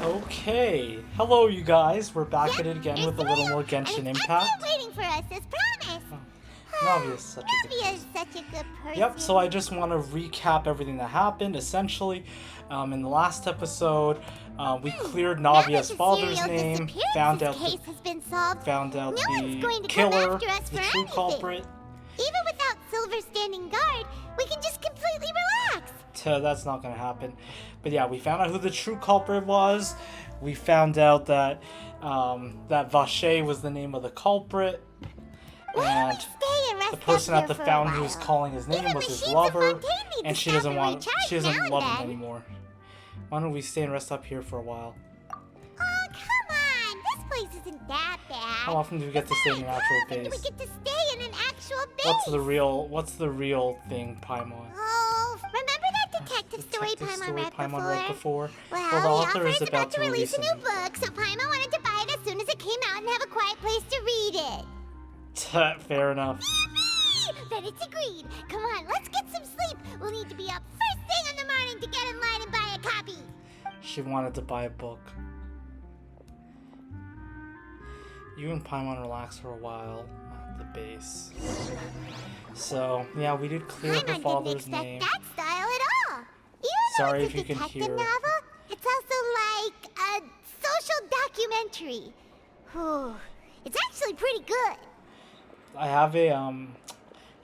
Okay, hello you guys. We're back at it again with a little more Genshin Impact. Waiting for us as promised. Navia's such a good Navia's such a good person. Yep, so I just want to recap everything that happened. Essentially, in the last episode, we cleared Navia's father's name, found out case has been solved. the killer, the true culprit. Even without Silver standing guard, we can just completely relax. That's not going to happen. But yeah, we found out who the true culprit was. We found out that that Vache was the name of the culprit. And the person at the fountain who was calling his name was his lover. And she doesn't love him anymore. Why don't we stay and rest up here for a while? Oh, come on. This place isn't that bad. How often do we get to stay in an actual base? We get to stay in an actual base. What's the real thing, Paimon? Oh, remember that detective story Paimon read before? Well, the author is about to release a new book, so Paimon wanted to buy it as soon as it came out and have a quiet place to read it. Fair enough. Yippee! Then it's agreed. Come on, let's get some sleep. We'll need to be up first thing in the morning to get in line and buy a copy. She wanted to buy a book. You and Paimon relax for a while at the base. So, yeah, we did clear her father's name. That style at all. Sorry if you can hear. Novel, it's also like a social documentary. Whew. It's actually pretty good. I have a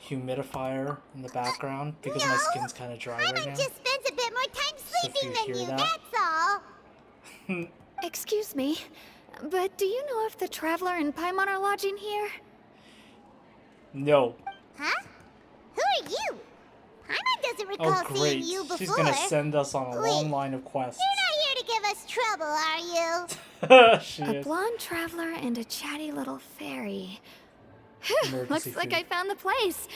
humidifier in the background because my skin's kind of dry right now. Just spends a bit more time sleeping than you, that's all. Excuse me, but do you know if the Traveler and Paimon are lodging here? No. Huh? Who are you? Paimon doesn't recall seeing you before. She's gonna send us on a long line of quests. You're not here to give us trouble, are you? She a is. blonde traveler and a chatty little fairy. Looks like food. I found the place.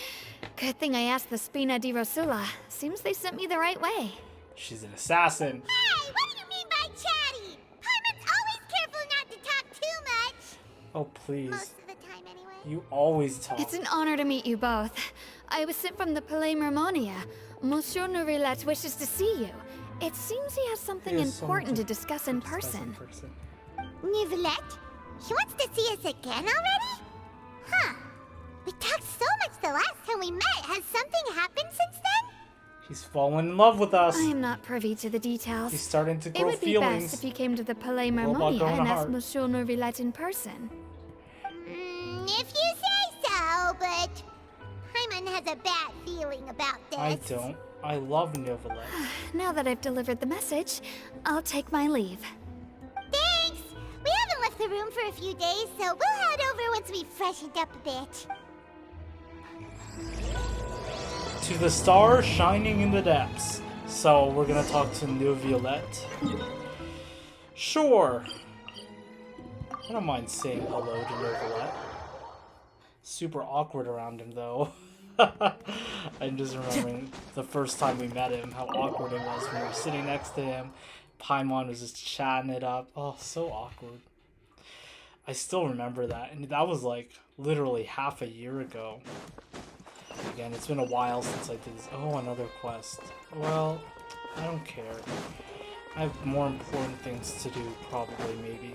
Good thing I asked the Spina di Rosula. Seems they sent me the right way. She's an assassin. Hey, what do you mean by chatty? Paimon's always careful not to talk too much. Oh, please. Most of the time, anyway. You always talk. It's an honor to meet you both. I was sent from the Palais Mermonia. Monsieur Nourilette wishes to see you. It seems he has something important to discuss in person. Nourilette? He wants to see us again already? Huh. We talked so much the last time we met. Has something happened since then? He's fallen in love with us. I am not privy to the details. He's starting to grow feelings. It would be feelings. best if you came to the Palais Mermonia and asked Monsieur Nourilette in person. If you say so, but Paimon has a bad feeling about this. I don't. I love Nourilette. Now that I've delivered the message, I'll take my leave. Thanks! We haven't left the room for a few days, so we'll head over once we've freshened up a bit. To the star shining in the depths. So we're gonna talk to Nourilette. Sure. I don't mind saying hello to Nourilette. Super awkward around him though. I'm just remembering the first time we met him, how awkward it was when we were sitting next to him. Paimon was just chatting it up. Oh, so awkward. I still remember that, and that was like literally half a year ago. Again, it's been a while since I did this. Oh, another quest. Well, I don't care. I have more important things to do, probably, maybe.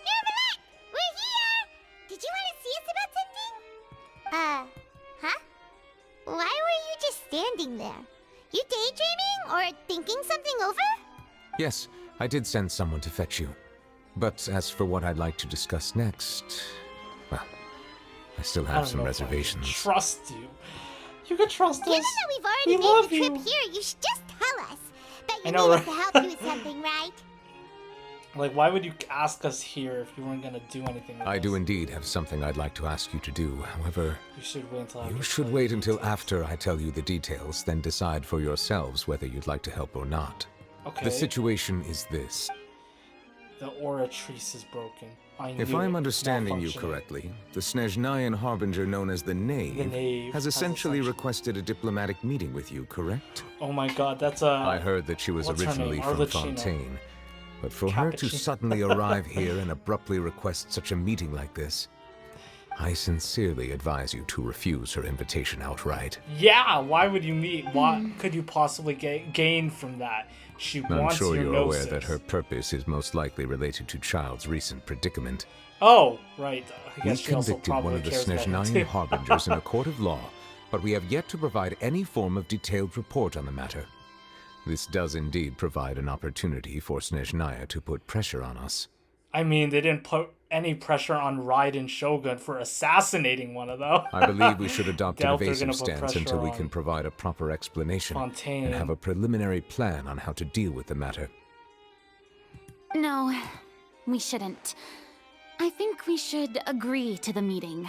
Nourilette! We're here! Did you want to see us about something? Huh? Why were you just standing there? You daydreaming or thinking something over? Yes, I did send someone to fetch you. But as for what I'd like to discuss next, well, I still have some reservations. Trust you. You can trust us. Given that we've already made the trip here, you should just tell us. Bet you need us to help you with something, right? Like, why would you ask us here if you weren't gonna do anything with us? I do indeed have something I'd like to ask you to do. However, you should wait until after I tell you the details, then decide for yourselves whether you'd like to help or not. Okay. The situation is this. The Oratrice is broken. If I'm understanding you correctly, the Snezhnayan Harbinger known as the Knave has essentially requested a diplomatic meeting with you, correct? Oh my god, that's I heard that she was originally from Fontaine. But for her to suddenly arrive here and abruptly request such a meeting like this, I sincerely advise you to refuse her invitation outright. Yeah, why would you meet? What could you possibly gain from that? She I'm wants sure your you're gnosis. aware that her purpose is most likely related to Childe's recent predicament. Oh, right. I We guess she also convicted one probably of the cares about him Snezhnayan too. harbingers in a court of law, but we have yet to provide any form of detailed report on the matter. This does indeed provide an opportunity for Snezhnaya to put pressure on us. I mean, they didn't put any pressure on Raiden Shogun for assassinating one of them. I believe we should adopt an Doubt they're evasive gonna put stance pressure until we on can provide a proper explanation Fontaine. and have a preliminary plan on how to deal with the matter. No, we shouldn't. I think we should agree to the meeting.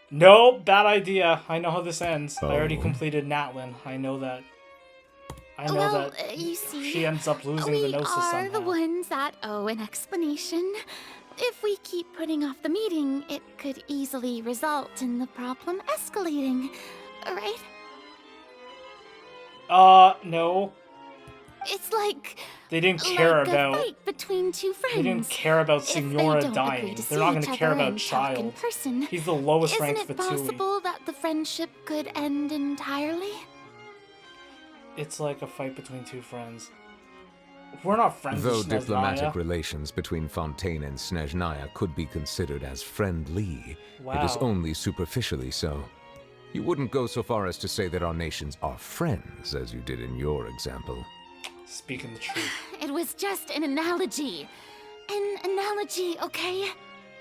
No, bad idea. I know how this ends. I already Oh. completed Natlin. I know that. I know Well, that you see, she ends up losing the we gnosis are somehow. the ones that owe an explanation. If we keep putting off the meeting, it could easily result in the problem escalating, right? No. It's like They didn't care a about. fight between two friends. They didn't care about If they Signora don't dying. agree to They're see not going each to care other about and talk in Childe. person, He's the lowest Isn't ranked it Fatui. possible that the friendship could end entirely? It's like a fight between two friends. We're not friends Though with diplomatic Snezhnaya. relations between Fontaine and Snezhnaya could be considered as friendly, it is Wow. only superficially so. You wouldn't go so far as to say that our nations are friends, as you did in your example. Speaking the truth. It was just an analogy. An analogy, okay?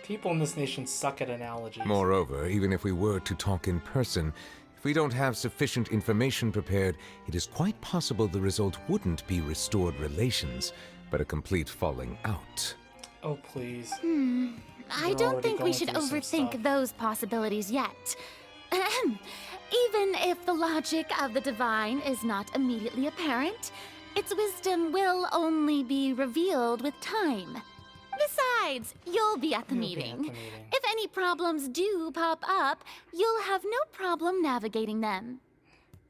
People in this nation suck at analogies. Moreover, even if we were to talk in person, if we don't have sufficient information prepared, it is quite possible the result wouldn't be restored relations, but a complete falling out. Oh, please. I We're don't already think we going should through some overthink stuff. those possibilities yet. Ahem. Even if the logic of the divine is not immediately apparent, its wisdom will only be revealed with time. Besides, you'll be at the You'll be at meeting. the meeting. If any problems do pop up, you'll have no problem navigating them.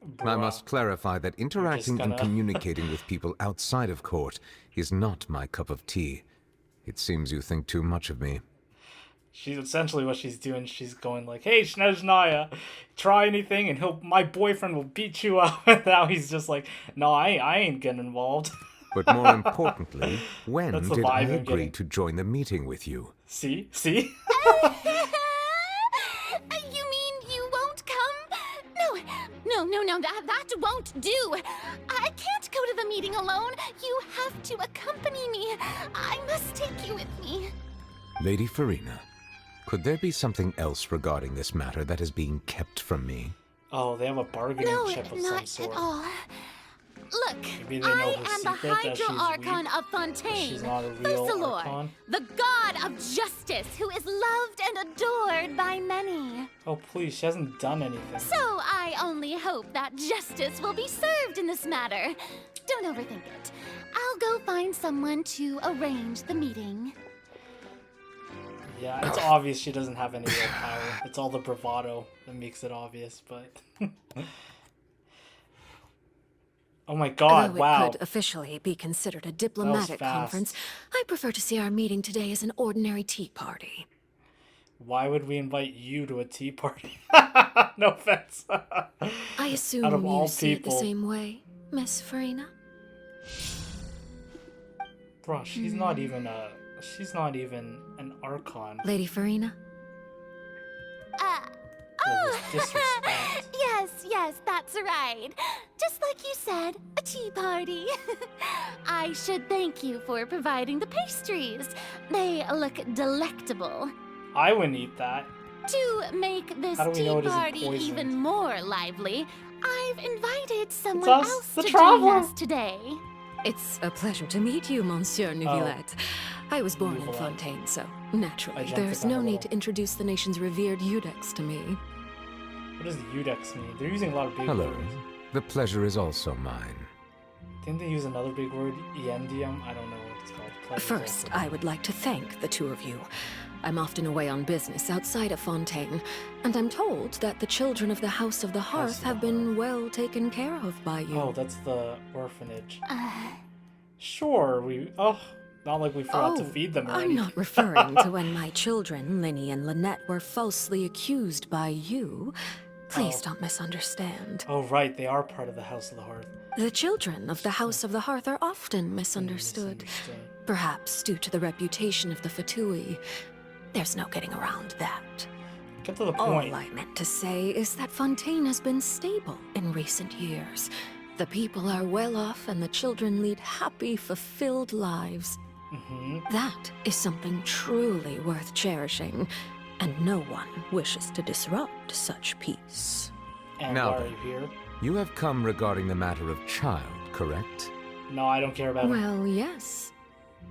I Bruh. must clarify that interacting and gonna- communicating with people outside of court is not my cup of tea. It seems you think too much of me. She's essentially what she's doing. She's going like, "Hey, Snezhnaya, try anything, and my boyfriend will beat you up." And now he's just like, "No, I ain't getting involved." But more importantly, when That's the did I vibe I'm agree getting. to join the meeting with you? See? You mean you won't come? No, that won't do. I can't go to the meeting alone. You have to accompany me. I must take you with me. Lady Farina, could there be something else regarding this matter that is being kept from me? Oh, they have a bargaining No, chip of some not sort. at all. Look, Maybe they know I her am the secret, that Hydro she's Archon weak, of Fontaine, she's not a real Fussalor, Archon. the god of justice who is loved and adored by many. Oh, please, she hasn't done anything. So I only hope that justice will be served in this matter. Don't overthink it. I'll go find someone to arrange the meeting. Yeah, it's obvious she doesn't have any real power. It's all the bravado that makes it obvious, but... Oh my god, Though wow. it could officially be considered a diplomatic fast. conference, I prefer to see our meeting today as an ordinary tea party. Why would we invite you to a tea party? No offense. I assume Out of you all see it the people. same way, Miss Farina? Bruh, she's not even an Archon. Lady Farina? This disrespect. Yes, that's right. Just like you said, a tea party. I should thank you for providing the pastries. They look delectable. I wouldn't eat that. To make this How do we tea know it isn't party poisoned? even more lively, I've invited someone us, else the to traveler. join us today. It's a pleasure to meet you, Monsieur Neuvillette. I was born in Neuvillette. Fontaine, so I naturally, jumped there's the gun no a need little. to introduce the nation's revered Eudex to me. What does Eudex mean? They're using a lot of big Hello. words. The pleasure is also mine. Didn't they use another big word? Iendium? I don't know what it's called. Pleasure's First, also- I would like to thank the two of you. I'm often away on business outside of Fontaine, and I'm told that the children of the House of the Hearth of the have been well taken care of by you. Oh, that's the orphanage. Sure, Not like we forgot to feed them or I'm anything. not referring to when my children, Linny and Lynette, were falsely accused by you. Please don't misunderstand. Oh, right, they are part of the House of the Hearth. The children of the House of the Hearth are often misunderstood. Perhaps due to the reputation of the Fatui. There's no getting around that. Get to the point. All I meant to say is that Fontaine has been stable in recent years. The people are well off and the children lead happy, fulfilled lives. That is something truly worth cherishing, and no one wishes to disrupt such peace. And Now why are then. you here? You have come regarding the matter of Childe, correct? No, I don't care about him. Well, yes.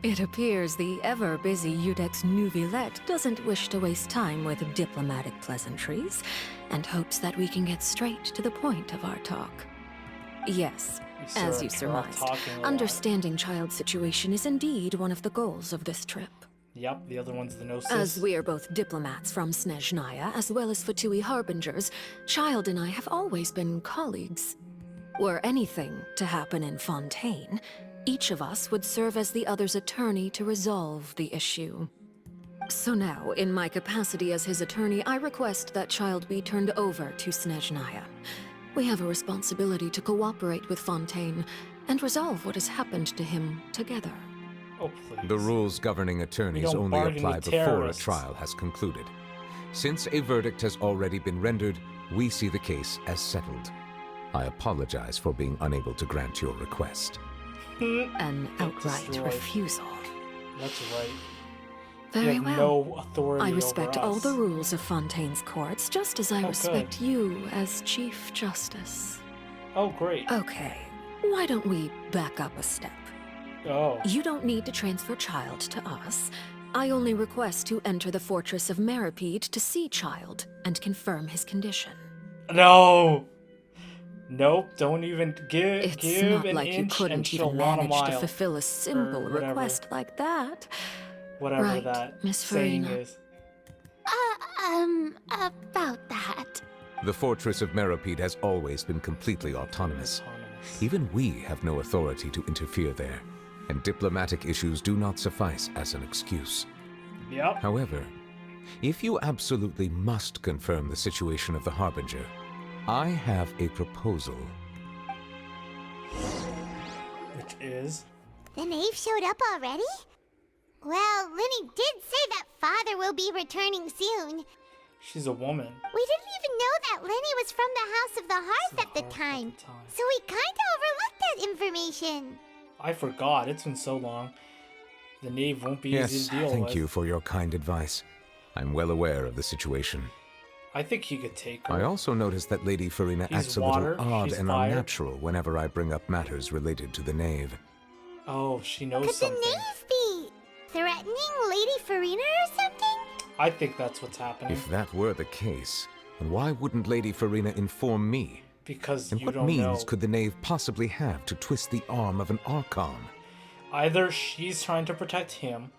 It appears the ever-busy Udex Nuvillette doesn't wish to waste time with diplomatic pleasantries, and hopes that we can get straight to the point of our talk. Yes, as you surmised, understanding Childe's situation is indeed one of the goals of this trip. Yep, the other one's the Gnosis. As we are both diplomats from Snezhnaya, as well as Fatui Harbingers, Childe and I have always been colleagues. Were anything to happen in Fontaine, each of us would serve as the other's attorney to resolve the issue. So now, in my capacity as his attorney, I request that Childe be turned over to Snezhnaya. We have a responsibility to cooperate with Fontaine and resolve what has happened to him together. Oh, please. The rules governing attorneys don't only bargain apply with before a terrorists. trial has concluded. Since a verdict has already been rendered, we see the case as settled. I apologize for being unable to grant your request. An outright destroyed. refusal. That's right. Very you have well. no authority I respect over all us. the rules of Fontaine's courts, just as I Oh, respect good. you as Chief Justice. Oh, great. Okay, why don't we back up a step? Oh. You don't need to transfer Childe to us. I only request to enter the Fortress of Meropide to see Childe and confirm his condition. No! Nope, don't even give It's not an like you inch and couldn't she'll even want a manage to mile. fulfill a simple whatever. request like that. Whatever Right, that Miss saying Farina. is. About that. The Fortress of Meropide has always been completely autonomous. Autonomous. Even we have no authority to interfere there, and diplomatic issues do not suffice as an excuse. Yep. However, if you absolutely must confirm the situation of the Harbinger, I have a proposal. Which is? The knave showed up already? Well, Linny did say that father will be returning soon. She's a woman. We didn't even know that Lenny was from the House of the Hearth at the time. So we kinda overlooked that information. I forgot. It's been so long. The knave won't be easy Yes, to deal with. thank you for your kind advice. I'm well aware of the situation. I think he could take her. I also noticed that Lady Farina He's acts a water, little odd she's and fire. unnatural whenever I bring up matters related to the knave. Oh, she knows Could something. the knave be threatening Lady Farina or something? I think that's what's happening. If that were the case, then why wouldn't Lady Farina inform me? Because And you what don't means know. could the knave possibly have to twist the arm of an Archon? Either she's trying to protect him,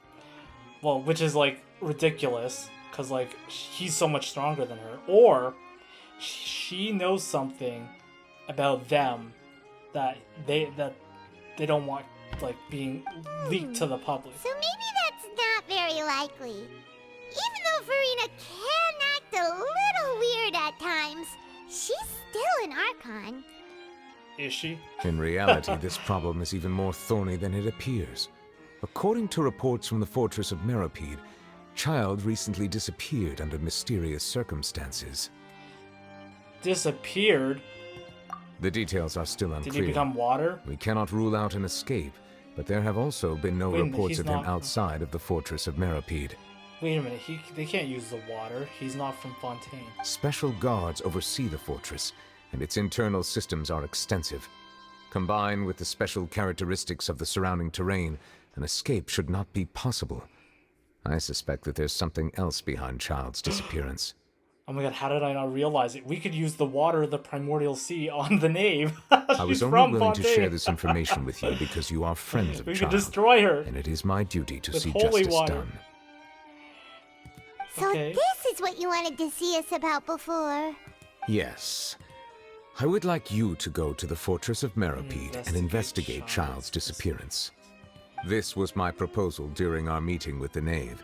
well, which is like ridiculous, because like he's so much stronger than her, or she knows something about them that they don't want like being leaked to the public. So maybe that's not very likely. Even though Farina can act a little weird at times, she's still an Archon. Is she? In reality, this problem is even more thorny than it appears. According to reports from the Fortress of Meropide, Childe recently disappeared under mysterious circumstances. Disappeared? The details are still Did unclear. he become water? We cannot rule out an escape, but there have also been no Wait a minute, reports he's of him not- outside of the Fortress of Meropide. Wait a minute, they can't use the water. He's not from Fontaine. Special guards oversee the fortress, and its internal systems are extensive. Combined with the special characteristics of the surrounding terrain, an escape should not be possible. I suspect that there's something else behind Childe's disappearance. Oh my god, how did I not realize it? We could use the water of the primordial sea on the knave. I was She's only from willing to Fontaine. share this information with you because you are friends of We could Childe, destroy her. and it is my duty to With see holy justice water. done. So Okay. this is what you wanted to see us about before. Yes. I would like you to go to the Fortress of Meropide and Investigate investigate Childe's Childe's disappearance. This was my proposal during our meeting with the knave.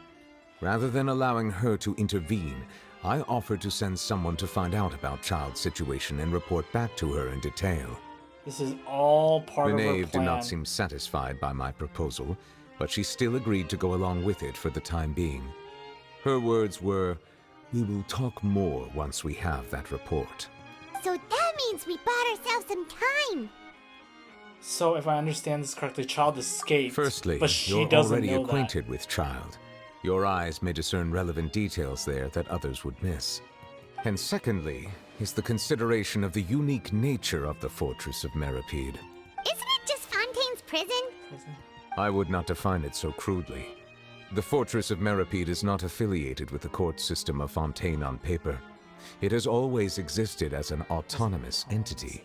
Rather than allowing her to intervene, I offered to send someone to find out about Childe's situation and report back to her in detail. This is all part The of her knave did plan. not seem satisfied by my proposal, but she still agreed to go along with it for the time being. Her words were, "We will talk more once we have that report." So that means we bought ourselves some time. So if I understand this correctly, Childe escaped. Firstly, but she you're doesn't already know acquainted with Childe. Your eyes may discern relevant details there that others would miss. And secondly, is the consideration of the unique nature of the Fortress of Meropide. Isn't it just Fontaine's prison? I would not define it so crudely. The Fortress of Meropide is not affiliated with the court system of Fontaine on paper. It has always existed as an autonomous entity.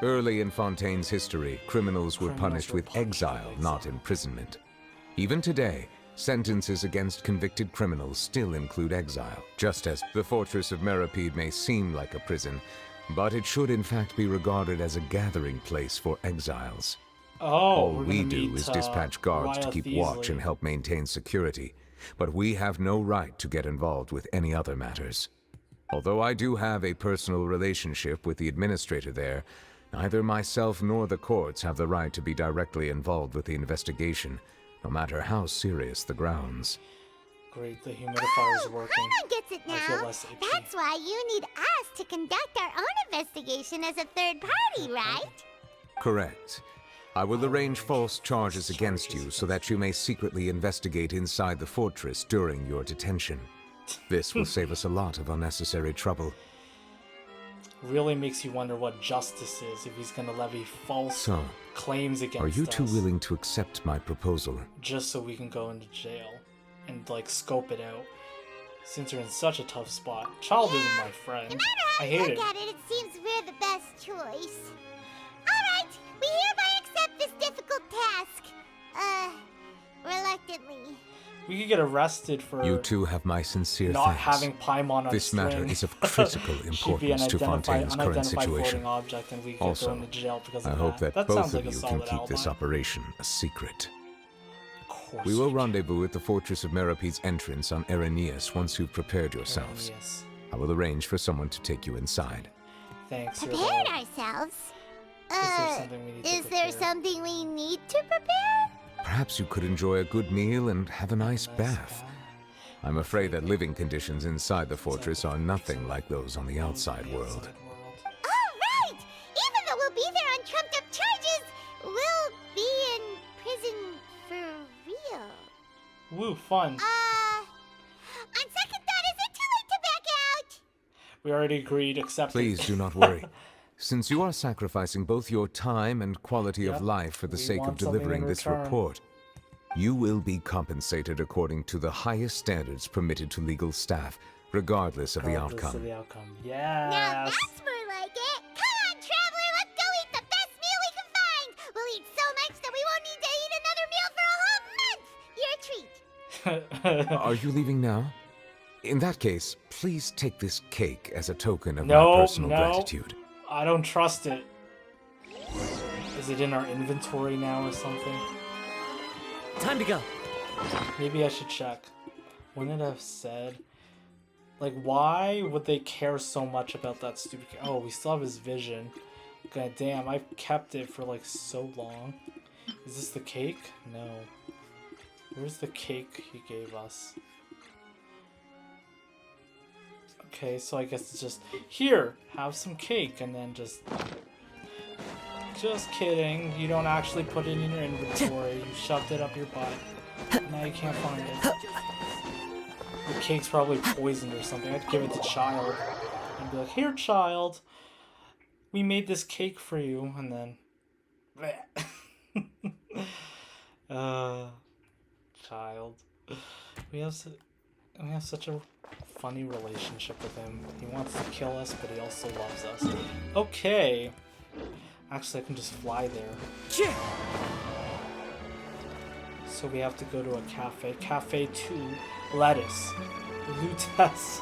Early in Fontaine's history, criminals were punished with exile, not imprisonment. Even today, sentences against convicted criminals still include exile, just as the Fortress of Meropide may seem like a prison, but it should in fact be regarded as a gathering place for exiles. Oh, All we're we gonna do meet, is dispatch guards to Raya keep watch Thiesley. and help maintain security, but we have no right to get involved with any other matters. Although I do have a personal relationship with the administrator there, neither myself nor the courts have the right to be directly involved with the investigation, no matter how serious the grounds. Great, the humidifier's working. Paimon gets it I feel now. less itchy. That's why you need us to conduct our own investigation as a third party, right? Correct. I will arrange false charges against you so that you may secretly investigate inside the fortress during your detention. This will save us a lot of unnecessary trouble. Really makes you wonder what justice is if he's gonna levy false So, claims against are you us. two willing to accept my proposal? Just so we can go into jail and like scope it out. Since you're in such a tough spot. Childe isn't my friend. No matter how I you hate look it. at it, it seems we're the best choice. Alright, we hereby accept this difficult task. Reluctantly. We could get arrested for You two have my sincere not thanks. having Paimon on This string. matter is of critical She'd be an importance to Fontaine's current unidentified situation. floating object and we could go Also, into jail because of I hope that That both sounds of like a you can solid keep this alibi. operation a secret. Of course We will can. rendezvous at the Fortress of Meropide's entrance on Erinius once you've prepared yourselves. Yes. I will arrange for someone to take you inside. Thanks. you're Prepared the- ourselves? there something we need to Is there prepare? something we need to prepare? Perhaps you could enjoy a good meal and have a nice bath. I'm afraid that living conditions inside the fortress are nothing like those on the outside world. Alright! Even though we'll be there on trumped up charges, we'll be in prison for real. Woo, fun. On second thought, is it too late to back out? We already agreed, accepted. Please do not worry. Since you are sacrificing both your time and quality Yep. of life for the We sake of want something in delivering this return. report, you will be compensated according to the highest standards permitted to legal staff, regardless of the Regardless outcome. of the outcome. Now Yes. that's more like it. Come on, traveler, let's go eat the best meal we can find. We'll eat so much that we won't need to eat another meal for a whole month. You're a treat. Are you leaving now? In that case, please take this cake as a token of No, my personal no. gratitude. I don't trust it. Is it in our inventory now or something? Time to go. Maybe I should check. Wouldn't it have said? Like, why would they care so much about that stupid... Oh, we still have his vision. God damn, I've kept it for like so long. Is this the cake? No. Where's the cake he gave us? Okay, so I guess it's just... Here, have some cake, and then just... Just kidding. You don't actually put it in your inventory. You shoved it up your butt. Now you can't find it. The cake's probably poisoned or something. I'd give it to Childe. And be like, here, Childe. We made this cake for you. And then... Childe. We have such a funny relationship with him. He wants to kill us, but he also loves us. Okay. Actually, I can just fly there. So we have to go to a cafe. Cafe 2. Lettuce. Lutece.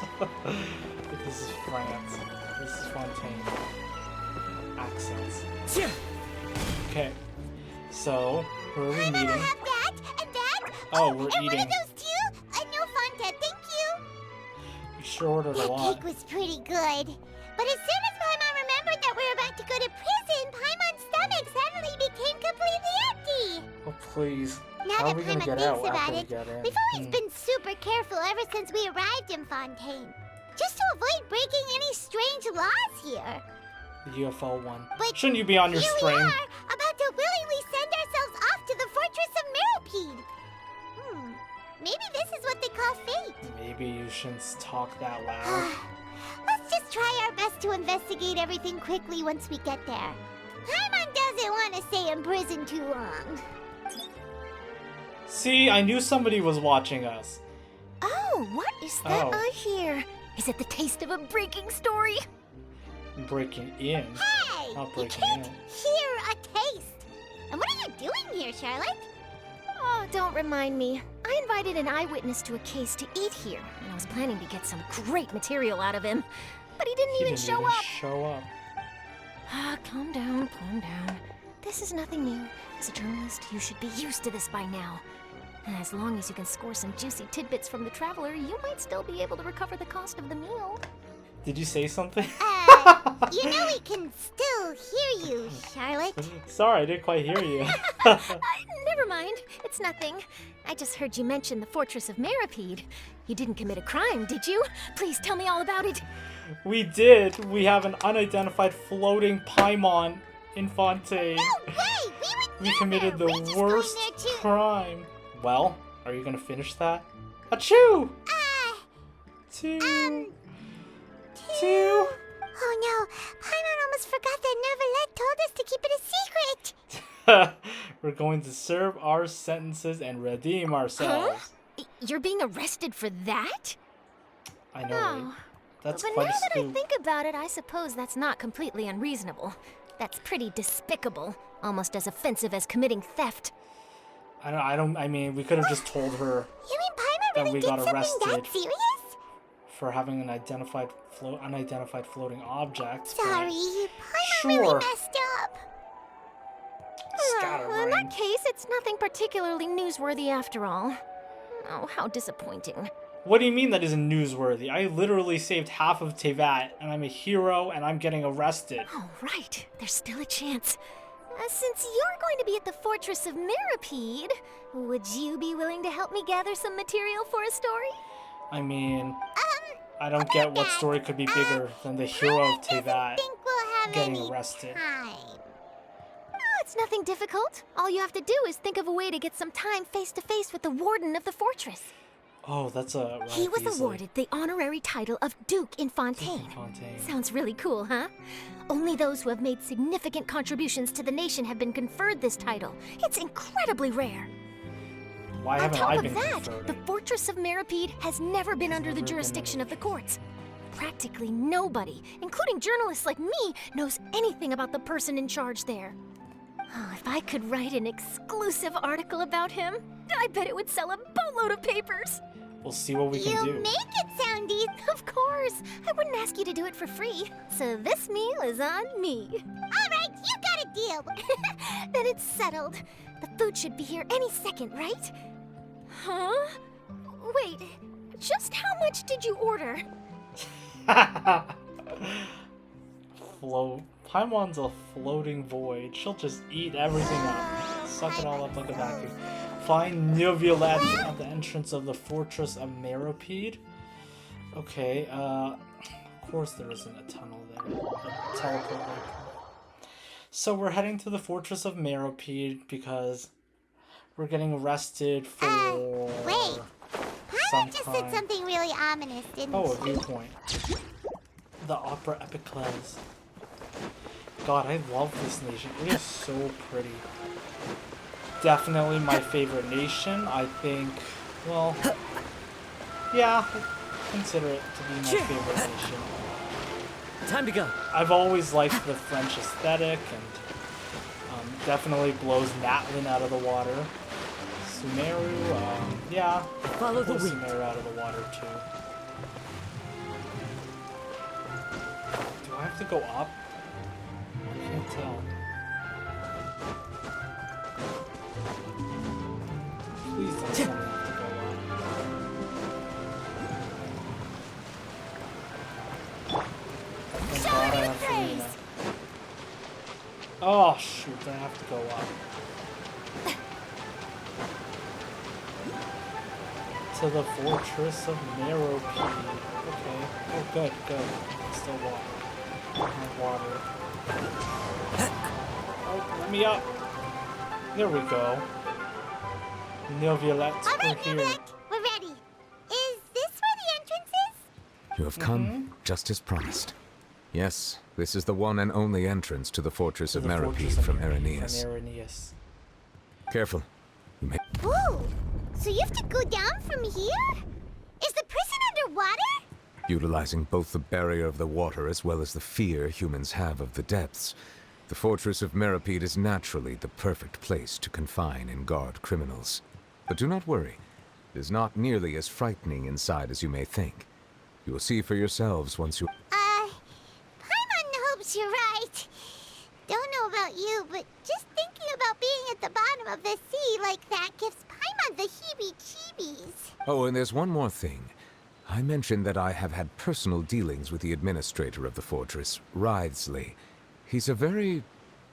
This is France. This is Fontaine. Accents. Okay. So, Where are we I'll meeting? have that and that. Oh, we're and eating. one of those too? No Fontaine, thank you. We sure ordered a That lot. cake was pretty good. But as soon as Paimon remembered that we were about to go to prison, Paimon's stomach suddenly became completely empty. Oh, please. Now How are that we gonna Paimon get thinks out about after we it, get in? we've always been super careful ever since we arrived in Fontaine. Just to avoid breaking any strange laws here. The UFO one. But Shouldn't you be on your here string? we are, about to willingly send ourselves off to the Fortress of Meropide. Maybe this is what they call fate. Maybe you shouldn't talk that loud. Let's just try our best to investigate everything quickly once we get there. Paimon doesn't want to stay in prison too long. See, I knew somebody was watching us. Oh, what is that Oh. I hear? Is it the taste of a breaking story? Breaking in. Hey! Not You breaking can't in. hear a taste. And what are you doing here, Charlotte? Oh, don't remind me. I invited an eyewitness to a case to eat here, and I was planning to get some great material out of him. But he didn't He even didn't show even up. show up. Ah, calm down, calm down. This is nothing new. As a journalist, you should be used to this by now. As long as you can score some juicy tidbits from the traveler, you might still be able to recover the cost of the meal. Did you say something? You know we can still hear you, Charlotte. Sorry, I didn't quite hear you. Never mind. It's nothing. I just heard you mention the Fortress of Meropide. You didn't commit a crime, did you? Please tell me all about it. We did. We have an unidentified floating Paimon in Fontaine. No way! We would committed never. the We're just worst going there to... crime. Well, are you gonna finish that? Achoo! Two. Two. Oh no, Paimon almost forgot that Neuvillette told us to keep it a secret. We're going to serve our sentences and redeem ourselves. You're being arrested for that? I know, right? Oh. That's But quite now a that I scoop. think about it, I suppose that's not completely unreasonable. That's pretty despicable, almost as offensive as committing theft. I mean, we could have just told her You mean Paimon that really we did got something arrested that serious? for having an unidentified floating object. Sorry, Paimon Sure. really messed up. In Scatterbrain. that case, it's nothing particularly newsworthy after all. Oh, how disappointing. What do you mean that isn't newsworthy? I literally saved half of Tevat, and I'm a hero, and I'm getting arrested. Oh, right. There's still a chance. Since you're going to be at the Fortress of Meropide, would you be willing to help me gather some material for a story? I mean, I don't get what story could be bigger than the hero of Tevat I think we'll have getting any arrested. time. Oh, it's nothing difficult. All you have to do is think of a way to get some time face to face with the warden of the fortress. Oh, that's a right, He was easily. awarded the honorary title of Duke in Fontaine. Fontaine. Sounds really cool, huh? Only those who have made significant contributions to the nation have been conferred this title. It's incredibly rare. Why On haven't top I of been that, conferred? the Fortress of Meropide has never been under the never been jurisdiction under- of the courts. Practically nobody, including journalists like me, knows anything about the person in charge there. Oh, if I could write an exclusive article about him, I bet it would sell a boatload of papers. We'll see what we can You do. make it sound easy. Of course, I wouldn't ask you to do it for free. So this meal is on me. All right, you got a deal. Then it's settled. The food should be here any second, right? Huh? Wait, just how much did you order? Paimon's a floating void. She'll just eat everything up. Suck it all up like a vacuum. Find Neuvillette at the entrance of the Fortress of Meropide. Okay, of course there isn't a tunnel there. A teleport link. So we're heading to the Fortress of Meropide because we're getting arrested for wait. some Paimon just crime. said something really ominous, didn't Oh, a she? viewpoint. The Opera Epiclese. God, I love this nation. It is so pretty. Definitely my favorite nation. I think, well, yeah, I consider it to be my favorite nation. Time to go. I've always liked the French aesthetic and definitely blows Natlin out of the water. Sumeru, yeah, Follow the blows wind. Sumeru out of the water too. Do I have to go up? I can't tell. this one have to go up. Thank God I have Selena. Oh shoot, I have to go up. To the Fortress of Meropide. Okay. Oh good, good. Still water. Water. Oh, let me up. There we go. Neuvillette, All right, we're here. Neuvillette, we're ready. Is this where the entrance is? You have come just as promised. Yes, this is the one and only entrance to the Fortress of The Meropide Fortress of from Meropide Araneus. From Araneus. Careful. You may... Ooh, so you have to go down from here? Is the prison underwater? Utilizing both the barrier of the water as well as the fear humans have of the depths, the Fortress of Meropide is naturally the perfect place to confine and guard criminals. But do not worry. It is not nearly as frightening inside as you may think. You will see for yourselves once you... Paimon hopes you're right. Don't know about you, but just thinking about being at the bottom of the sea like that gives Paimon the heebie-jeebies. Oh, and there's one more thing. I mentioned that I have had personal dealings with the administrator of the fortress, Writhsley. He's a very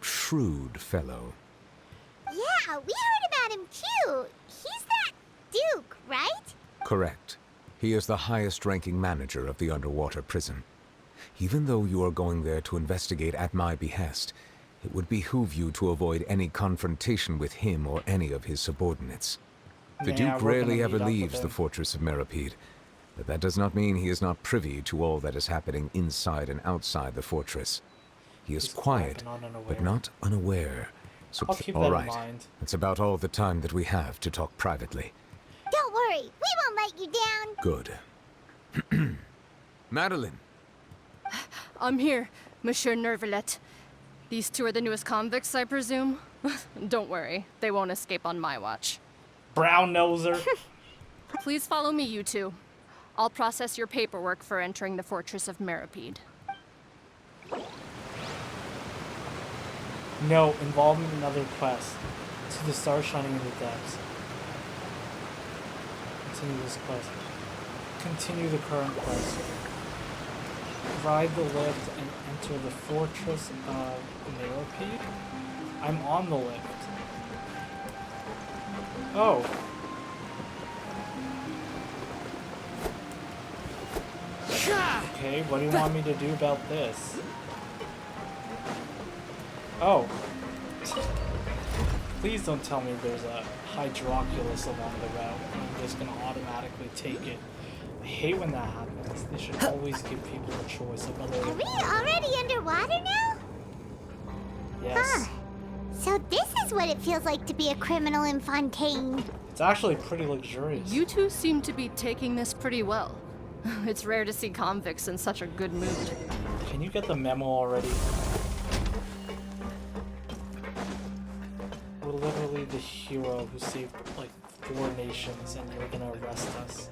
shrewd fellow. Yeah, we heard about him too. He's that Duke, right? Correct. He is the highest-ranking manager of the underwater prison. Even though you are going there to investigate at my behest, it would behoove you to avoid any confrontation with him or any of his subordinates. The Yeah, Duke we're gonna rarely meet ever up with leaves the him. Fortress of Meropide, but that does not mean he is not privy to all that is happening inside and outside the fortress. He is He's quiet, quiet and but unaware. not unaware. So I'll keep all that in right. mind. That's about all the time that we have to talk privately. Don't worry, we won't let you down. Good. Madeline, I'm here, Monsieur Neuvillette. These two are the newest convicts, I presume? Don't worry, they won't escape on my watch. Brown noser. Please follow me, you two. I'll process your paperwork for entering the Fortress of Meropide. No, involvement in another quest. To the stars shining in the depths. Continue this quest. Continue the current quest. Ride the lift and enter the Fortress of Meropide? I'm on the lift. Oh. Okay, what do you want me to do about this? Oh. Please don't tell me there's a Hydroculus along the route and I'm just gonna automatically take it. I hate when that happens. They should always give people a choice of whether Are they we want. already underwater now? Yes. So this is what it feels like to be a criminal in Fontaine. It's actually pretty luxurious. You two seem to be taking this pretty well. It's rare to see convicts in such a good mood. Can you get the memo already? We're literally the hero who saved like 4 nations and you're gonna arrest us.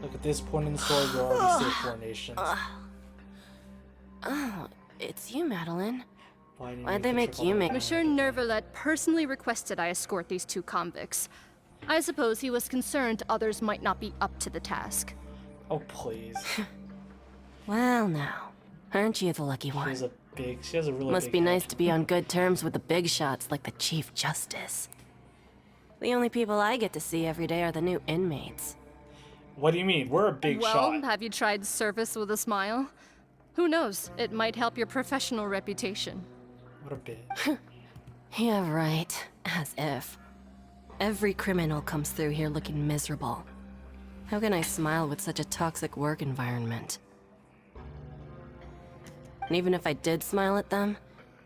Look, at this point in the story, you already saved 4 nations. Oh, it's you, Madeline. Why didn't Why'd they make triple you the make- Monsieur Neuvillette personally requested I escort these 2 convicts. I suppose he was concerned others might not be up to the task. Oh, please. Well, now, aren't you the lucky She one? has a really Must big be head. nice to be on good terms with the big shots like the Chief Justice. The only people I get to see every day are the new inmates. What do you mean? We're a big Well, shot. have you tried service with a smile? Who knows? It might help your professional reputation. What a bitch. Yeah, right. As if. Every criminal comes through here looking miserable. How can I smile with such a toxic work environment? And even if I did smile at them,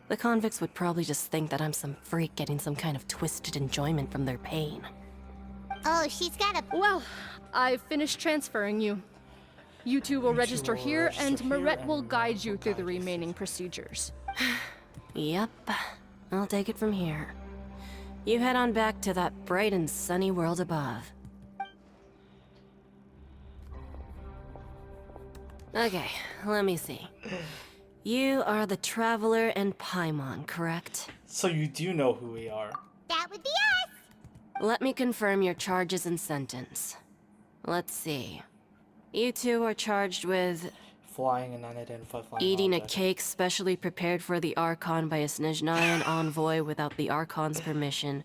the convicts would probably just think that I'm some freak getting some kind of twisted enjoyment from their pain. Oh, she's got a... Well, I've finished transferring you. You two will You two register will here, register and here, Moret and will Moret guide you will through the guide you remaining procedures. Yep, I'll take it from here. You head on back to that bright and sunny world above. Okay, let me see. You are the Traveler and Paimon, correct? So you do know who we are. That would be us. Let me confirm your charges and sentence. Let's see. You two are charged with Flying an unidentified flying eating object. a cake specially prepared for the Archon by a Snezhnayan envoy without the Archon's permission,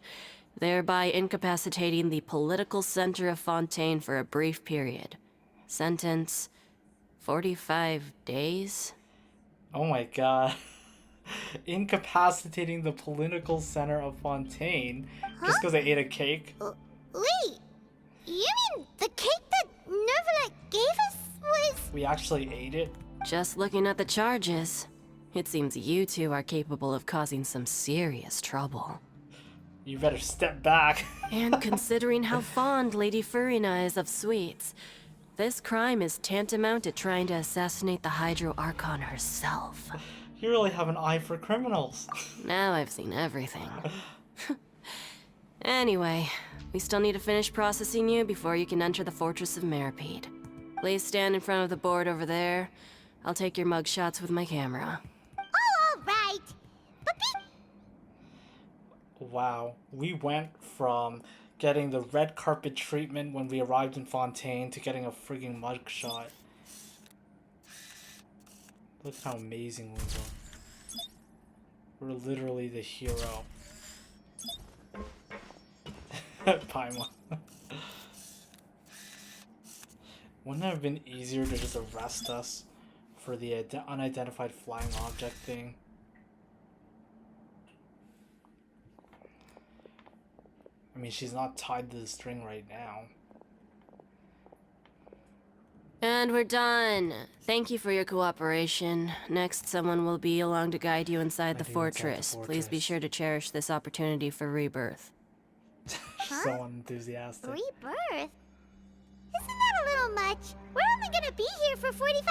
thereby incapacitating the political center of Fontaine for a brief period. Sentence: 45 days? Oh my god. Incapacitating the political center of Fontaine just because they ate a cake? Wait, you mean the cake that Nervalet gave us was... We actually ate it? Just looking at the charges, it seems you two are capable of causing some serious trouble. You better step back. And considering how fond Lady Furina is of sweets, this crime is tantamount to trying to assassinate the Hydro Archon herself. You really have an eye for criminals. Now I've seen everything. Anyway, we still need to finish processing you before you can enter the Fortress of Meropide. Please stand in front of the board over there. I'll take your mugshots with my camera. Oh, all right. But Wow. We went from getting the red carpet treatment when we arrived in Fontaine to getting a frigging mugshot. Look how amazing we were. We're literally the hero. Paimon. Wouldn't it have been easier to just arrest us for the unidentified flying object thing? I mean, she's not tied to the string right now. And we're done. Thank you for your cooperation. Next, someone will be along to guide you inside the fortress. Please be sure to cherish this opportunity for rebirth. She's so unenthusiastic. rebirth? Isn't that a little much? We're only gonna be here for 45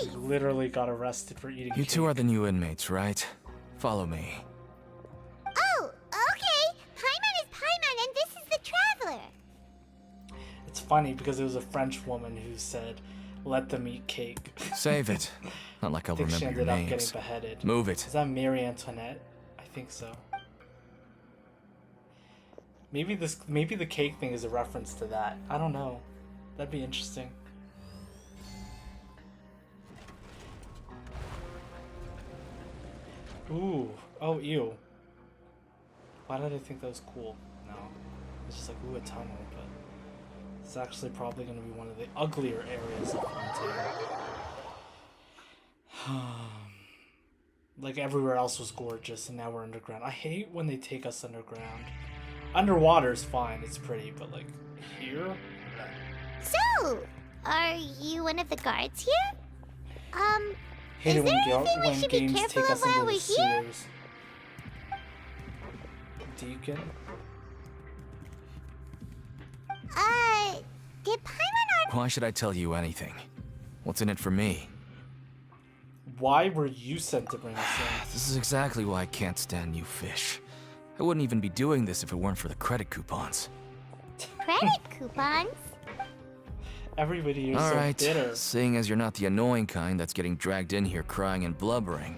days! We literally got arrested for eating You cake. two are the new inmates, right? Follow me. Oh, okay! Paimon is Paimon and this is the Traveler! It's funny because it was a French woman who said, let them eat cake. Save it. Not like I I'll think she remember your ended up names. getting beheaded. Move it. Is that Marie Antoinette? I think so. Maybe the cake thing is a reference to that. I don't know. That'd be interesting. Ooh. Oh, ew. Why did I think that was cool? No. It's just like, ooh, a tunnel, but it's actually probably going to be one of the uglier areas of Fontaine. Like, everywhere else was gorgeous, and now we're underground. I hate when they take us underground. Underwater is fine, it's pretty, but like, here? So, are you one of the guards here? Hate Is it there when, anything we when should be games careful take of us while into we're the here? sewers. Deacon? Did Paimon Why should I tell you anything? What's in it for me? Why were you sent to bring us in? This is exactly why I can't stand you fish. I wouldn't even be doing this if it weren't for the credit coupons. credit coupons? Everybody here is so Alright, bitter. seeing as you're not the annoying kind that's getting dragged in here crying and blubbering,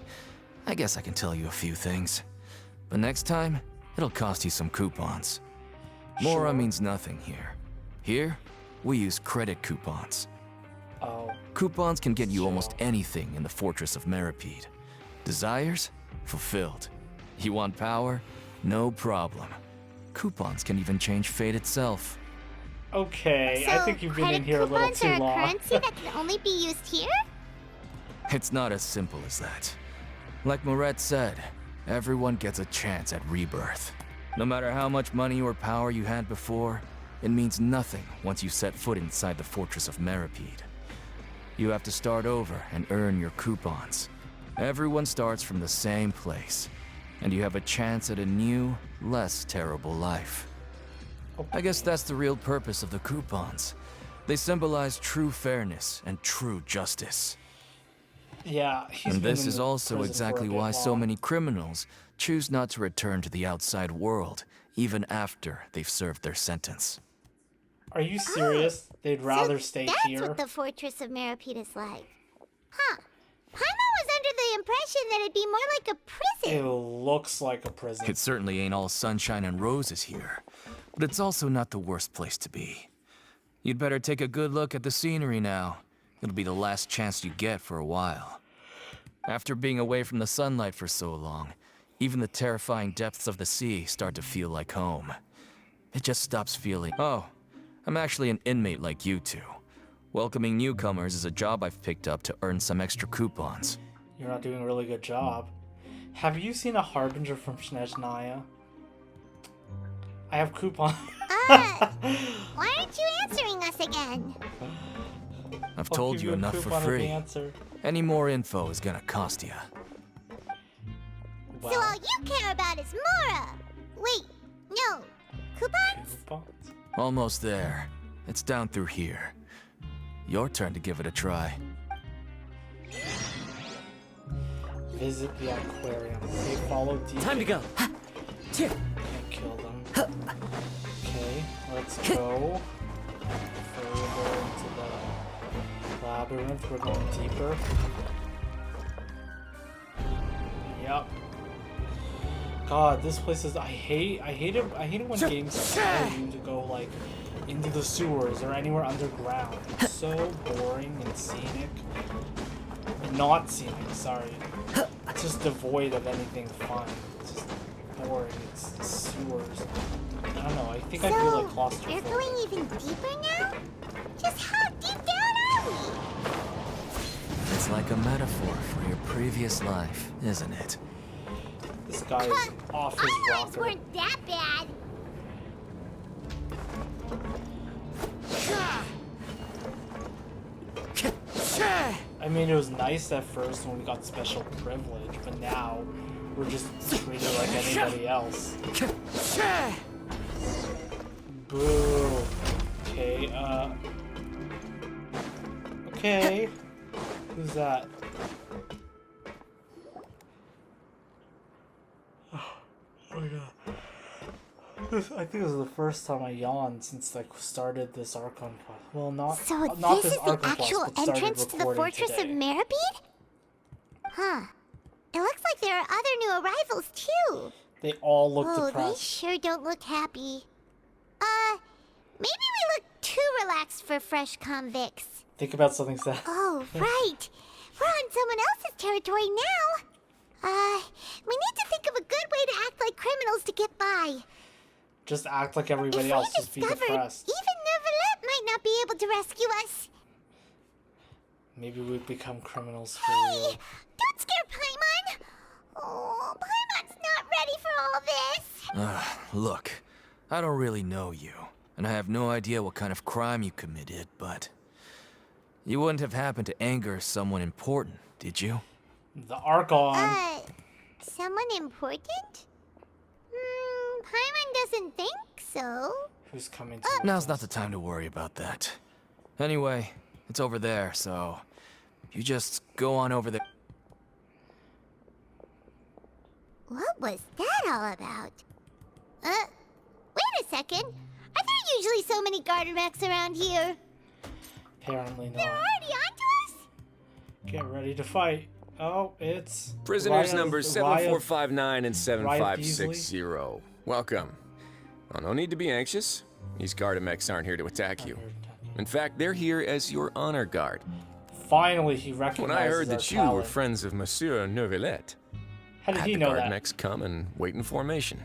I guess I can tell you a few things. But next time, it'll cost you some coupons. Mora Sure. means nothing here. Here, we use credit coupons. Oh, Coupons can get you almost anything in the Fortress of Meropide. Desires? Fulfilled. You want power? No problem. Coupons can even change fate itself. okay. So, I think you've been in credit here a little coupons too are a long. currency that can only be used here? It's not as simple as that. Like Moret said, everyone gets a chance at rebirth. No matter how much money or power you had before, it means nothing once you set foot inside the Fortress of Meropide. You have to start over and earn your coupons. Everyone starts from the same place, and you have a chance at a new, less terrible life. I guess that's the real purpose of the coupons. They symbolize true fairness and true justice. Yeah, he's And been this in is the also prison for a exactly bit why so long. many criminals choose not to return to the outside world, even after they've served their sentence. Are you serious? They'd rather so stay that's here? what the Fortress of Meropide is like. Huh. Paimon was under the impression that it'd be more like a prison. It looks like a prison. It certainly ain't all sunshine and roses here, but it's also not the worst place to be. You'd better take a good look at the scenery now. It'll be the last chance you get for a while. After being away from the sunlight for so long, even the terrifying depths of the sea start to feel like home. It just stops feeling, oh, I'm actually an inmate like you two. Welcoming newcomers is a job I've picked up to earn some extra coupons. You're not doing a really good job. Have you seen a Harbinger from Snezhnaya? I have coupons. Why aren't you answering us again? I've I'll told give you a enough for coupon of the free. answer. Any more info is gonna cost you. So all you care about is Mora. Wait, no. Coupons? Coupons? Almost there. It's down through here. Your turn to give it a try. Visit the aquarium. Okay, follow deep. Time to go. Can't kill them. Okay, let's go further into the labyrinth. We're going deeper. Yep. God, this place is. I hate it when games tell you to go like into the sewers or anywhere underground. It's so boring and scenic. Not scenic, sorry. It's just devoid of anything fun. It's just boring. It's sewers. I don't know. I think I feel like claustrophobic. You're going even deeper now? Just how deep down are we? It's like a metaphor for your previous life, isn't it? This guy is off his Our lives rocker. weren't that bad. I mean, it was nice at first when we got special privilege, but now we're just treated like anybody else. Boo. Okay, okay. Who's that? Oh my god. I think this is the first time I yawned since I started this Archon Quest. Well, not So not this is the Archon actual Quest, but started entrance to the recording Fortress today. of Meropide? Huh. It looks like there are other new arrivals too. They all look Oh, they depressed. sure don't look happy. Maybe we look too relaxed for fresh convicts. Think about something sad. Oh, right. We're on someone else's territory now. We need to think of a good way to act like criminals to get by. Just act like everybody If else. we Just be discovered, depressed. even Neverlet might not be able to rescue us. Maybe we become criminals for Hey, real. don't scare Paimon. Oh, Paimon's not ready for all this. Look, I don't really know you, and I have no idea what kind of crime you committed, but you wouldn't have happened to anger someone important, did you? The Archon. Someone important? Paimon doesn't think so. Who's coming to Now's not the time to worry about that. Anyway, it's over there, so you just go on over there. What was that all about? Wait a second. Are there usually so many Garderex around here? Apparently They're not. already onto us? Get ready to fight. Oh, it's Prisoners Raya- numbers Raya- 7459 and 7560. Welcome. Well, no need to be anxious. These Gardemex aren't here to attack you. In fact, they're here as your honor guard. Finally, he recognizes When I heard our that you were talent. friends of Monsieur Neuvillette, How did had he the know that? Gardemex come and wait in formation.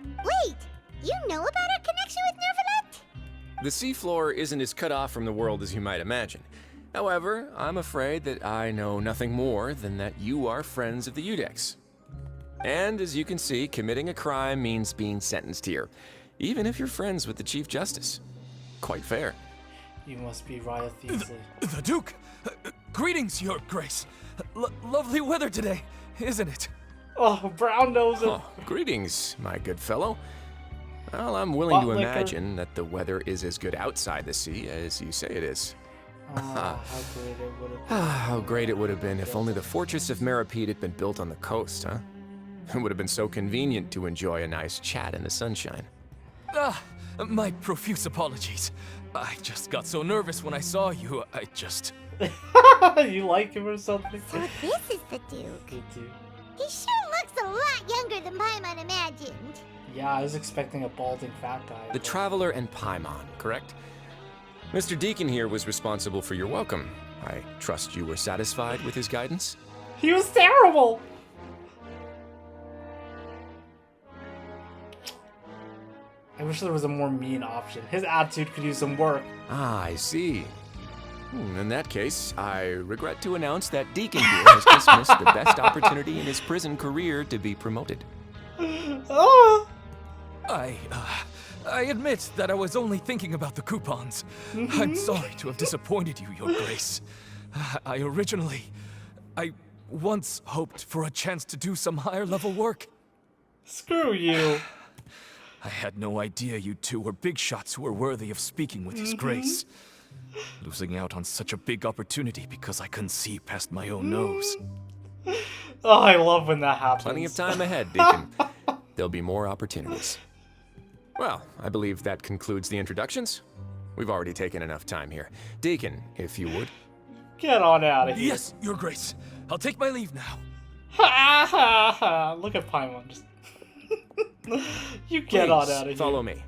Wait, you know about our connection with Neverlet? The seafloor isn't as cut off from the world as you might imagine. However, I'm afraid that I know nothing more than that you are friends of the Udex. And as you can see, committing a crime means being sentenced here, even if you're friends with the Chief Justice. Quite fair. You must be Raya Theasley. The Duke! Greetings, Your Grace. Lovely weather today, isn't it? Oh, Brown knows him. Oh, greetings, my good fellow. Well, I'm willing to Liquor. imagine that the weather is as good outside the sea as you say it is. How great it would have been. How great it would have been if only the Fortress of Meropide had been built on the coast, huh? It would have been so convenient to enjoy a nice chat in the sunshine. My profuse apologies. I just got so nervous when I saw you, You like him or something? So this is the Duke. The Duke. He sure looks a lot younger than Paimon imagined. Yeah, I was expecting a balding fat guy. The Traveler and Paimon, correct? Mr. Deacon here was responsible for your welcome. I trust you were satisfied with his guidance? He was terrible! I wish there was a more mean option. His attitude could use some work. Ah, I see. In that case, I regret to announce that Deacon here has just missed the best opportunity in his prison career to be promoted. Oh! I admit that I was only thinking about the coupons. I'm sorry to have disappointed you, Your Grace. I once hoped for a chance to do some higher level work. Screw you. I had no idea you two were big shots who were worthy of speaking with His Grace. Losing out on such a big opportunity because I couldn't see past my own nose. Oh, I love when that happens. Plenty of time ahead, Deacon. There'll be more opportunities. Well, I believe that concludes the introductions. We've already taken enough time here. Deacon, if you would. Get on out of here. Yes, Your Grace. I'll take my leave now. Ha ha ha. Look at Paimon. Just you get Please, on out of here. Follow me.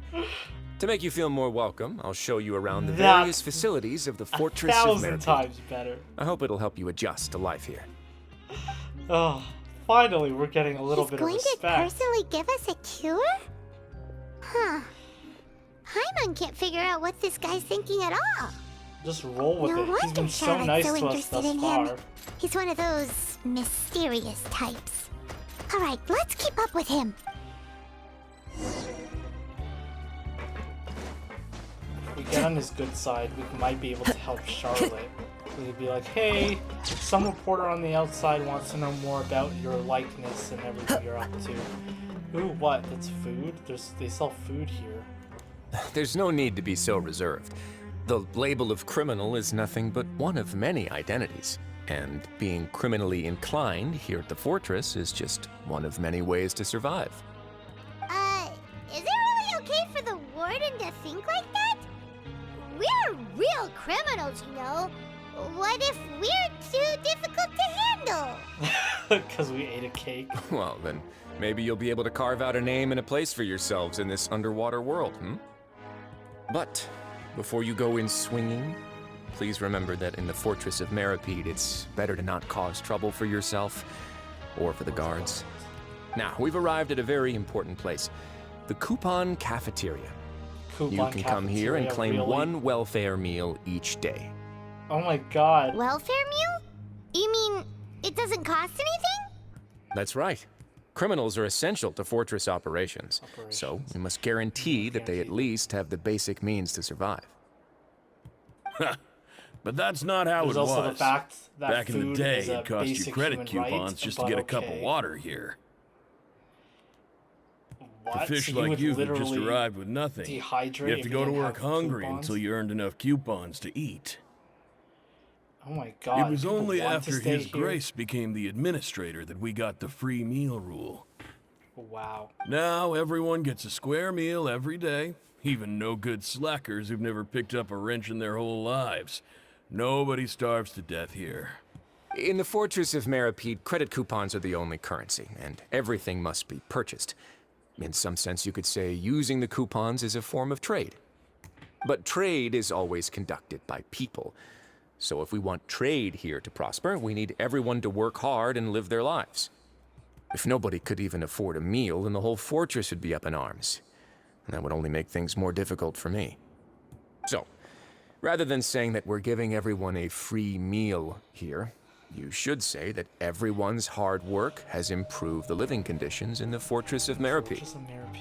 To make you feel more welcome, I'll show you around the various facilities of the Fortress of Meropide. 1,000 times better. I hope it'll help you adjust to life here. Oh, finally we're getting a little bit of respect. He's going to personally give us a cure? Huh. Paimon can't figure out what this guy's thinking at all. Just roll with No it. He's wonder been so Charlotte's nice so to us interested thus in far. him. He's one of those mysterious types. Alright, let's keep up with him. If we get on his good side, we might be able to help Charlotte. We could be like, hey, some reporter on the outside wants to know more about your likeness and everything you're up to. Ooh, what? That's food? They sell food here. There's no need to be so reserved. The label of criminal is nothing but one of many identities. And being criminally inclined here at the Fortress is just one of many ways to survive. Is it really okay for the warden to think like that? We're real criminals, you know. What if we're too difficult to handle? Because we ate a cake. Well, then maybe you'll be able to carve out a name and a place for yourselves in this underwater world, But before you go in swinging, please remember that in the Fortress of Meropide, it's better to not cause trouble for yourself or for the guards. Now, we've arrived at a very important place. The Coupon Cafeteria. You can come here and claim one welfare meal each day. Oh my god. Welfare meal? You mean it doesn't cost anything? That's right. Criminals are essential to Fortress operations, so we must guarantee that they at least have the basic means to survive. But that's not how There's it also was. the fact that Back in the food day, is a it cost you basic credit human right, coupons just to but get a cup of okay. water here. What? For fish So like would you who just literally arrived with nothing, dehydrate you have if to you go to didn't work have hungry coupons? until you earned enough coupons to eat. Oh my god. It was people only want to after stay His here? Grace became the administrator that we got the free meal rule. Wow. Now everyone gets a square meal every day, even no good slackers who've never picked up a wrench in their whole lives. Nobody starves to death here. In the Fortress of Meropide, credit coupons are the only currency, and everything must be purchased. In some sense, you could say using the coupons is a form of trade. But trade is always conducted by people. So if we want trade here to prosper, we need everyone to work hard and live their lives. If nobody could even afford a meal, then the whole fortress would be up in arms. And that would only make things more difficult for me. So, rather than saying that we're giving everyone a free meal here, you should say that everyone's hard work has improved the living conditions in the Fortress of Meropide. Fortress of Meropide.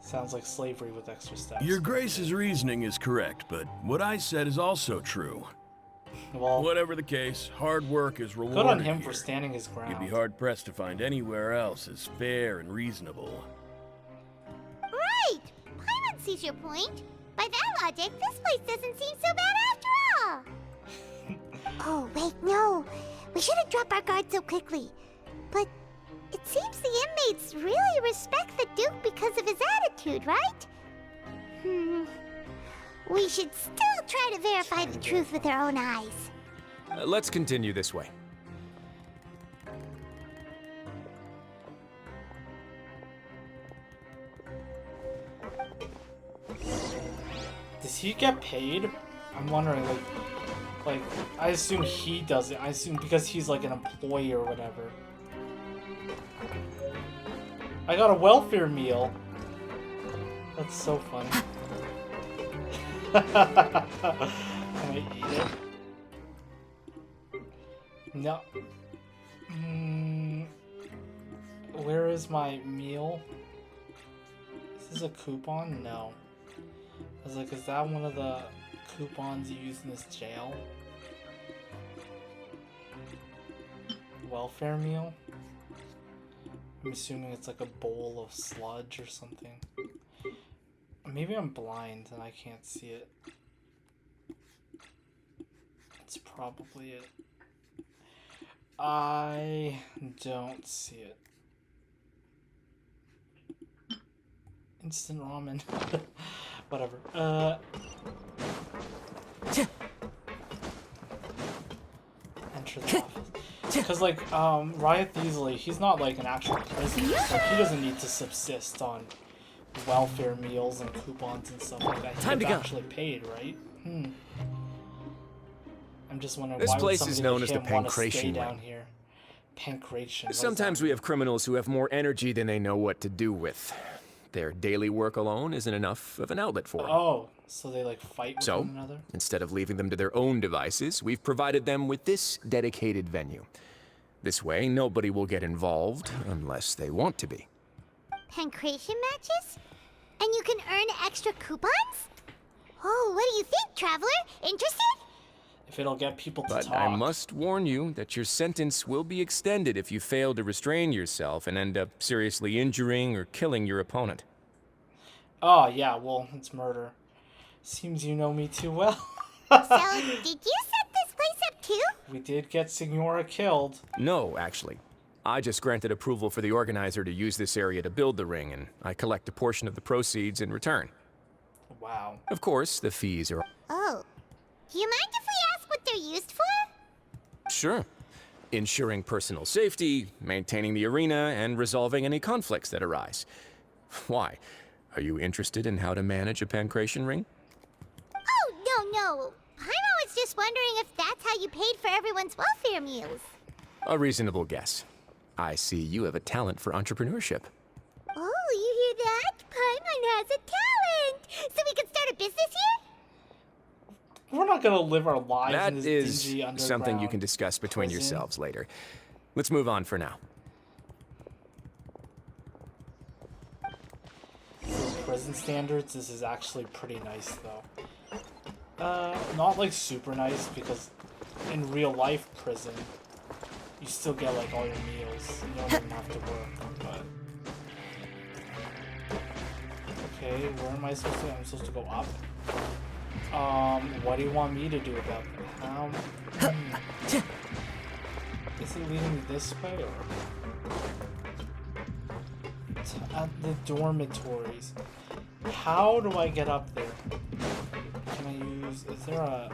Sounds like slavery with extra steps. Your Grace's reasoning is correct, but what I said is also true. Well, whatever the case, hard work is rewarded. good on him here. for standing his ground. You'd be hard-pressed to find anywhere else as fair and reasonable. Right! Paimon sees your point. By that logic, this place doesn't seem so bad after all. Oh, wait, no. We shouldn't drop our guard so quickly. But it seems the inmates really respect the Duke because of his attitude, right? We should still try to verify the truth with our own eyes. Let's continue this way. Does he get paid? I'm wondering, like, I assume he does it. I assume because he's like an employee or whatever. I got a welfare meal. That's so funny. Can I eat it? No. Where is my meal? Is this a coupon? No. I was like, is that one of the coupons you use in this jail? Welfare meal? I'm assuming it's like a bowl of sludge or something. Maybe I'm blind and I can't see it. That's probably it. I don't see it. Instant ramen. Whatever. Enter the office. Because, like, Riot Thiesley, he's not, like, an actual prisoner, so he doesn't need to subsist on welfare meals and coupons and stuff like that. He gets actually paid, right? I'm just wondering This why place would is somebody known like as the him want to stay Pancration down Ring. here? Pancration. what does Sometimes that we have criminals who have more energy than they know what to do with. Their daily work alone isn't enough of an outlet for mean? them. Oh, so they, like, fight with one another? Instead of leaving them to their own devices, we've provided them with this dedicated venue. This way, nobody will get involved unless they want to be. Pancration matches? And you can earn extra coupons? Oh, what do you think, traveler? Interested? If it'll get people to But talk. I must warn you that your sentence will be extended if you fail to restrain yourself and end up seriously injuring or killing your opponent. Oh, yeah, well, it's murder. Seems you know me too well. So, did you set this place up too? We did get Signora killed. No, actually. I just granted approval for the organizer to use this area to build the ring, and I collect a portion of the proceeds in return. Wow. Of course, the fees are... Oh. Do you mind if we ask what they're used for? Sure. Ensuring personal safety, maintaining the arena, and resolving any conflicts that arise. Why? Are you interested in how to manage a pancration ring? Oh, no. I'm always just wondering if that's how you paid for everyone's welfare meals. A reasonable guess. I see you have a talent for entrepreneurship. Oh, you hear that? Paimon has a talent! So we can start a business here? We're not gonna live our lives That in this is dingy underground something you can discuss between prison. yourselves later. Let's move on for now. For prison standards, this is actually pretty nice, though. Not like super nice, because in real life prison, you still get like all your meals. You don't even have to work, but... Okay, where am I supposed to go? I'm supposed to go up? What do you want me to do about that? Is it leading me this way, or... At the dormitories. How do I get up there? Can I use... Is there an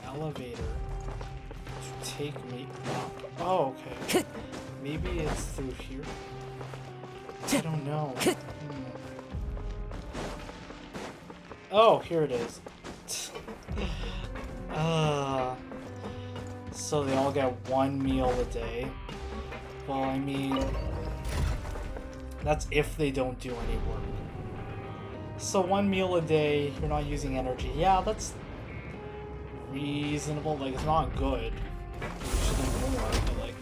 elevator to take me up? Oh, okay. Maybe it's through here? I don't know. Oh, here it is. So they all get one meal a day. Well, I mean... That's if they don't do any work. So one meal a day, you're not using energy. Yeah, that's reasonable. Like, it's not good. Usually more, but like,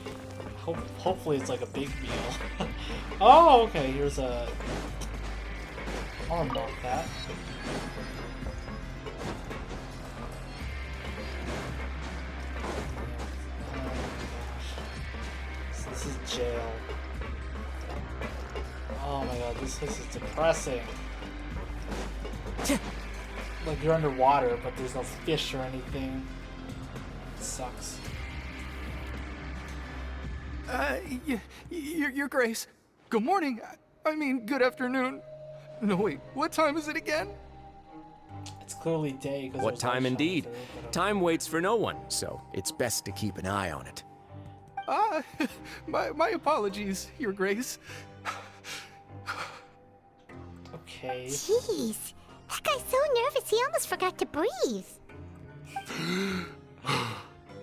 hopefully it's like a big meal. Oh, okay, here's a... I'll unlock that. Oh my gosh. So this is jail. Oh my god, this place is depressing. Like, you're underwater, but there's no fish or anything. It sucks. Your Grace. Good morning. I mean, good afternoon. No, wait, what time is it again? It's clearly day. 'Cause What there's time light shining indeed? through, but, Time waits for no one, so it's best to keep an eye on it. My apologies, Your Grace. Okay. Jeez, that guy's so nervous he almost forgot to breathe.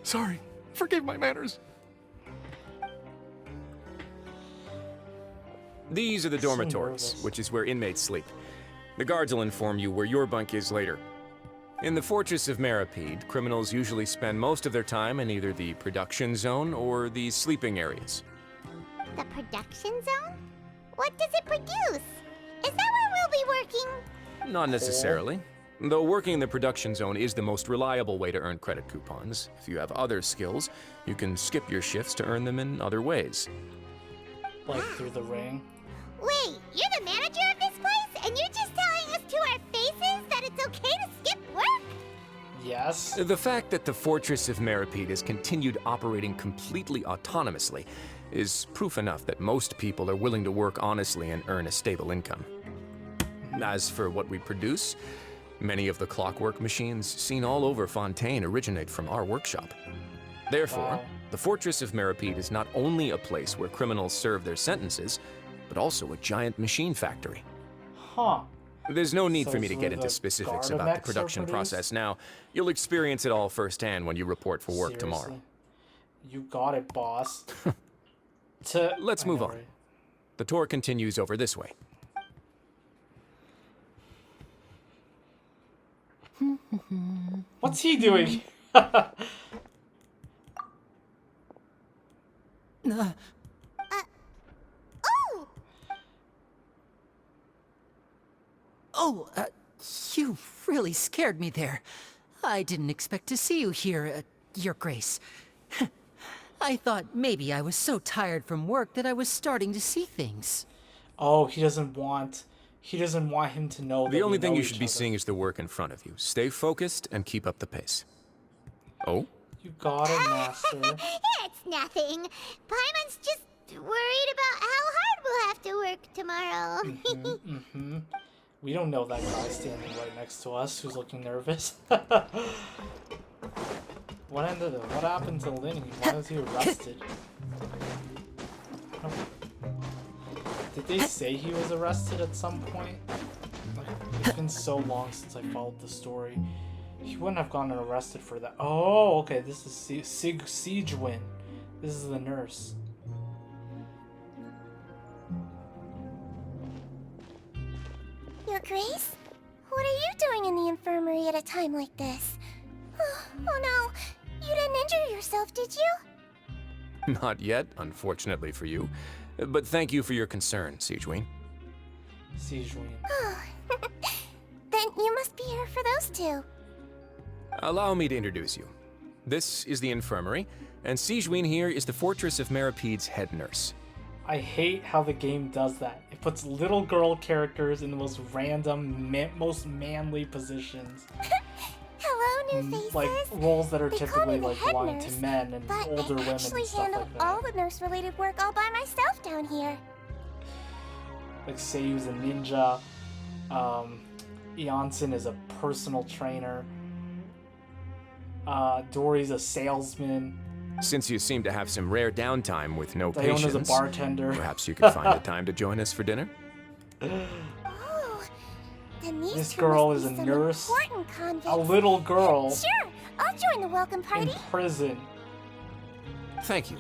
Sorry, forgive my manners. These are the So dormitories, nervous. which is where inmates sleep. The guards will inform you where your bunk is later. In the Fortress of Meropide, criminals usually spend most of their time in either the production zone or the sleeping areas. The production zone? What does it produce? Is that where we'll be working? Not necessarily. Though working in the production zone is the most reliable way to earn credit coupons, if you have other skills, you can skip your shifts to earn them in other ways. Like through the ring. Wait, you're the manager of this place, and you're just telling us to our faces that it's okay to skip work? Yes. The fact that the Fortress of Meropide has continued operating completely autonomously is proof enough that most people are willing to work honestly and earn a stable income. As for what we produce, many of the clockwork machines seen all over Fontaine originate from our workshop. Therefore, Wow. the Fortress of Meropide is not only a place where criminals serve their sentences, but also a giant machine factory. Huh. There's no need So for me it's to where get into the specifics about the Gardamex are production produced? process now. You'll experience it all firsthand when you report for work tomorrow. Seriously? You got it, boss. Let's I move know, on. right? The tour continues over this way. What's he doing? Oh, you really scared me there. I didn't expect to see you here, Your Grace. I thought maybe I was so tired from work that I was starting to see things. Oh, he doesn't want him to know. The that only we thing know you each should be other. seeing is the work in front of you. Stay focused and keep up the pace. Oh? You got it, master. It's nothing. Paimon's just worried about how hard we'll have to work tomorrow. We don't know that guy standing right next to us who's looking nervous. What happened to Linny? Why was he arrested? Did they say he was arrested at some point? Like, it's been so long since I followed the story. He wouldn't have gotten arrested for that. Oh, okay. This is Siegwin. This is the nurse. Your Grace? What are you doing in the infirmary at a time like this? Oh no, you didn't injure yourself, did you? Not yet, unfortunately for you. But thank you for your concern, Siegwin. Siegwin. Then you must be here for those two. Allow me to introduce you. This is the infirmary, and Siegwin here is the Fortress of Meropide's head nurse. I hate how the game does that. It puts little girl characters in the most random, most manly positions. Hello, new faces. Like roles that are They call typically me the like head belong nurse, to men and but older I women actually and stuff handle like that. all the nurse-related work all by myself down here. Like Seiyu's a ninja. Eonson is a personal trainer. Dory's a salesman. Since you seem to have some rare downtime with no Diona's patience, a bartender. perhaps you could find the time to join us for dinner? Oh, then these This two girl must is be a some nurse. important convicts. A little girl Sure, I'll join the welcome in party. prison. Thank you.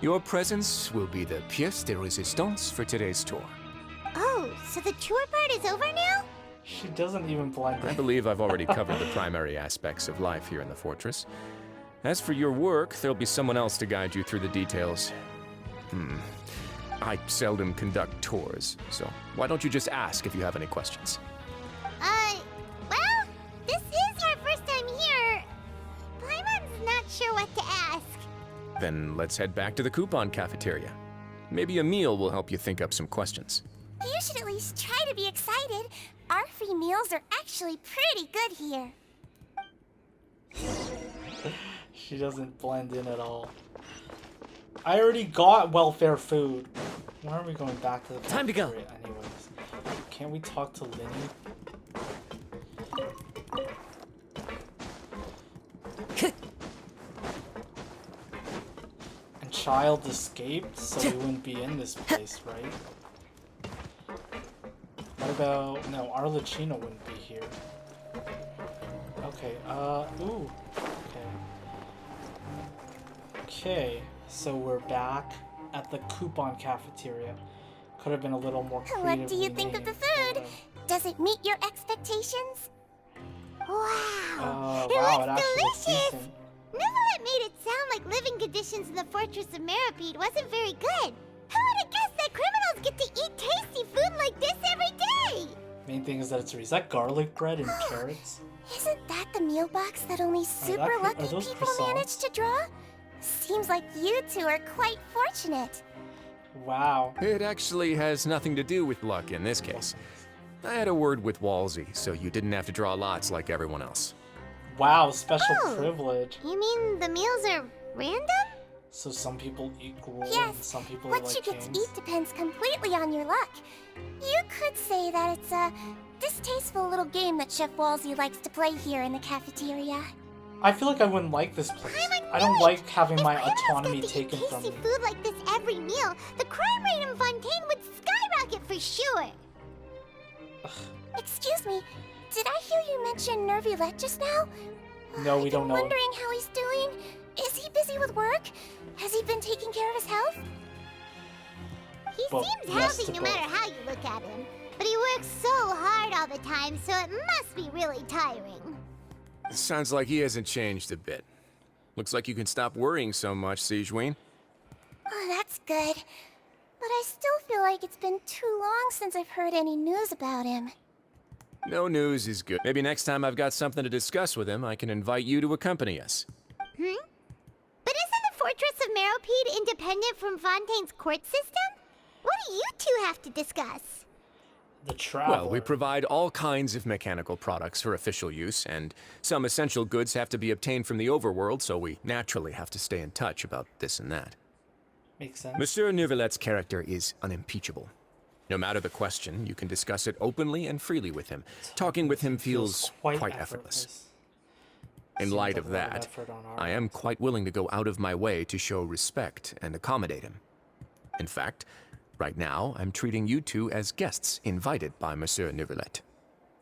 Your presence will be the pièce de résistance for today's tour. Oh, so the tour part is over now? She doesn't even blend I in. believe I've already covered the primary aspects of life here in the fortress. As for your work, there'll be someone else to guide you through the details. I seldom conduct tours, so why don't you just ask if you have any questions? Well, this is our first time here. Paimon's not sure what to ask. Then let's head back to the coupon cafeteria. Maybe a meal will help you think up some questions. You should at least try to be excited. Our free meals are actually pretty good here. She doesn't blend in at all. I already got welfare food. Why are we going back to the Time to go. cafeteria anyways? Can't we talk to Linny? Childe escaped, so we wouldn't be in this place, right? What about... No, Arlecchino wouldn't be here. Okay, ooh. Okay, so we're back at the coupon cafeteria. Could have been a little more creative. What do you think of the food? Does it meet your expectations? Wow, wow, it looks delicious! decent. Neverlet made it sound like living conditions in the Fortress of Meropide wasn't very good. Who would have guessed that criminals get to eat tasty food like this every day? Main thing is that it's... Is that garlic bread and carrots? Isn't that the meal box that only super lucky people manage to draw? Seems like you two are quite fortunate. Wow. It actually has nothing to do with luck in this case. I had a word with Walsey, so you didn't have to draw lots like everyone else. Wow, special privilege. You mean the meals are random? So some people eat gruel Yes, and some people what are like you get kings. to eat depends completely on your luck. You could say that it's a distasteful little game that Chef Walsey likes to play here in the cafeteria. I feel like I wouldn't like this place. I don't like having my autonomy taken from me. Food like this every meal, the crime rate in Fontaine would skyrocket for sure. Excuse me, did I hear you mention Nervulette just now? No, we don't know. I'm wondering how he's doing. Is he busy with work? Has he been taking care of his health? He seems healthy no matter how you look at him. But he works so hard all the time, so it must be really tiring. Sounds like he hasn't changed a bit. Looks like you can stop worrying so much, Sigewinne. Oh, that's good. But I still feel like it's been too long since I've heard any news about him. No news is good. Maybe next time I've got something to discuss with him, I can invite you to accompany us. But isn't the Fortress of Meropide independent from Fontaine's court system? What do you two have to discuss? The traveler. Well, we provide all kinds of mechanical products for official use, and some essential goods have to be obtained from the overworld, so we naturally have to stay in touch about this and that. Makes sense. Monsieur Nervulet's character is unimpeachable. No matter the question, you can discuss it openly and freely with him. Talking with him feels quite effortless. In light of that, I am quite willing to go out of my way to show respect and accommodate him. In fact, right now, I'm treating you two as guests invited by Monsieur Nervulet.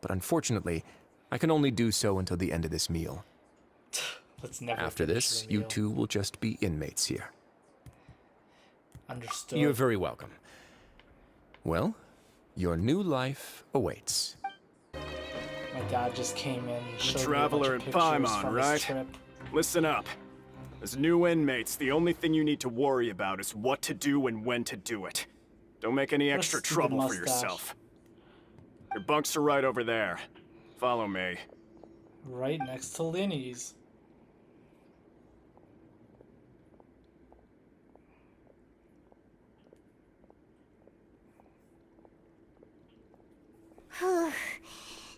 But unfortunately, I can only do so until the end of this meal. Let's never After this, you two will just be inmates here. Understood. You're very welcome. Well, your new life awaits. My dad just came in and showed Traveler me a bunch in of pictures Paimon, from right? his trip. Listen up. As new inmates, the only thing you need to worry about is what to do and when to do it. Don't make any extra trouble for yourself. Your bunks are right over there. Follow me. Right next to Linny's.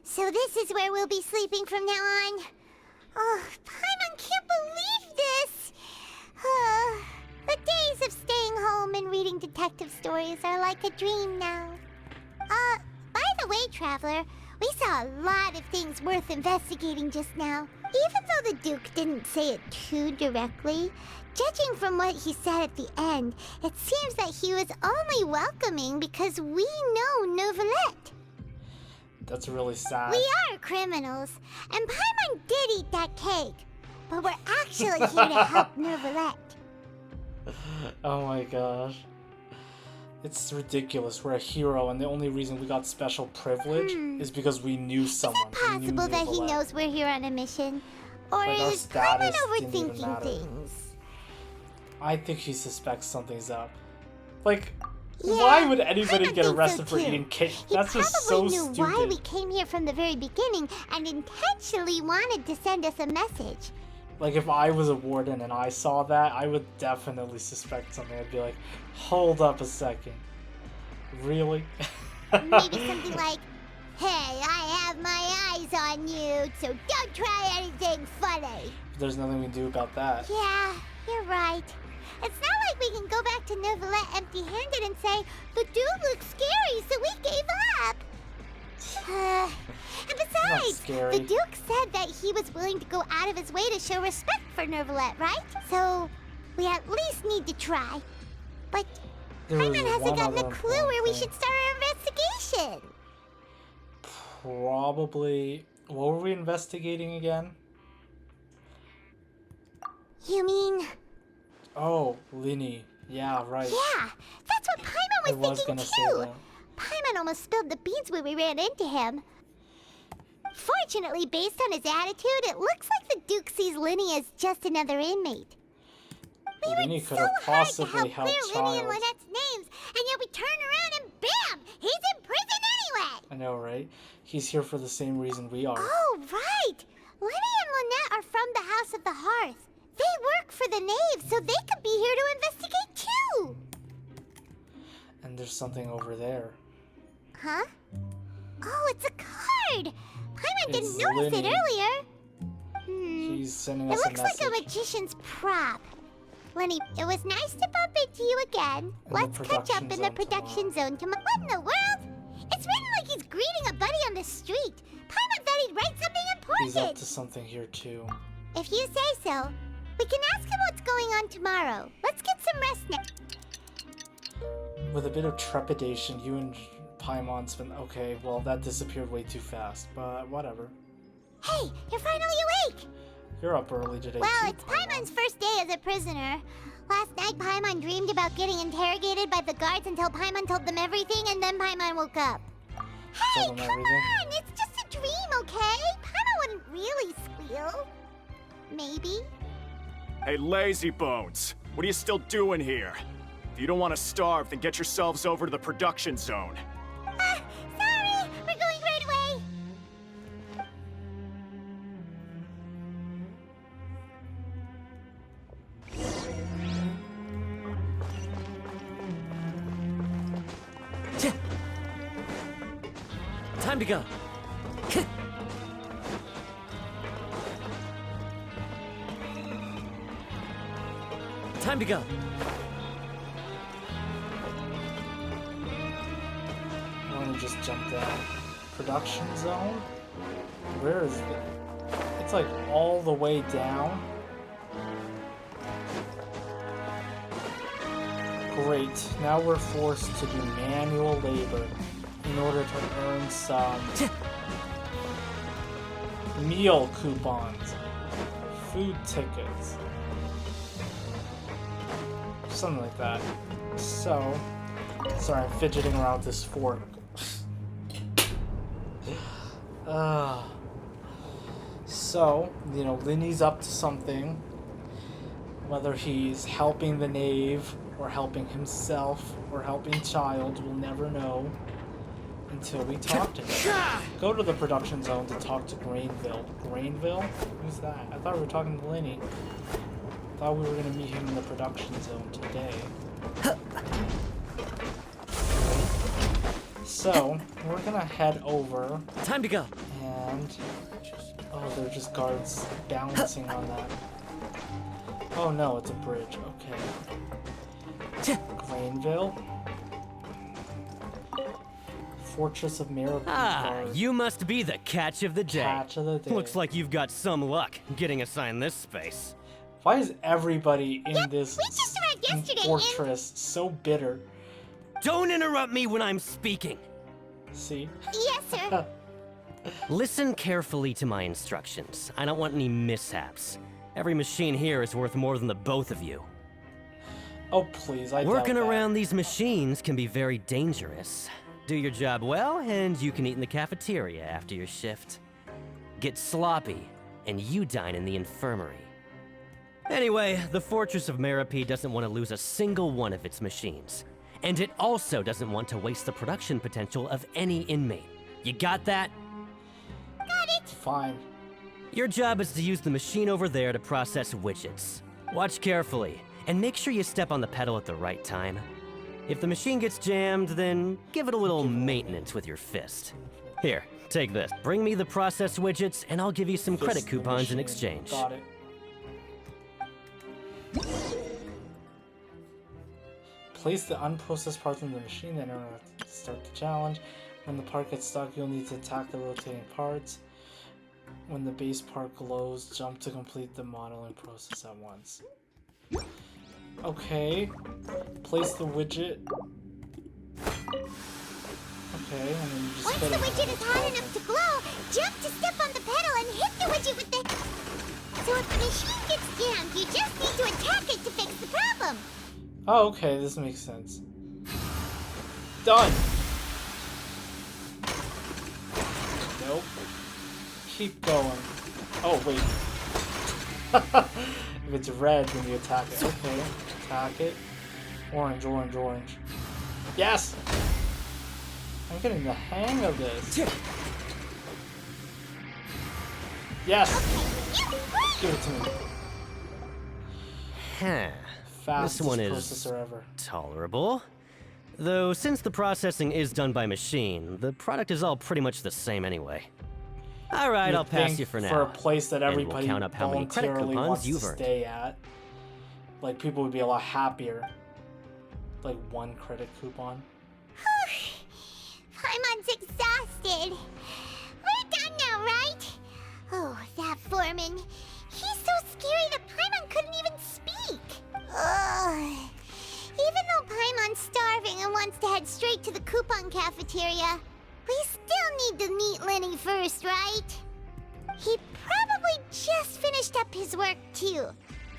So this is where we'll be sleeping from now on. Oh, Paimon can't believe this! The days of staying home and reading detective stories are like a dream now. By the way, Traveler, we saw a lot of things worth investigating just now. Even though the Duke didn't say it too directly, judging from what he said at the end, it seems that he was only welcoming because we know Nervulet. That's really sad. We are criminals, and Paimon did eat that cake, but we're actually here to help Nervulet. Oh my gosh. It's ridiculous. We're a hero, and the only reason we got special privilege is because we knew someone. Possible that he knows we're here on a mission, or Like, our is Paimon status didn't even overthinking matter. things? I think he suspects something's up. Like, why would anybody get arrested for eating cake? That's just so He probably knew why stupid. we came here from the very beginning and intentionally wanted to send us a message. Like, if I was a warden and I saw that, I would definitely suspect something. I'd be like, hold up a second. Really? Maybe something like, hey, I have my eyes on you, so don't try anything funny. There's nothing we can do about that. Yeah, you're right. It's not like we can go back to Nervulet empty-handed and say, the dude looks scary, so we gave up. And besides, the Duke said that he was willing to go out of his way to show respect for Nervulet, right? So, We at least need to try. But There was Paimon hasn't one gotten a other clue where we thing. should start our investigation. Probably. What were we investigating again? You mean... Oh, Linny. Yeah, right. Yeah, that's what Paimon I was was thinking gonna say too. that. Paimon almost spilled the beans when we ran into him. Fortunately, based on his attitude, it looks like the Duke sees Linny as just another inmate. We Linny worked could so have hard to possibly help clear helped Linny and Childe. Lynette's names, and yet we turn around and bam! He's in prison anyway! I know, right? He's here for the same reason we are. Oh, right! Linny and Lynette are from the House of the Hearth. They work for the Knave, so they could be here to investigate too! And there's something over there. Huh? Oh, it's a card! Paimon didn't It's notice it Linny. earlier. He's sending It us a looks message. like a magician's prop. Lenny, it was nice to bump into you again. the Let's catch up production in the zone production zone tomorrow. What in the world? It's written like he's greeting a buddy on the street. Paimon thought he'd write something He's up important. to something here too. If you say so. We can ask him what's going on tomorrow. Let's get some rest now. With a bit of trepidation, you and Paimon spent. Okay, well that disappeared way too fast, but whatever. Hey, you're finally awake! You're up early today Well, too, it's Paimon's first day as a prisoner. Last night, Paimon dreamed about getting interrogated by the guards until Paimon told them everything, and then Paimon woke up. Hey, Told them come everything? on! It's just a dream, okay? Paimon wouldn't really squeal. Maybe. Hey, lazy bones. What are you still doing here? If you don't want to starve, then get yourselves over to the production zone. Sorry! We're going right away! Time to go. Time to go. I want to just jump down. Production zone? Where is it? It's like all the way down. Great. Now we're forced to do manual labor in order to earn some meal coupons, food tickets, something like that. So, sorry, I'm fidgeting around this fork. So, you know, Linny's up to something. Whether he's helping the knave, or helping himself, or helping Childe, we'll never know until we talk to him. Go to the production zone to talk to Grainville. Grainville? Who's that? I thought we were talking to Linny. Thought we were gonna meet him in the production zone today. So, we're gonna head over. Time to go. And oh, they're just guards balancing on that. Oh no, it's a bridge. Okay. Grainville. Fortress of Meropide. Ah, you must be the catch of the day. Catch of the day. Looks like you've got some luck getting assigned this space. Why is everybody in this We just arrived yesterday fortress so bitter? Don't interrupt me when I'm speaking. See? Yes, sir. Listen carefully to my instructions. I don't want any mishaps. Every machine here is worth more than the both of you. Oh, please, I doubt Working that. around these machines can be very dangerous. Do your job well, and you can eat in the cafeteria after your shift. Get sloppy, and you dine in the infirmary. Anyway, the Fortress of Meropide doesn't want to lose a single one of its machines. And it also doesn't want to waste the production potential of any inmate. You got that? Got it. Fine. Your job is to use the machine over there to process widgets. Watch carefully, and make sure you step on the pedal at the right time. If the machine gets jammed, then give it a little maintenance with your fist. Here, take this. Bring me the processed widgets, and I'll give you some credit Fist the coupons in machine. exchange. Got it. Place the unprocessed parts in the machine, then start the challenge. When the part gets stuck, you'll need to attack the rotating parts. When the base part glows, jump to complete the modeling process at once. Okay. Place the widget. Okay, and then you just Once put the it. widget is hot enough to glow, jump to step on the pedal and hit the widget with the... So if the machine gets jammed, you just need to attack it to fix the problem. Oh, okay, this makes sense. Done! Nope. Keep going. Oh, wait. If it's red, then you attack it. Okay, attack it. Orange, orange, orange. Yes! I'm getting the hang of this. Yes! Give it to me. Huh. Fastest This one is processor ever. tolerable. Though, since the processing is done by machine, the product is all pretty much the same anyway. Alright, I'll pass you for now. For a place that And we'll everybody count up how many credit voluntarily coupons wants to you've earned. stay at, like, people would be a lot happier. Like, 1 credit coupon. Paimon's exhausted. We're done now, right? Oh, that foreman. He's so scary that Paimon couldn't even speak. Ugh. Even though Paimon's starving and wants to head straight to the coupon cafeteria, we still need to meet Lenny first, right? He probably just finished up his work, too.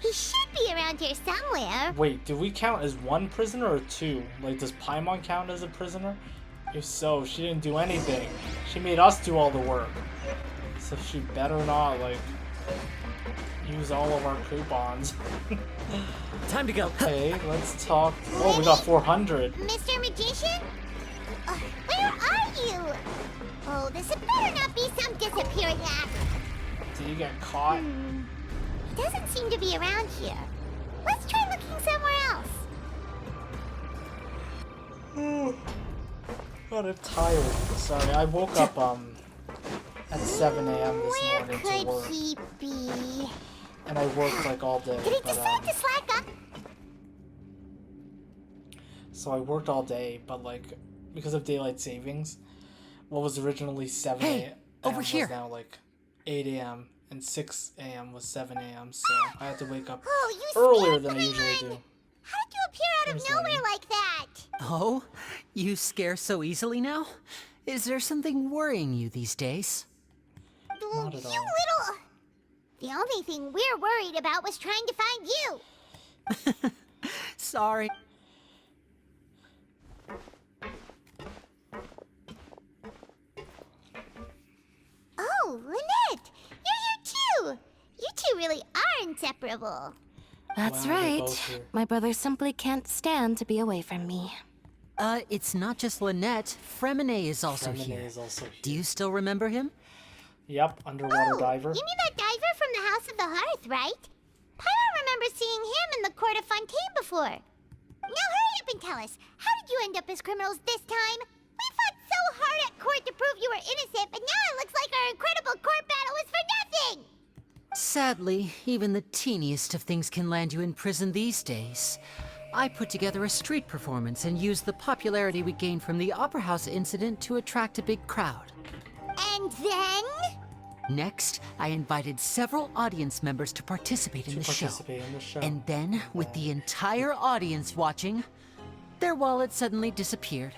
He should be around here somewhere. Wait, do we count as 1 prisoner or 2? Like, does Paimon count as a prisoner? If so, she didn't do anything. She made us do all the work. So she better not, like, use all of our coupons. Time to go. Okay, let's talk. Oh, we got 400. Mr. Magician? Where are you? Oh, this had better not be some disappearing act. Did you get caught? He doesn't seem to be around here. Let's try looking somewhere else. God, I'm tired. Sorry, I woke up at 7 a.m. this morning to Where work. could he be? And I worked like all day. Did he but, decide to slack up? So I worked all day, but like because of daylight savings, what was originally 7 a.m. over was here. now like 8 a.m. and 6 a.m. was 7 a.m. So I had to wake up Oh, you earlier scared than I usually do. How did you appear out of nowhere like that? Oh, you scare so easily now? Is there something worrying you these days? Not at all. You little... The only thing we're worried about was trying to find you. Sorry. Oh, Lynette! You're here too! You two really are inseparable. That's Wow, they're right. both here. My brother simply can't stand to be away from me. It's not just Lynette. Fremine is also Fremine here. is also here. Do you still remember him? Yep, underwater diver. You mean that diver from the House of the Hearth, right? Paimon remembers seeing him in the court of Fontaine before. Now hurry up and tell us, how did you end up as criminals this time? We fought so hard at court to prove you were innocent, but now it looks like our incredible court battle was for nothing! Sadly, even the teeniest of things can land you in prison these days. I put together a street performance and used the popularity we gained from the Opera House incident to attract a big crowd. And then? Next, I invited several audience members to participate in the show. And then, with the entire audience watching, their wallet suddenly disappeared.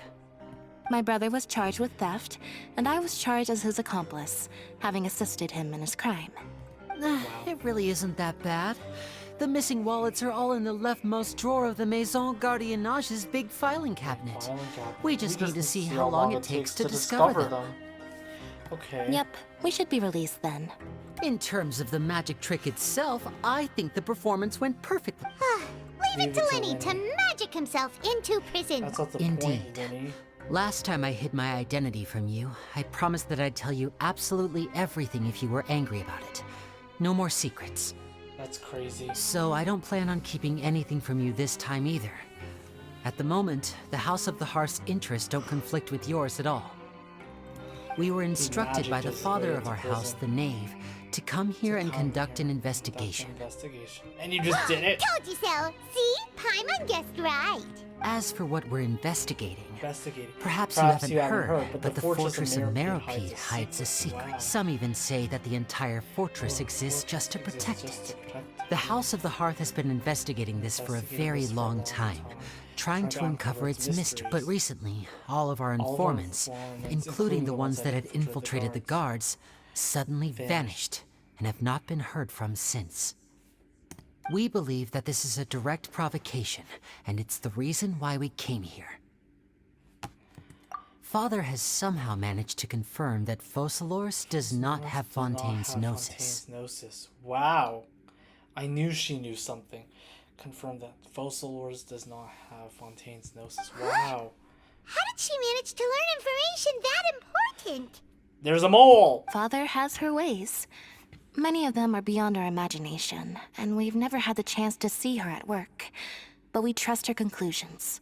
My brother was charged with theft, and I was charged as his accomplice, having assisted him in his crime. It really isn't that bad. The missing wallets are all in the leftmost drawer of the Maison Gardiennage's big filing cabinet. We just need to see how long it takes to discover them. Okay. Yep, we should be released then. In terms of the magic trick itself, I think the performance went perfectly. Leave it to Lenny to magic himself into prison. That's not the Indeed. point, Lenny. Last time I hid my identity from you, I promised that I'd tell you absolutely everything if you were angry about it. No more secrets. That's crazy. So I don't plan on keeping anything from you this time either. At the moment, the House of the Hearth's interests don't conflict with yours at all. We were instructed by the father of our house, the Knave, to come here and conduct an investigation. And you just did it? Told you so. See? Paimon guessed right. As for what we're investigating, Investigating. perhaps you haven't heard, but the Fortress of Meropide hides a secret. Wow. Some even say that the entire fortress exists just to protect it. The House of the Hearth has been investigating this for a very long time, trying to uncover its mystery. But recently, all of our informants, including the ones that had infiltrated the guards, suddenly vanished and have not been heard from since. We believe that this is a direct provocation, and it's the reason why we came here. Father has somehow managed to confirm that Focalors does not have Fontaine's Gnosis. Wow. I knew she knew something. Confirmed that Focalors does not have Fontaine's Gnosis. Wow. How did she manage to learn information that important? There's a mole! Father has her ways. Many of them are beyond our imagination, and we've never had the chance to see her at work. But we trust her conclusions.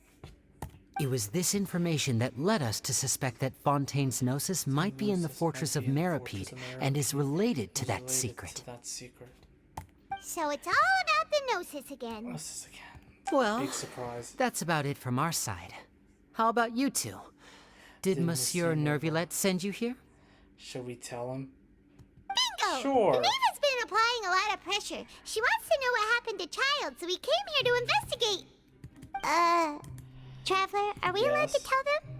It was this information that led us to suspect that Fontaine's Gnosis might be in the Fortress of Meropide and is related to that secret. So it's all about the Gnosis again. Well, Big surprise. That's about it from our side. How about you two? Did Monsieur Nervulette send you here? Should we tell him? Bingo! Sure. The Maven's been applying a lot of pressure. She wants to know what happened to Childe, so we came here to investigate. Traveler, are we allowed to tell them?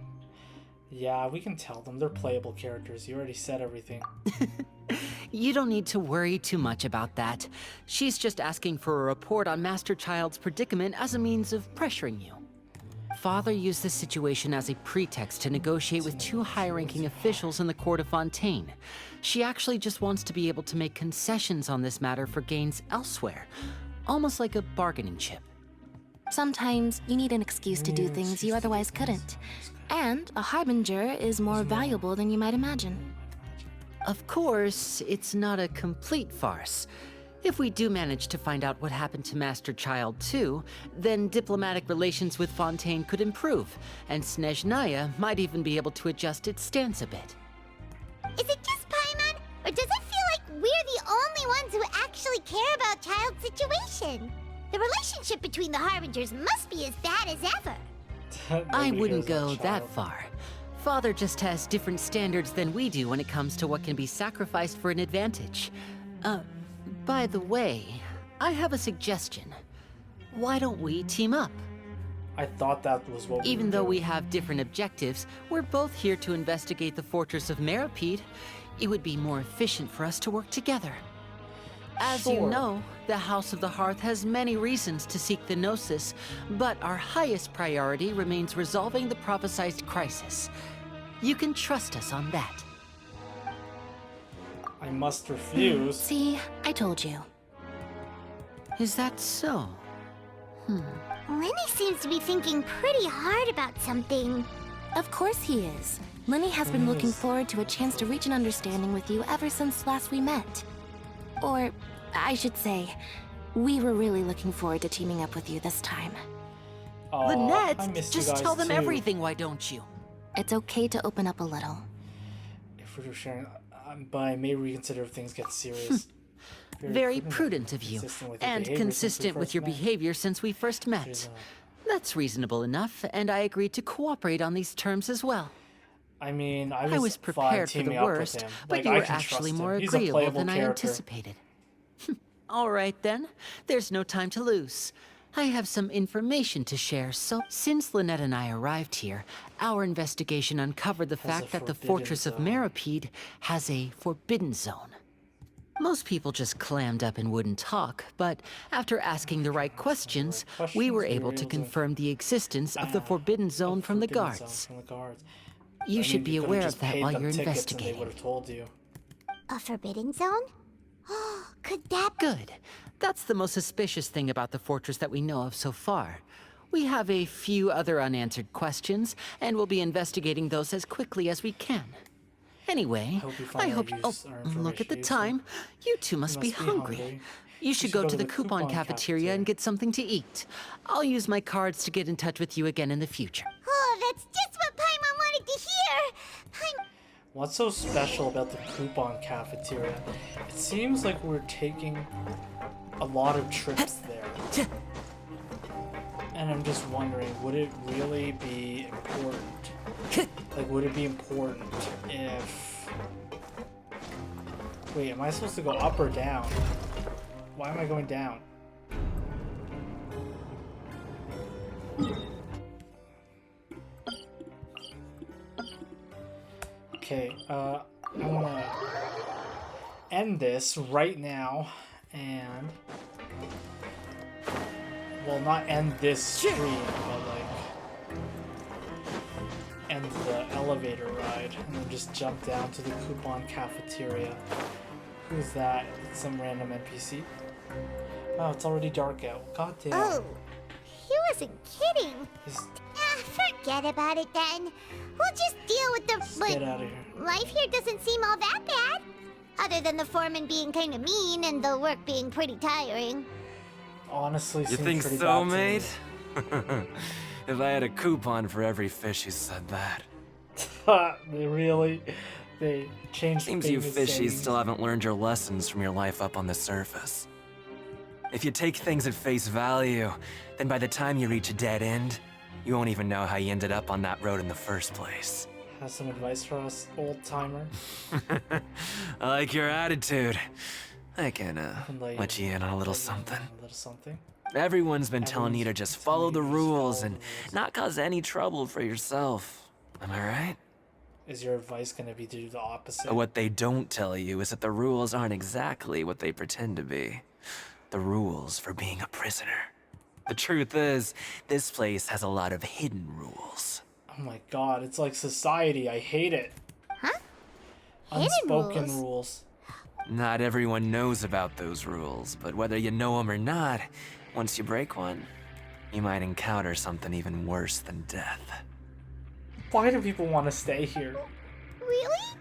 Yeah, we can tell them. They're playable characters. You already said everything. You don't need to worry too much about that. She's just asking for a report on Master Childe's predicament as a means of pressuring you. Father used this situation as a pretext to negotiate with two high-ranking officials in the court of Fontaine. She actually just wants to be able to make concessions on this matter for gains elsewhere, almost like a bargaining chip. Sometimes you need an excuse to do things you otherwise couldn't. And a harbinger is more valuable than you might imagine. Of course, it's not a complete farce. If we do manage to find out what happened to Master Childe too, then diplomatic relations with Fontaine could improve, and Snezhnaya might even be able to adjust its stance a bit. Is it just Paimon, or does it feel like we're the only ones who actually care about Childe's situation? The relationship between the Harbingers must be as bad as ever. I wouldn't go that far. Father just has different standards than we do when it comes to what can be sacrificed for an advantage. By the way, I have a suggestion. Why don't we team up? I thought that was what we Even though we have different objectives, we're both here to investigate the Fortress of Meropide. It would be more efficient for us to work together. As you know, the House of the Hearth has many reasons to seek the Gnosis, but our highest priority remains resolving the prophesized crisis. You can trust us on that. I must refuse. See, I told you. Is that so? Lenny seems to be thinking pretty hard about something. Of course he is. Lenny has been looking forward to a chance to reach an understanding with you ever since last we met. Or, I should say, we were really looking forward to teaming up with you this time. Lynette, just tell them everything, why don't you? It's okay to open up a little. If we were sharing, but I may reconsider if things get serious. Very prudent of you, and consistent with your behavior since we first met. That's reasonable enough, and I agreed to cooperate on these terms as well. I mean, I was prepared for the worst, but you were actually more agreeable than I anticipated. All right then, there's no time to lose. I have some information to share, so since Lynette and I arrived here, our investigation uncovered the fact that the Fortress of Meropide has a forbidden zone. Most people just clammed up and wouldn't talk, but after asking the right questions, we were able to confirm the existence of the forbidden zone from the guards. You should be aware of that while you're investigating. A forbidden zone? Could that be? Good. That's the most suspicious thing about the fortress that we know of so far. We have a few other unanswered questions, and we'll be investigating those as quickly as we can. Anyway, I hope oh, look at the time. You two must be hungry. You should go to the coupon cafeteria and get something to eat. I'll use my cards to get in touch with you again in the future. Oh, that's just what Paimon wanted to hear! What's so special about the coupon cafeteria? It seems like we're taking a lot of trips there. And I'm just wondering, would it really be important? Like, would it be important if... Wait, am I supposed to go up or down? Why am I going down? Okay, I wanna end this right now, and... Well, not end this stream, but like... end the elevator ride, and then just jump down to the coupon cafeteria. Who's that? It's some random NPC? Oh, it's already dark out. God damn. Oh, he wasn't kidding. Forget about it then. We'll just deal with the... Just get out of here. Life here doesn't seem all that bad. Other than the foreman being kind of mean and the work being pretty tiring. Honestly, You think so, mate? If I had a coupon for every fish who said that. They really... They changed Seems you famous fishies sayings. still haven't learned your lessons from your life up on the surface. If you take things at face value, then by the time you reach a dead end, you won't even know how you ended up on that road in the first place. Have some advice for us, old-timer? I like your attitude. I can, let you in on a little something. A little something? Everyone's been telling you to just follow the rules and not cause any trouble for yourself. Am I right? Is your advice going to be to do the opposite? But what they don't tell you is that the rules aren't exactly what they pretend to be. The rules for being a prisoner. The truth is, this place has a lot of hidden rules. Oh my god, it's like society. I hate it. Huh? Unspoken rules. Not everyone knows about those rules, but whether you know them or not, once you break one, you might encounter something even worse than death. Why do people want to stay here? Really?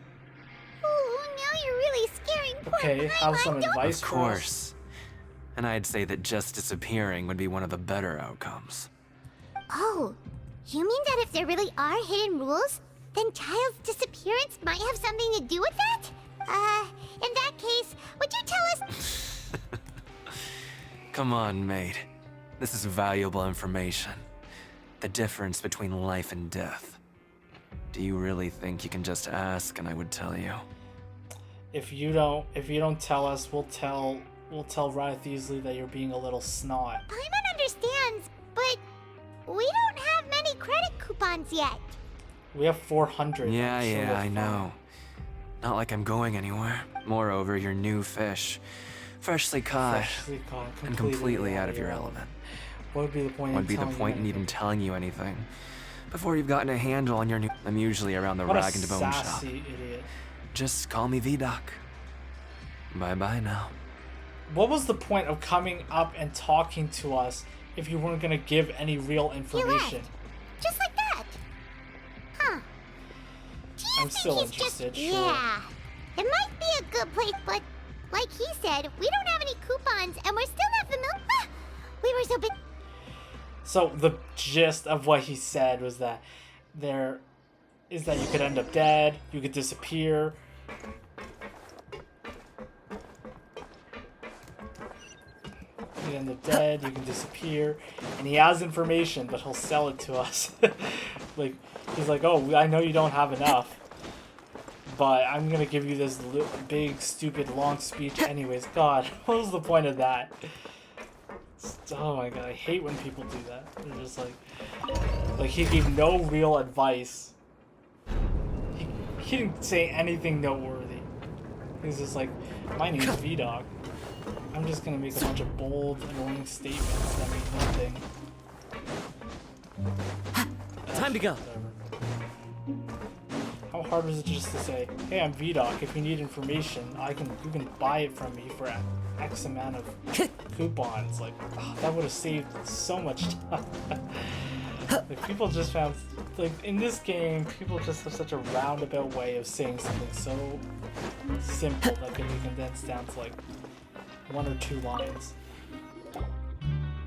Oh, now you're really scaring poor Okay, have some Paimon. advice Of for us? course. And I'd say that just disappearing would be one of the better outcomes. Oh, you mean that if there really are hidden rules, then Childe's disappearance might have something to do with that? In that case, would you tell us? Come on, mate. This is valuable information. The difference between life and death. Do you really think you can just ask and I would tell you? If you don't tell us, we'll tell Riot Thiesley that you're being a little snot. Paimon understands, but we don't have many credit coupons yet. We have 400. Yeah, so we're I fine. know. Not like I'm going anywhere. Moreover, you're new fish. Freshly caught. Freshly caught, And completely out of your element. What would be the point? What would be the point in even telling you anything? Before you've gotten a handle on your new... I'm usually around the What a rag and bone shop. sassy idiot. Just call me VDoc. Bye-bye now. What was the point of coming up and talking to us if you weren't gonna give any real information? Just like that. Huh. Do you I'm think still he's interested, just... sure. Yeah. It might be a good place, but like he said, we don't have any coupons and we're still not familiar. We were so big. So the gist of what he said was that you could end up dead, you could disappear. You could end up dead, you can disappear, and he has information, but he'll sell it to us. Like, he's like, oh, I know you don't have enough, but I'm gonna give you this big, stupid, long speech anyways. God, what was the point of that? Oh my god, I hate when people do that. They're just like he gave no real advice. He didn't say anything noteworthy. He's just like, my name's VDoc. I'm just gonna make a bunch of bold, annoying statements that mean nothing. Time to go. Whatever. How hard was it just to say, hey, I'm VDoc. If you need information, you can buy it from me for X amount of coupons. Like, oh, that would have saved so much time. Like, people just found, like, in this game, people just have such a roundabout way of saying something so simple that can be condensed down to, like, 1 or 2 lines.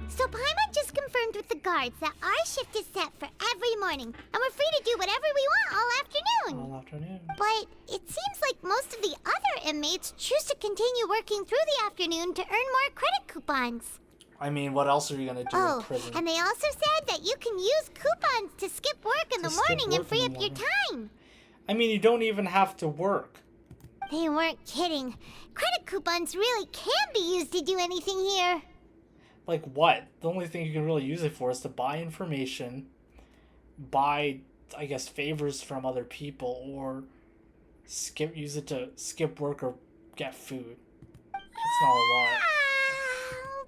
So Paimon just confirmed with the guards that our shift is set for every morning, and we're free to do whatever we want all afternoon. All afternoon. But it seems like most of the other inmates choose to continue working through the afternoon to earn more credit coupons. I mean, what else are you gonna do in prison? And they also said that you can use coupons to skip work in the morning and free up your time. I mean, you don't even have to work. They weren't kidding. Credit coupons really can be used to do anything here. Like what? The only thing you can really use it for is to buy information, buy, I guess, favors from other people, or use it to skip work or get food. It's not a lot.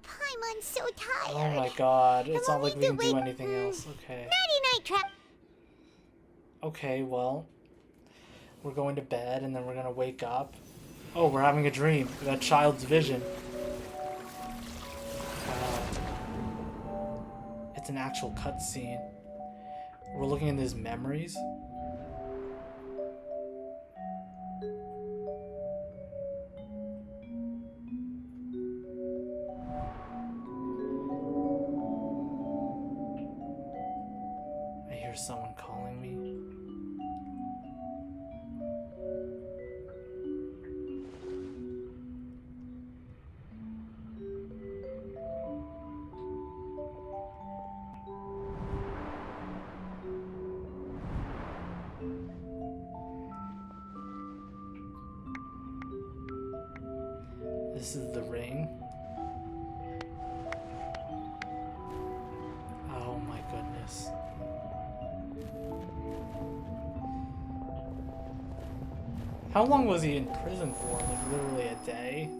Paimon's so tired. Oh my god, it's not like we can do anything else. Okay. Nighty-night trap. Okay, well, we're going to bed and then we're gonna wake up. Oh, we're having a dream. We got Childe's vision. It's an actual cutscene. We're looking at his memories. I hear someone calling me. This is the ring. Oh my goodness. How long was he in prison for? Like literally a day?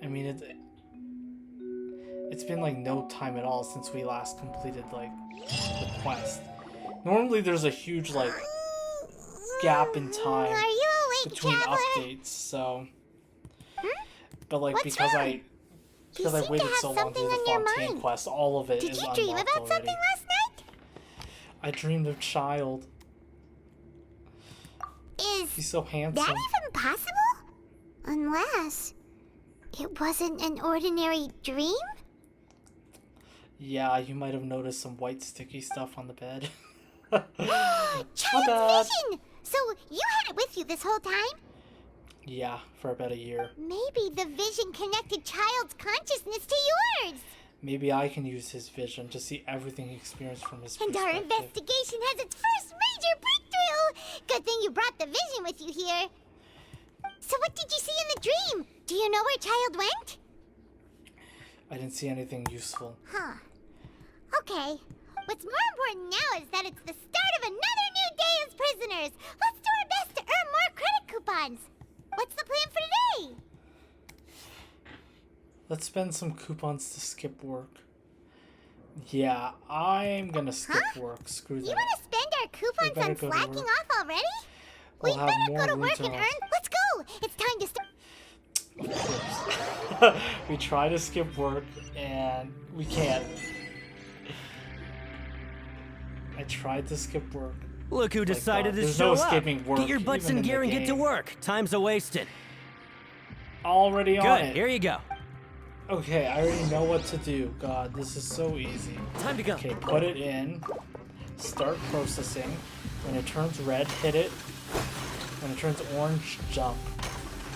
I mean, it's been like no time at all since we last completed like the quest. Normally there's a huge like gap in time between updates, so. But like because I waited so long to do the Fontaine quest, all of it is unlocked already. Did you dream about something last night? I dreamed of Childe. He's so handsome. That even possible? Unless it wasn't an ordinary dream? Yeah, you might have noticed some white sticky stuff on the bed. Childe's vision! So you had it with you this whole time? Yeah, for about a year. Maybe the vision connected Childe's consciousness to yours. Maybe I can use his vision to see everything he experienced from his perspective. And our investigation has its first major breakthrough! Good thing you brought the vision with you here. So what did you see in the dream? Do you know where Childe went? I didn't see anything useful. Huh. Okay. What's more important now is that it's the start of another new day as prisoners. Let's do our best to earn more credit coupons. What's the plan for today? Let's spend some coupons to skip work. Yeah, I'm gonna skip work. Screw that. You want to spend our coupons on slacking off already? We better go to work and earn. Let's go! It's time to start. Of course. We try to skip work and we can't. I tried to skip work. Look who decided to There's show no up. skipping work. Get your butts in gear and get to game. work. Time's a wasted. Already on it. Good, here you go. Okay, I already know what to do. God, this is so easy. Time to go. Okay, put it in. Start processing. When it turns red, hit it. When it turns orange, jump.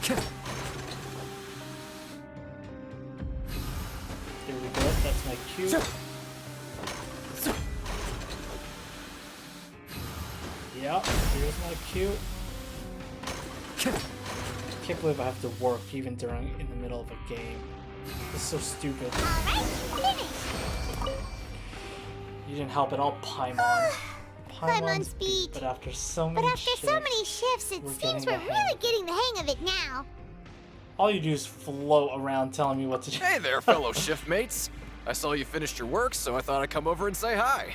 There we go. That's my cue. Yep, here's my cue. Can't believe I have to work even in the middle of a game. This is so stupid. You didn't help at all, Paimon. Paimon's beat. But after so many shifts, it seems we're really getting the hang of it now. All you do is float around telling me what to do. Hey there, fellow shift mates. I saw you finished your work, so I thought I'd come over and say hi.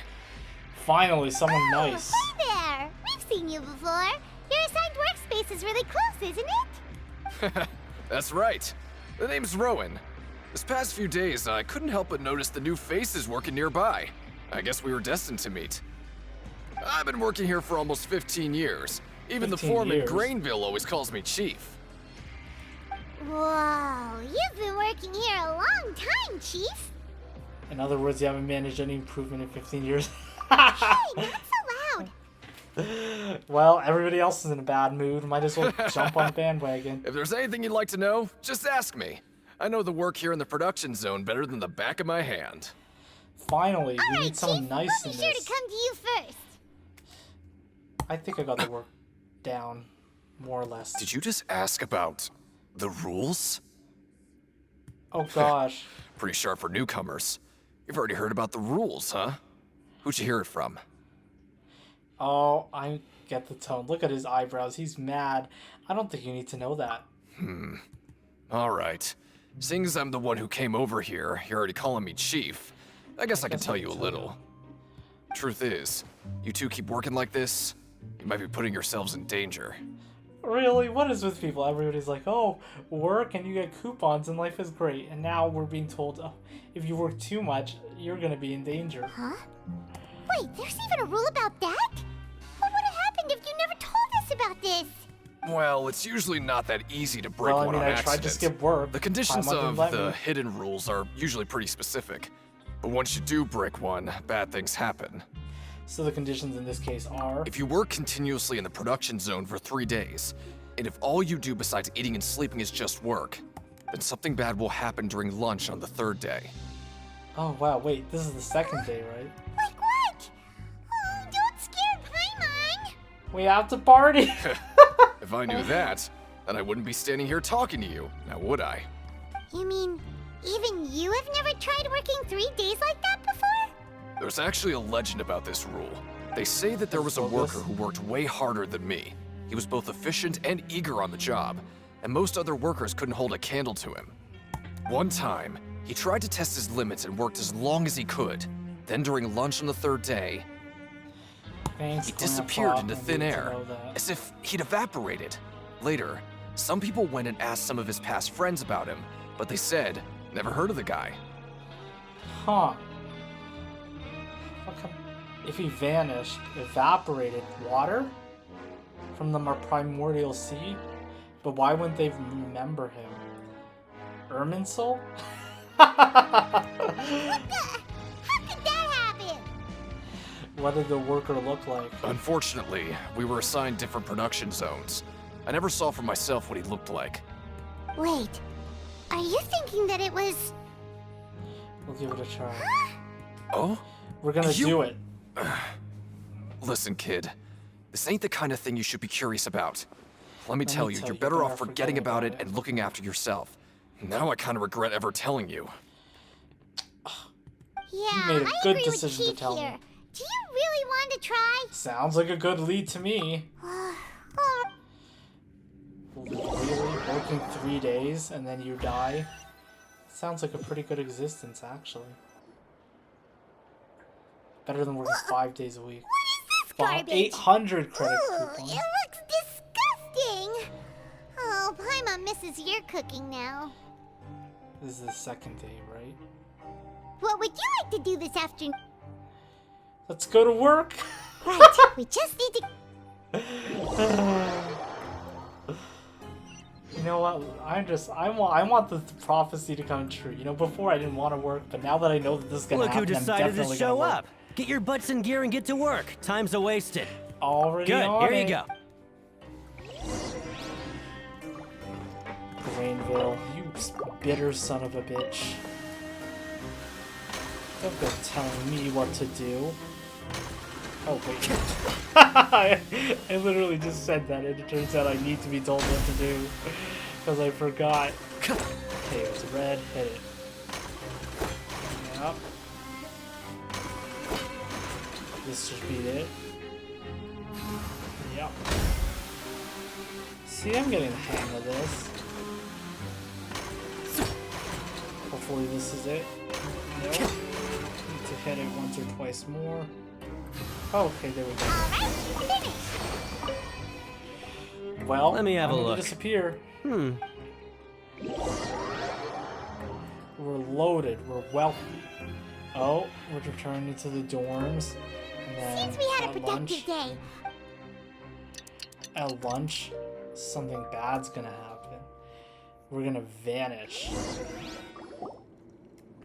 Finally, someone nice. Hi there. We've seen you before. Your assigned workspace is really close, isn't it? That's right. The name's Rowan. This past few days, I couldn't help but notice the new faces working nearby. I guess we were destined to meet. I've been working here for almost 15 years. Even the foreman, Grainville, always calls me Chief. Whoa, you've been working here a long time, Chief. In other words, you haven't managed any improvement in 15 years. Hey, not so loud. Well, everybody else is in a bad mood. Might as well jump on the bandwagon. If there's anything you'd like to know, just ask me. I know the work here in the production zone better than the back of my hand. Finally, we need someone Chief, nice we'll in be sure this. to come to you first. I think I got the work down, more or less. Did you just ask about the rules? Oh gosh. Pretty sharp for newcomers. You've already heard about the rules, huh? Who'd you hear it from? Oh, I get the tone. Look at his eyebrows. He's mad. I don't think you need to know that. Alright. Seeing as I'm the one who came over here, you're already calling me Chief. I guess I can tell you a little. Truth is, you two keep working like this, you might be putting yourselves in danger. Really? What is with people? Everybody's like, oh, work and you get coupons and life is great. And now we're being told, oh, if you work too much, you're gonna be in danger. Huh? Wait, there's even a rule about that? What would have happened if you never told us about this? Well, it's usually not that easy to break Well, I one mean, on I accident. tried to skip work. The conditions Time up of and let the me. hidden rules are usually pretty specific. But once you do break one, bad things happen. So the conditions in this case are... If you work continuously in the production zone for 3 days, and if all you do besides eating and sleeping is just work, then something bad will happen during lunch on the 3rd day. Oh, wow, wait, this is the 2nd day, right? Like what? Oh, don't scare Paimon. We have to party! If I knew that, then I wouldn't be standing here talking to you, now would I? You mean, even you have never tried working 3 days like that before? There's actually a legend about this rule. They say that there was a worker who worked way harder than me. He was both efficient and eager on the job, and most other workers couldn't hold a candle to him. One time, he tried to test his limits and worked as long as he could. Then during lunch on the 3rd day, Thanks, he disappeared Grandpa. into I thin need to air, know that. as if he'd evaporated. Later, some people went and asked some of his past friends about him, but they said, never heard of the guy. Huh. How come if he vanished, evaporated, water? From the primordial sea? But why wouldn't they remember him? Irminsul? How could that happen? What did the worker look like? Unfortunately, we were assigned different production zones. I never saw for myself what he looked like. Wait, are you thinking that it was... We'll give it a try. Oh? We're gonna do it. Listen, kid. This ain't the kind of thing you should be curious about. Let me tell you, you're better off forgetting about it and looking after yourself. Now I kind of regret ever telling you. Yeah, made a I good agree decision with to Chief tell here. me. Do you really want to try? Sounds like a good lead to me. Oh, Really? Working 3 days and then you die? Sounds like a pretty good existence, actually. Better than working 5 days a week. garbage. 800 credit Ooh, coupons. it looks disgusting. Oh, Paimon misses your cooking now. This is the 2nd day, right? What would you like to do this afternoon? Let's go to work. Right, we just need to... You know what? I want the prophecy to come true. You know, before I didn't want to work, but now that I know that this is gonna Look who happen, I'm decided to definitely show gonna work. up. Get your butts in gear and get to work. Time's wasted. Already Good, on here it. you go. Grainville, you bitter son of a bitch. Don't go telling me what to do. Oh, wait. I literally just said that, and it turns out I need to be told what to do. Because I forgot. Okay, it's red, hit it. Yep. This should be it. Yep. See, I'm getting the hang of this. Hopefully this is it. Nope. Need to hit it once or twice more. Oh, okay, there we go. Well, Let me have I'm a gonna look. disappear. We're loaded. We're wealthy. Oh, we're returning to the dorms. And then Since we had a at productive day. At lunch, something bad's gonna happen. We're gonna vanish.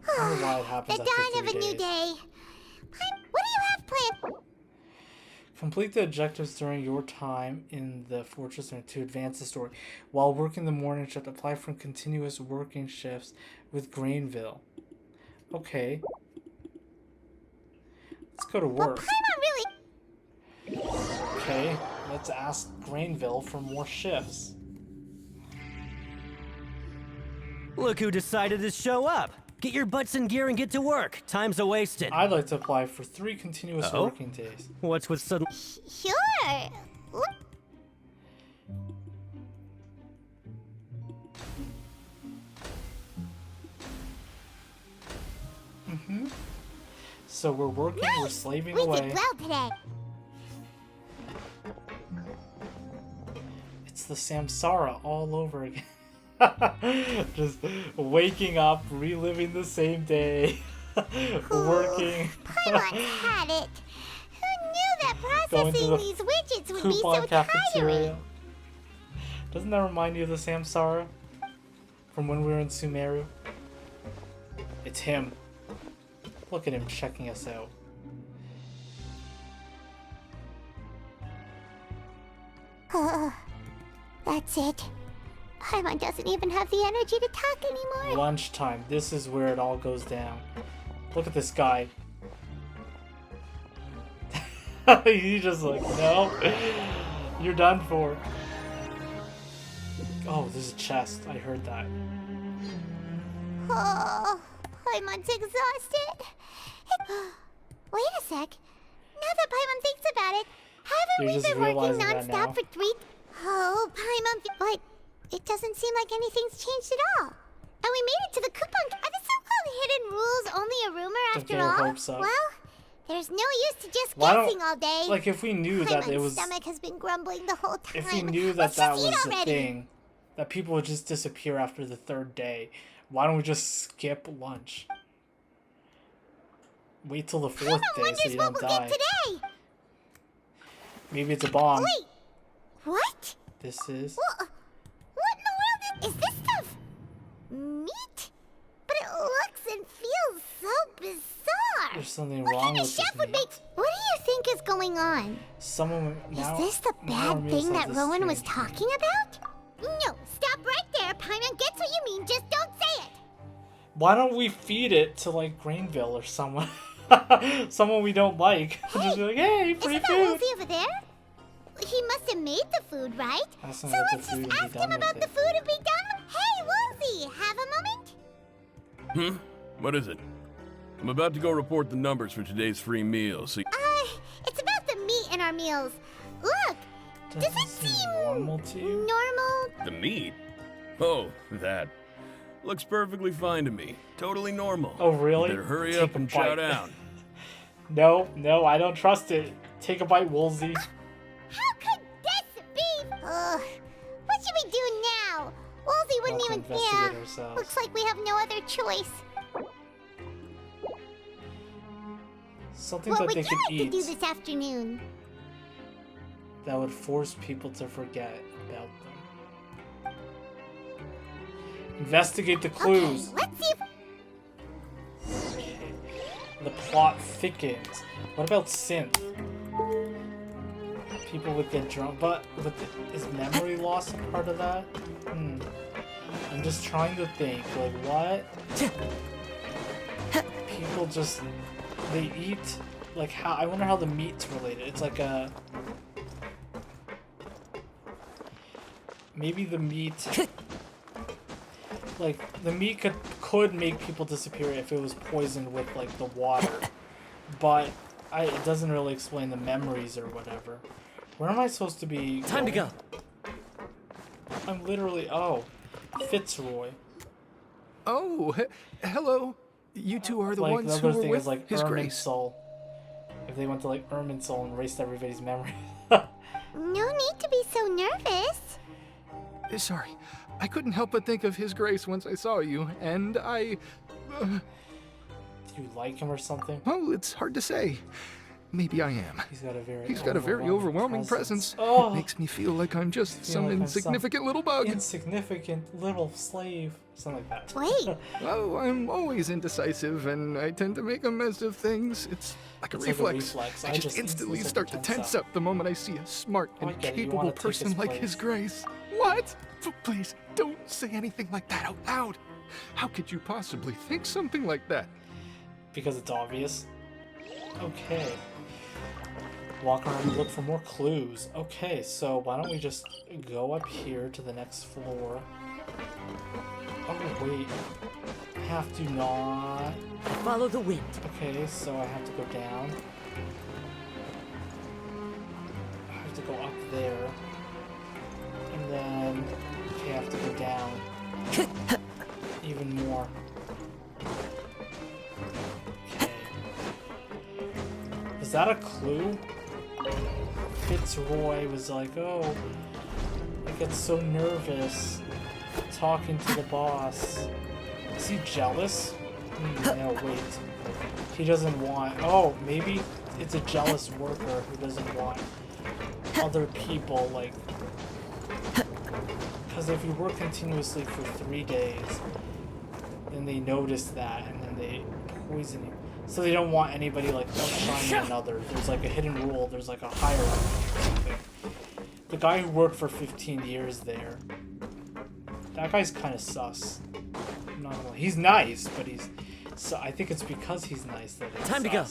I wonder why it happens The after dawn 3 of a new days. day. What do you have planned? Complete the objectives during your time in the fortress to advance the story. While working the morning shift, apply for continuous working shifts with Grainville. Okay. Let's go to work. Okay, let's ask Grainville for more shifts. Look who decided to show up. Get your butts in gear and get to work. Time's a-wasting. I'd like to apply for 3 continuous working days. What's with sudden... Sure. So we're working, we're slaving We away. did well today. It's the Samsara all over again. Just waking up, reliving the same day, working. Paimon had it. Who knew that Going to processing the these widgets would be so coupon cafeteria. tiring? Doesn't that remind you of the Samsara from when we were in Sumeru? It's him. Look at him checking us out. That's it. Paimon doesn't even have the energy to talk anymore. Lunchtime. This is where it all goes down. Look at this guy. He's just like, no, you're done for. Oh, there's a chest. I heard that. Oh, Paimon's exhausted. Wait a sec. Now that Paimon thinks about it, haven't You're we just been working realizing that now. non-stop for 3... Oh, Paimon, but it doesn't seem like anything's changed at all. And we made it to the coupon... Are the so-called hidden rules only a rumor Don't after get your all? hopes up. Well, there's no use to just Why don't- guessing all day. like, if we knew that it Paimon's was... stomach has been grumbling the whole time. If we knew that Let's that just was eat the already. thing, that people would just disappear after the 3rd day, why don't we just skip lunch? Wait till the 4th day so you don't What we'll die. get today. Maybe it's a bomb. Wait, what? This is... What in the world is this stuff? Meat? But it looks and feels so bizarre. There's something What wrong kind of with this chef would meat. make... What do you think is going on? Someone now... Is this the now our bad meals thing have that this Rowan was strange- talking about? No, stop right there. Paimon gets what you mean, just don't say it. Why don't we feed it to, like, Grainville or someone? Someone we don't like. Just be like, hey, free Isn't that food! Wolfie over there? He must have made the food, right? Ask So him about the let's food just and be ask him done about with the it. food and be done. Hey, Wolfie, have a moment? What is it? I'm about to go report the numbers for today's free meal, so... It's about the meat in our meals. Look, does it seem normal to you? normal? The meat? Oh, that. Looks perfectly fine to me. Totally normal. Oh, really? Better hurry Take up a and chow bite. down. No, I don't trust it. Take a bite, Woolsey. How could this be? Ugh, what should we do now? Wolsey wouldn't Let's even... investigate ourselves. Looks like we have no other choice. Something What that would they you could like to eat do this afternoon? that would force people to forget about them. Investigate the clues. Okay, let's see if... Okay. The plot thickens. What about synth? People would get drunk, but is memory loss part of that? I'm just trying to think, like, what? People just, they eat, like, how, I wonder how the meat's related. It's like a, maybe the meat, like, the meat could make people disappear if it was poisoned with, like, the water, but it doesn't really explain the memories or whatever. Where am I supposed to be Time to going? go. I'm literally, oh, Fitzroy. Oh, hello. You two are the Like, ones the who other were thing with is, like, His Grace. Irminsul. If they went to, like, Irminsul and erased everybody's memory. No need to be so nervous. Sorry, I couldn't help but think of His Grace once I saw you, and I... Do you like him or something? Oh, it's hard to say. maybe I am. He's got a very overwhelming presence. Oh. Makes me feel like I'm just some insignificant little bug. Insignificant little slave. Something like that. Wait. Oh, I'm always indecisive, and I tend to make a mess of things. It's like a reflex. I just instantly start to tense up the moment I see a smart and capable person like His Grace. What? Please, don't say anything like that out loud. How could you possibly think something like that? Because it's obvious. Okay. Walk around and look for more clues. Okay, so why don't we just go up here to the next floor. Oh, wait. I have to not... Follow the wind. Okay, so I have to go down. I have to go up there. And then... Okay, I have to go down. Even more. Okay. Is that a clue? Fitzroy was like, oh, I get so nervous talking to the boss. Is he jealous? No, wait. He doesn't want... Oh, maybe it's a jealous worker who doesn't want other people, like... Because if you work continuously for 3 days, then they notice that, and then they poison you. So they don't want anybody, like, outshining another. There's, like, a hidden rule. There's, like, a hierarchy or something. The guy who worked for 15 years there, that guy's kind of sus. I'm not gonna lie. He's nice, but he's... So I think it's because he's nice that it's Time to go.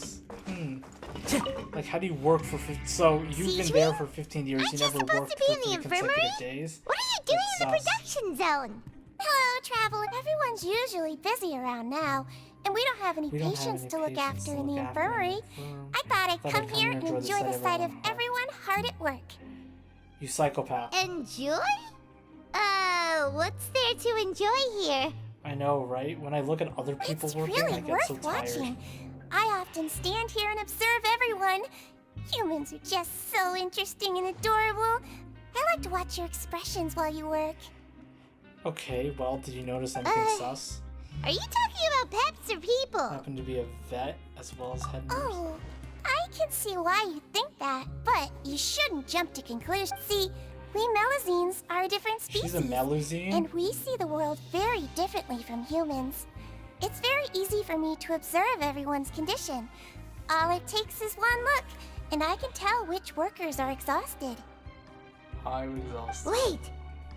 Like, how do you work for 15... So, you've been there for 15 years, you never worked for 3 consecutive days? What are you doing in the production zone? Hello, traveler. Everyone's usually busy around now, and we don't have any patients to look after in the infirmary. I thought I'd come here and enjoy the sight of everyone hard at work. You psychopath. Enjoy? What's there to enjoy here? I know, right? When I look at other people working, Really I get so worth tired. watching. I often stand here and observe everyone. Humans are just so interesting and adorable. I like to watch your expressions while you work. Okay, well, did you notice anything sus? Are you talking about pets or people? Happened to be a vet as well as head nurse. Oh, I can see why you think that, but you shouldn't jump to conclusions. See, we Melusines are a different species. She's a Melusine? And we see the world very differently from humans. It's very easy for me to observe everyone's condition. All it takes is one look, and I can tell which workers are exhausted. I'm exhausted. Wait,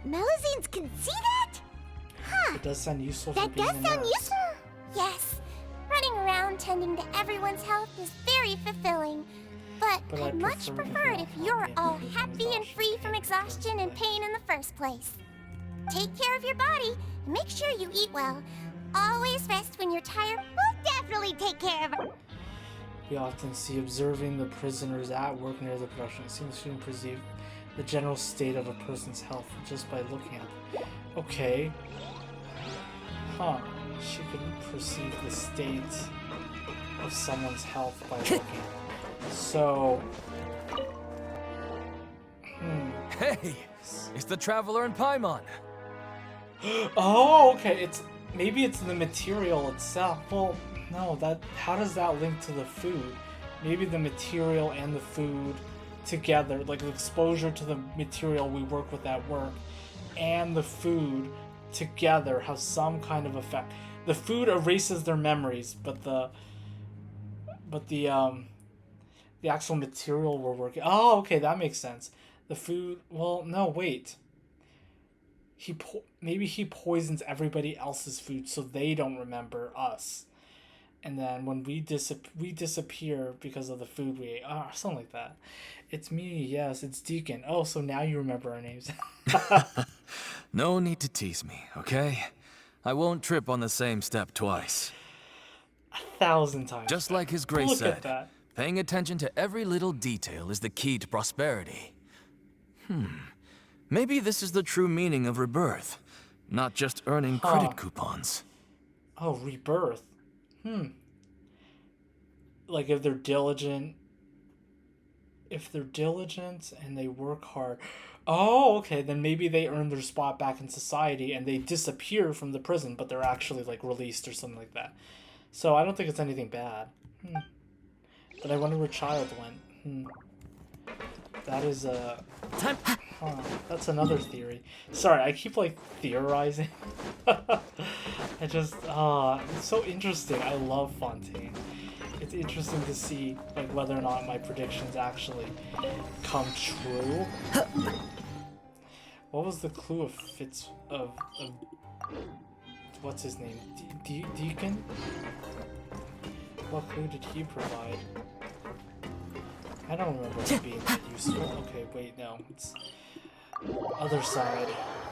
Melusines can see that? Huh. It does sound useful That for being does a sound nurse. useful. Yes. Running around tending to everyone's health is very fulfilling. But I'd much prefer it if you're all happy and free from exhaustion and pain in the first place. Take care of your body and make sure you eat well. Always rest when you're tired. We'll definitely take care of it. We often see observing the prisoners at work near the production. It seems to perceive the general state of a person's health just by looking at them. Okay. Huh. She could perceive the state of someone's health by looking at them. So... Hey! It's the Traveler in Paimon! Oh, okay. Maybe it's the material itself. Well, no, how does that link to the food? Maybe the material and the food together, like the exposure to the material we work with at work and the food together have some kind of effect. The food erases their memories, but the actual material we're working... Oh, okay, that makes sense. The food... Well, no, wait. Maybe he poisons everybody else's food so they don't remember us. And then when we disappear because of the food we ate. Oh, something like that. It's me, yes, it's Deacon. Oh, so now you remember our names. No need to tease me, okay? I won't trip on the same step twice. 1,000 times. Just like His Grace Look said, at that. paying attention to every little detail is the key to prosperity. Maybe this is the true meaning of rebirth, not just earning credit coupons. Oh, rebirth. Like if they're diligent and they work hard. Oh, okay, then maybe they earn their spot back in society and they disappear from the prison, but they're actually like released or something like that. So I don't think it's anything bad. But I wonder where Childe went. That is a... that's another theory. Sorry, I keep, like, theorizing. I just... it's so interesting. I love Fontaine. It's interesting to see, like, whether or not my predictions actually come true. What was the clue of what's his name? Deacon? What clue did he provide? I don't remember it being that useful. Okay, wait, no. It's other side.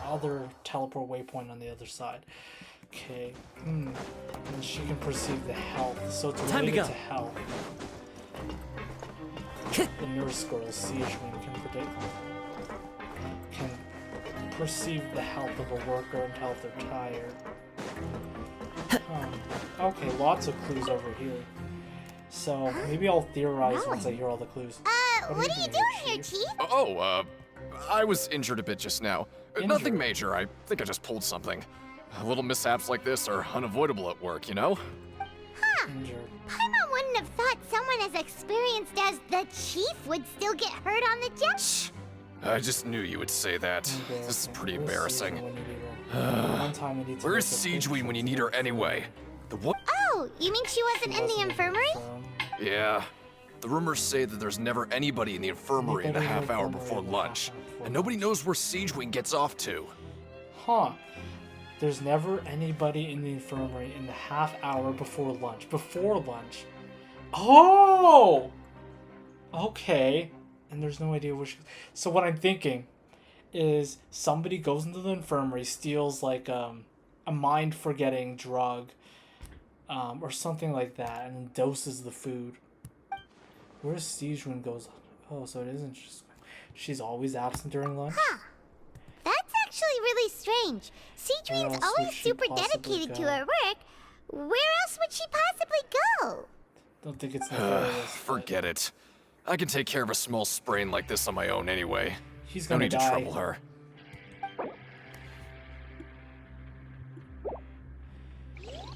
Other teleport waypoint on the other side. Okay. And she can perceive the health, so it's related to health. The nurse girl, Siege Wing, can perceive the health of a worker until they're tired. Okay, lots of clues over here. So maybe I'll theorize once I hear all the clues. What are you doing here, Chief? I was injured a bit just now. Nothing major. I think I just pulled something. Little mishaps like this are unavoidable at work, you know? Paimon wouldn't have thought someone as experienced as the Chief would still get hurt on the job. Shh. I just knew you would say that. This is pretty embarrassing. Where's Siegeween when you need her anyway? The what? Oh, you mean she wasn't in the infirmary? Yeah. The rumors say that there's never anybody in the infirmary in the half hour before lunch, and nobody knows where Siegeween gets off to. There's never anybody in the infirmary in the half hour before lunch. Oh! Okay. And there's no idea where she... So what I'm thinking is somebody goes into the infirmary, steals like a mind-forgetting drug or something like that, and then doses the food. Where's Siegewin goes... Oh, so it isn't just... She's always absent during lunch? That's actually really strange. Siegewin's always super dedicated to her work. Where else would she possibly go? Don't think it's nefarious. Forget it. I can take care of a small sprain like this on my own anyway. He's gonna no need to trouble her.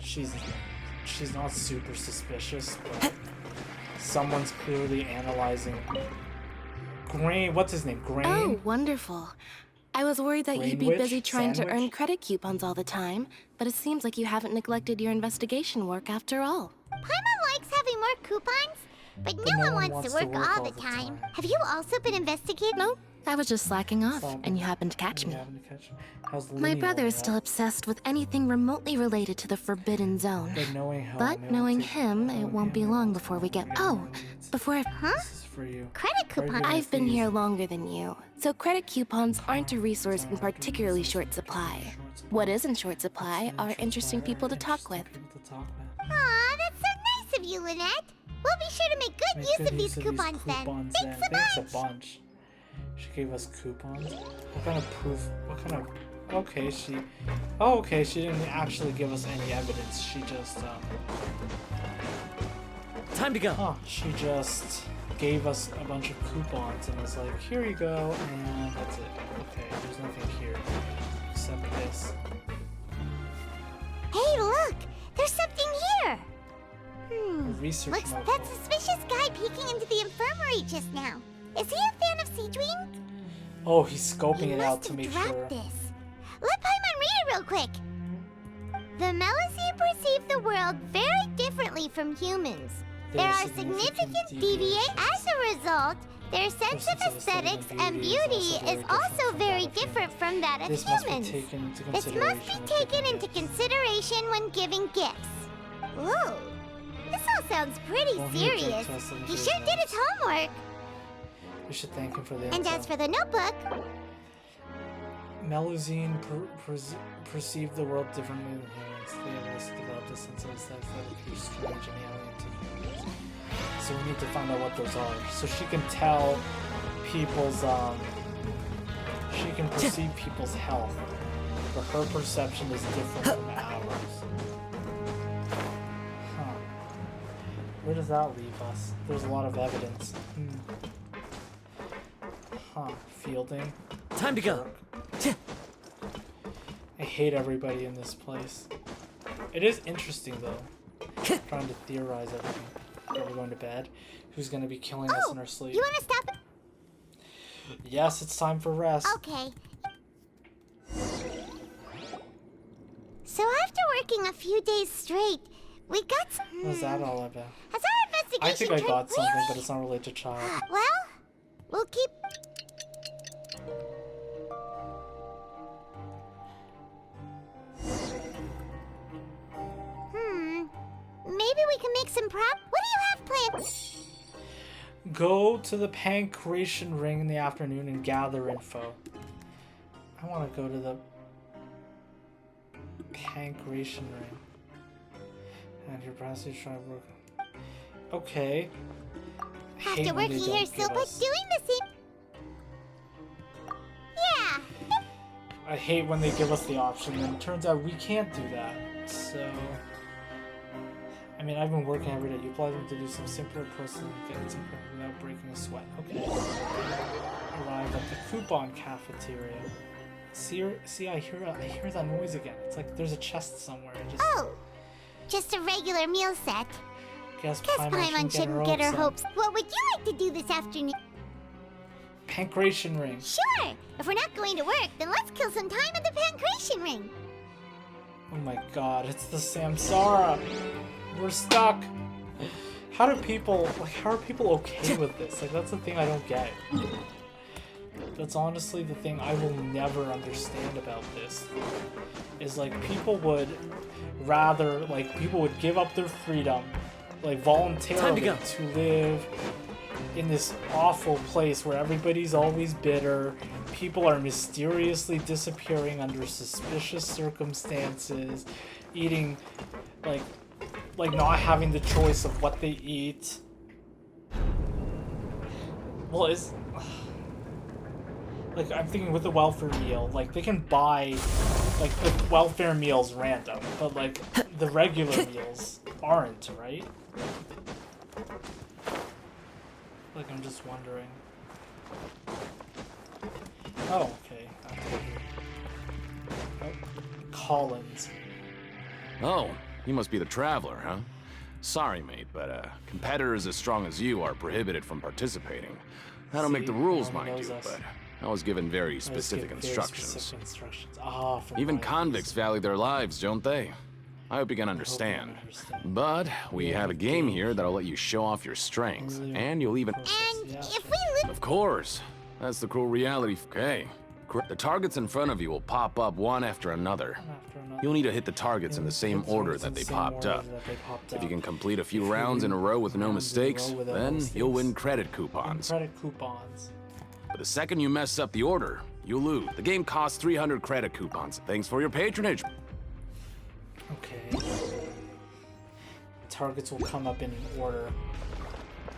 She's not super suspicious, but someone's clearly analyzing. Grain, what's his name? Grain? Oh, wonderful. I was worried that you'd be busy trying to earn credit coupons all the time, but it seems like you haven't neglected your investigation work after all. Paimon likes having more coupons, but no one wants to work all the time. Have you also been investigating? No, I was just slacking off, and you happened to catch me. My brother is still obsessed with anything remotely related to the Forbidden Zone. But knowing him, it won't be long before we get... Oh, before... Credit coupons? I've been here longer than you, so credit coupons aren't a resource in particularly short supply. What is in short supply are interesting people to talk with. Aw, that's so nice of you, Lynette. We'll be sure to make good use of these coupons then. Thanks a bunch. She gave us coupons? What kind of proof? What kind of... Okay, she... Oh, okay, she didn't actually give us any evidence. She just, Time to go! Huh, she just gave us a bunch of coupons and was like, here you go, and that's it. Okay, there's nothing here except this. Hey, look! There's something here! Research notebook. That suspicious guy peeking into the infirmary just now. Is he a fan of Siegeween? Oh, he's scoping it out to make sure. This. Let Paimon read it real quick. The Melusine perceive the world very differently from humans. There are significant deviations. As a result, their sense of aesthetics and beauty is also very different from that of humans. This must be taken into consideration when giving gifts. Whoa, this all sounds pretty serious. He sure did his homework. We should thank him for the And as for the notebook... Melusine perceive the world differently than humans. They have also developed a sense of aesthetics that appears strange and alien to humans. So we need to find out what those are. So she can tell people's, she can perceive people's health, but her perception is different from ours. Huh. Where does that leave us? There's a lot of evidence. Fielding. Time to go. I hate everybody in this place. It is interesting though, trying to theorize everything. Are we going to bed? who's gonna be killing us in our sleep. You wanna stop? Yes, it's time for rest. Okay. So after working a few days straight, we got some... What's that all about? Has our investigation I think I got something, really? but it's not related to Childe. Well, we'll keep... Maybe we can make some prop. What do you have planned? Go to the Pancration Ring in the afternoon and gather info. I want to go to the Pancration Ring. And your passage try work. Okay. After working here so but doing the same. Yeah. I hate when they give us the option, and it turns out we can't do that. So, I mean, I've been working every day. You probably need to do some simpler processing things without breaking a sweat. Okay. Arrive at the coupon cafeteria. See, I hear that noise again. It's like there's a chest somewhere. Just a regular meal set. Guess Paimon shouldn't get her hopes. What would you like to do this afternoon? Pancration Ring. Sure! If we're not going to work, then let's kill some time at the Pancration Ring. Oh my god, it's the Samsara. We're stuck. How are people okay with this? Like, that's the thing I don't get. That's honestly the thing I will never understand about this. Is like people would give up their freedom, like voluntarily to live in this awful place where everybody's always bitter. People are mysteriously disappearing under suspicious circumstances, eating like not having the choice of what they eat. Well, like, I'm thinking with the welfare meal, like, they can buy, like, the welfare meals random, but, like, the regular meals aren't, right? Like, I'm just wondering. Oh, okay. Oh, Collins. Oh, you must be the Traveler, huh? Sorry, mate, but competitors as strong as you are prohibited from participating. I don't make the rules, mind you, but I was given very specific instructions. Even convicts value their lives, don't they? I hope you can understand. But we have a game here that'll let you show off your strengths, and you'll even... And if we live... Of course. That's the cruel reality. Okay. The targets in front of you will pop up one after another. You'll need to hit the targets in the same order that they popped up. If you can complete a few rounds in a row with no mistakes, then you'll win credit coupons. But the second you mess up the order, you lose. The game costs 300 credit coupons. Thanks for your patronage. Okay. Targets will come up in order.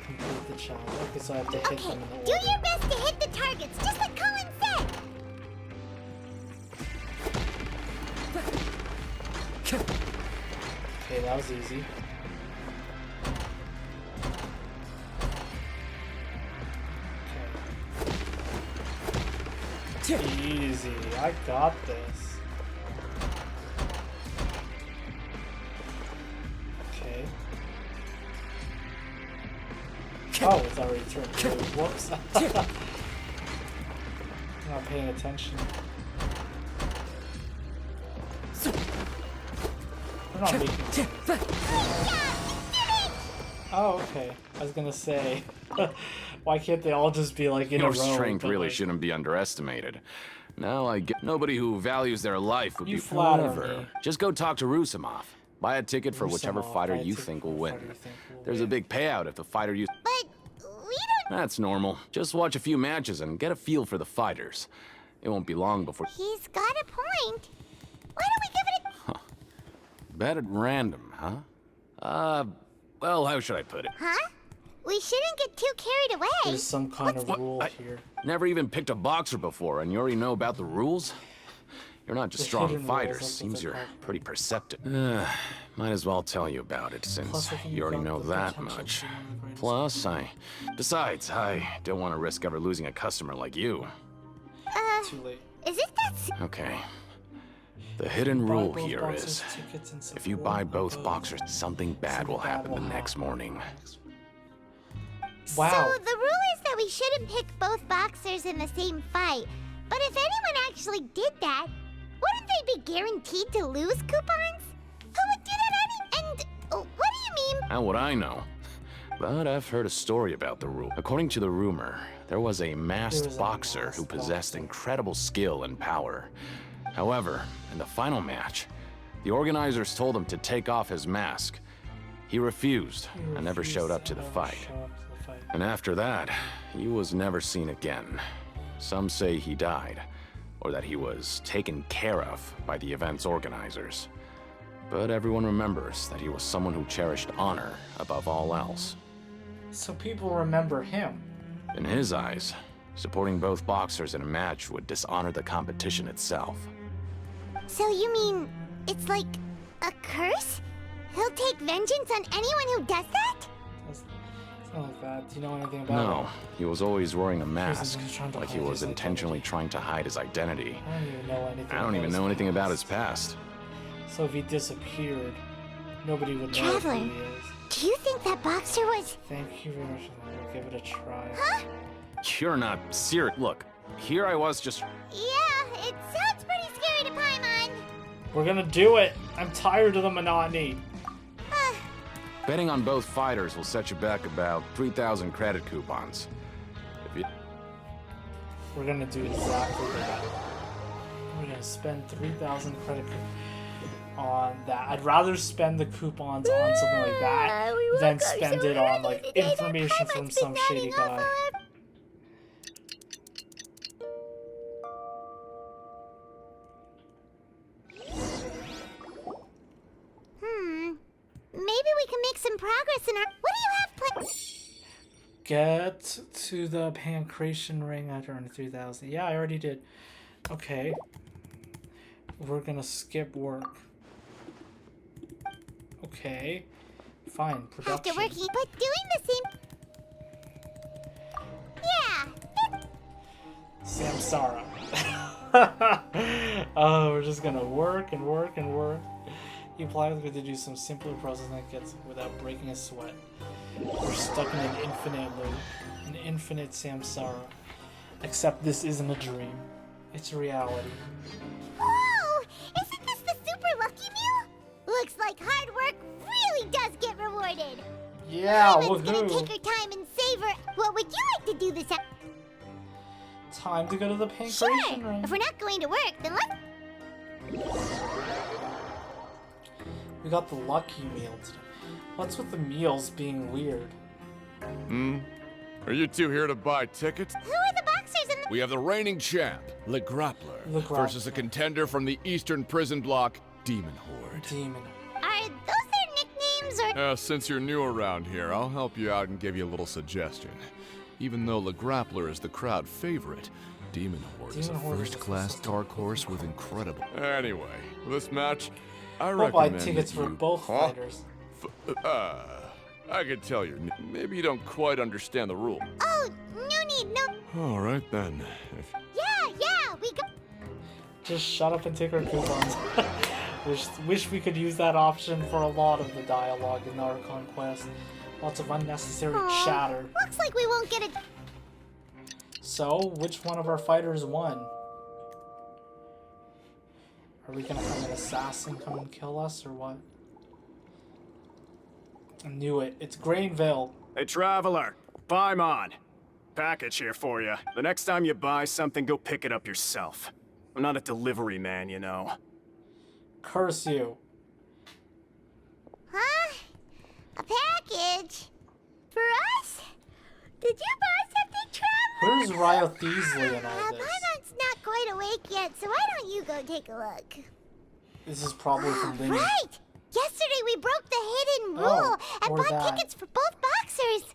Complete the challenge. Okay, so I have to hit them in the order. Do your best to hit the targets, just like Colin said! Okay, that was easy. Okay. Easy. I got this. Okay. Oh, it's already turned blue. Whoops. I'm not paying attention. They're not making sense. Oh, okay. I was gonna say, why can't they all just be like in a row? Your strength really shouldn't be underestimated. Now I get nobody who values their life would be forever. Just go talk to Rusimov. Buy a ticket for whichever fighter you think will win. There's a big payout if the fighter you... But we don't... That's normal. Just watch a few matches and get a feel for the fighters. It won't be long before... He's got a point. Why don't we give it a... Bet at random, huh? Well, how should I put it? Huh? We shouldn't get too carried away. There's some kind of rule here. Never even picked a boxer before, and you already know about the rules? You're not just strong fighters. Seems you're pretty perceptive. Might as well tell you about it, since you already know that much. Besides, I don't want to risk ever losing a customer like you. Too late. Is it that... Okay. The hidden rule here is, if you buy both boxers, something bad will happen the next morning. Wow. So the rule is that we shouldn't pick both boxers in the same fight. But if anyone actually did that, wouldn't they be guaranteed to lose coupons? Who would do that and what do you mean? How would I know? But I've heard a story about the rule. According to the rumor, there was a masked boxer who possessed incredible skill and power. However, in the final match, the organizers told him to take off his mask. He refused and never showed up to the fight. And after that, he was never seen again. Some say he died, or that he was taken care of by the event's organizers. But everyone remembers that he was someone who cherished honor above all else. So people remember him. In his eyes, supporting both boxers in a match would dishonor the competition itself. So you mean it's like a curse? He'll take vengeance on anyone who does that? It's not like that. Do you know anything about it? No, he was always wearing a mask, like he was intentionally trying to hide his identity. I don't even know anything. I don't even know anything about his past. So if he disappeared, nobody would know who he is. Do you think that boxer was... Thank you very much. We'll give it a try. Huh? You're not serious. Look, here I was just... Yeah, it sounds pretty scary to Paimon. We're gonna do it. I'm tired of the monotony. Betting on both fighters will set you back about 3,000 credit coupons. If you... We're gonna do exactly that. We're gonna spend 3,000 credit on that. I'd rather spend the coupons on something like that than spend it on like information from some shady guy. Maybe we can make some progress in our... What do you have planned? Get to the pancreation ring after earning 3,000. Yeah, I already did. Okay. We're gonna skip work. Okay. Fine. Production. After working, but doing the same... Yeah. Samsara. Oh, we're just gonna work and work and work. You apply to do some simpler processing that gets without breaking a sweat. We're stuck in an infinite loop, an infinite samsara. Except this isn't a dream. It's reality. Whoa! Isn't this the super lucky meal? Looks like hard work really does get rewarded. Yeah, Paimon's gonna woohoo! take her time and savor. What would you like to do this time? Time to go to the pancreation ring. If we're not going to work, then let's... We got the lucky meal today. What's with the meals being weird? Are you two here to buy tickets? Who are the boxers in the... We have the reigning champ, Le Grappler, versus a contender from the Eastern Prison Block, Demon Horde. Demon. Are those their nicknames or... Since you're new around here, I'll help you out and give you a little suggestion. Even though Le Grappler is the crowd favorite, Demon Horde is a first-class dark horse with incredible... Anyway, this match, I We'll buy recommend tickets that you... for both fighters. I can tell maybe you don't quite understand the rule. Oh, no need, no... All right then. Yeah, we go... Just shut up and take our coupons. Wish we could use that option for a lot of the dialogue in Archon Quest. Lots of unnecessary chatter. Looks like we won't get it. So, which one of our fighters won? Are we gonna have an assassin come and kill us, or what? I knew it. It's Grainville. Hey, Traveler. Paimon. Package here for you. The next time you buy something, go pick it up yourself. I'm not a delivery man, you know. Curse you. Huh? A package? For us? Did you buy something, Traveler? Where's Ryo Theasley in all this? Paimon's not quite awake yet, so why don't you go take a look? This is probably from Linny. Right! Yesterday we broke the hidden rule and bought tickets for both boxers.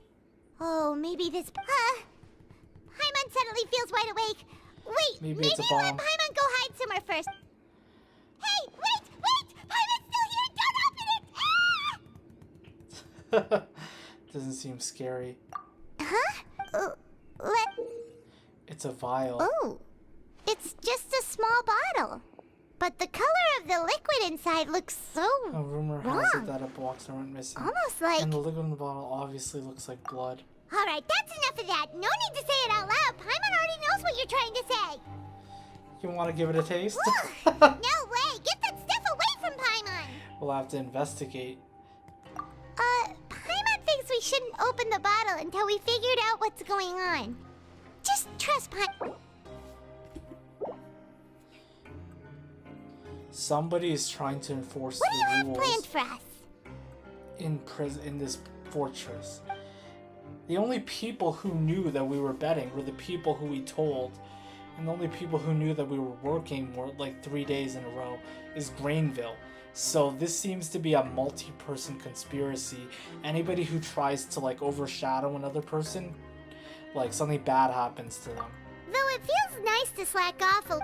Oh, maybe this... Paimon suddenly feels wide awake. Wait, maybe it's a bomb. let Paimon go hide somewhere first. Hey, wait! Paimon's still here! Don't open it! Doesn't seem scary. Huh? It's a vial. Oh, it's just a small bottle. But the color of the liquid inside looks so A rumor has it that a boxer went missing. Almost like... And the liquid in the bottle obviously looks like blood. Alright, that's enough of that. No need to say it out loud. Paimon already knows what you're trying to say. You want to give it a taste? No way! Get that stuff away from Paimon! We'll have to investigate. Paimon thinks we shouldn't open the bottle until we figured out what's going on. Just trust Paimon. Somebody is trying to enforce What do you the have rules planned for us? in this fortress. The only people who knew that we were betting were the people who we told. And the only people who knew that we were working more like 3 days in a row is Grainville. So this seems to be a multi-person conspiracy. Anybody who tries to like overshadow another person, like something bad happens to them. Though it feels nice to slack off a...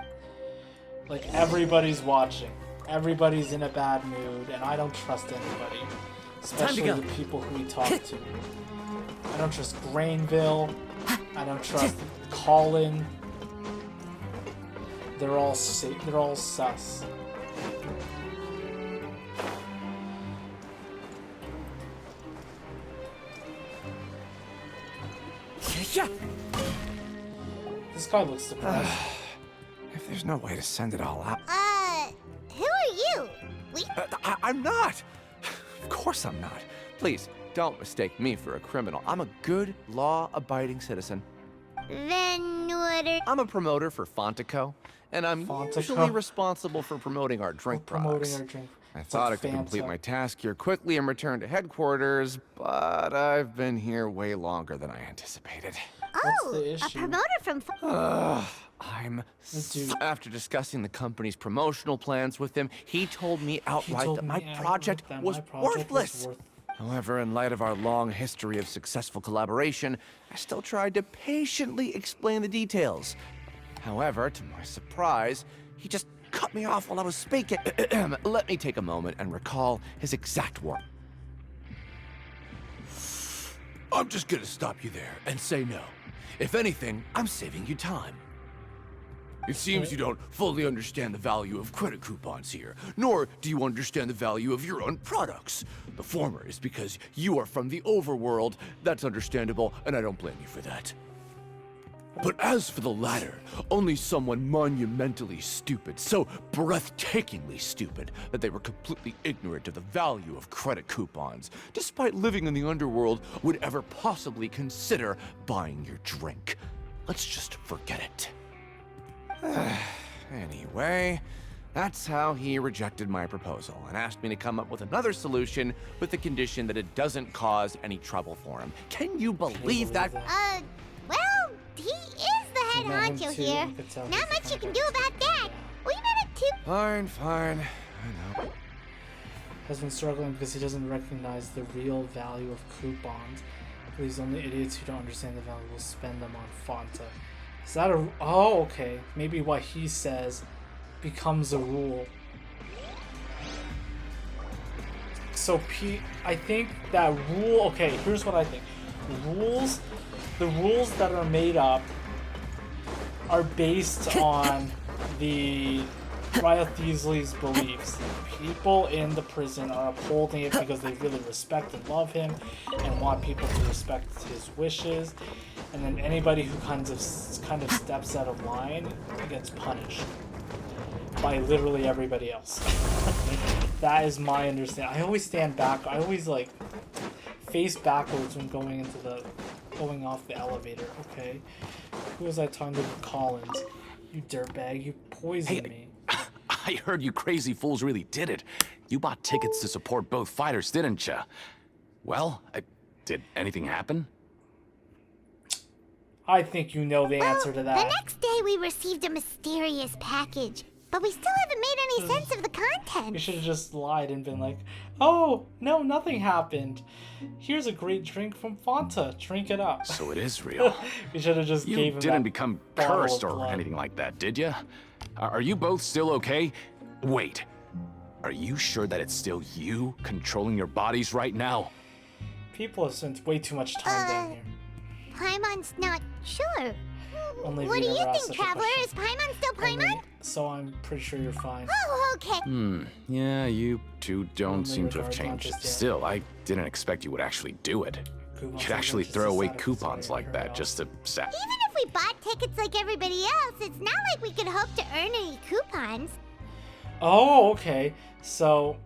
Like everybody's watching. Everybody's in a bad mood, and I don't trust anybody. Especially the people who we talk to. I don't trust Grainville. I don't trust Colin. They're all sus. This guy looks depressed. If there's no way to send it all out... who are you? I'm not! Of course I'm not. Please, don't mistake me for a criminal. I'm a good, law-abiding citizen. Then what are... I'm a promoter for Fontico, and I'm usually responsible for promoting our drink products. I thought I could complete my task here quickly and return to headquarters, but I've been here way longer than I anticipated. Oh, a promoter from... After discussing the company's promotional plans with him, he told me outright that my project was worthless. However, in light of our long history of successful collaboration, I still tried to patiently explain the details. However, to my surprise, he just cut me off while I was speaking. Let me take a moment and recall his exact words. I'm just gonna stop you there and say no. If anything, I'm saving you time. It seems you don't fully understand the value of credit coupons here, nor do you understand the value of your own products. The former is because you are from the overworld. That's understandable, and I don't blame you for that. But as for the latter, only someone monumentally stupid, so breathtakingly stupid that they were completely ignorant of the value of credit coupons, despite living in the underworld, would ever possibly consider buying your drink. Let's just forget it. Anyway, that's how he rejected my proposal and asked me to come up with another solution with the condition that it doesn't cause any trouble for him. Can you believe that? Well, he is the head honcho here. Not much you can do about that. We met it too. Fine. I know. Has been struggling because he doesn't recognize the real value of coupons. Believes only idiots who don't understand the value will spend them on Fanta. Is that a... Oh, okay. Maybe what he says becomes a rule. So, I think that rule... Okay, here's what I think. The rules that are made up are based on the Riot Theasley's beliefs. People in the prison are upholding it because they really respect and love him and want people to respect his wishes. And then anybody who kind of steps out of line gets punished by literally everybody else. That is my understanding. I always stand back. I always like face backwards when going off the elevator. Okay, who was I talking to? Collins. You dirtbag! You poisoned me. I heard you crazy fools really did it. You bought tickets to support both fighters, didn't ya? Well, did anything happen? I think you know the answer to that. The next day we received a mysterious package, but we still haven't made any sense of the content. You should have just lied and been like, oh, no, nothing happened. Here's a great drink from Fanta. Drink it up. So it is real. You should have just gave him You didn't become cursed or anything like that, did you? Are you both still okay? Wait. Are you sure that it's still you controlling your bodies right now? People have spent way too much time down here. Paimon's not sure. Only what do Vita you asked think, such a Traveler? question. Is Paimon still Paimon? So I'm pretty sure you're fine. Oh, okay. Yeah, you two don't Only seem to have regard changed. conscious, yeah. Still, I didn't expect you would actually do it. You could actually throw away coupons like that just to sat. Even if we bought tickets like everybody else, it's not like we could hope to earn any coupons. Oh, okay. So,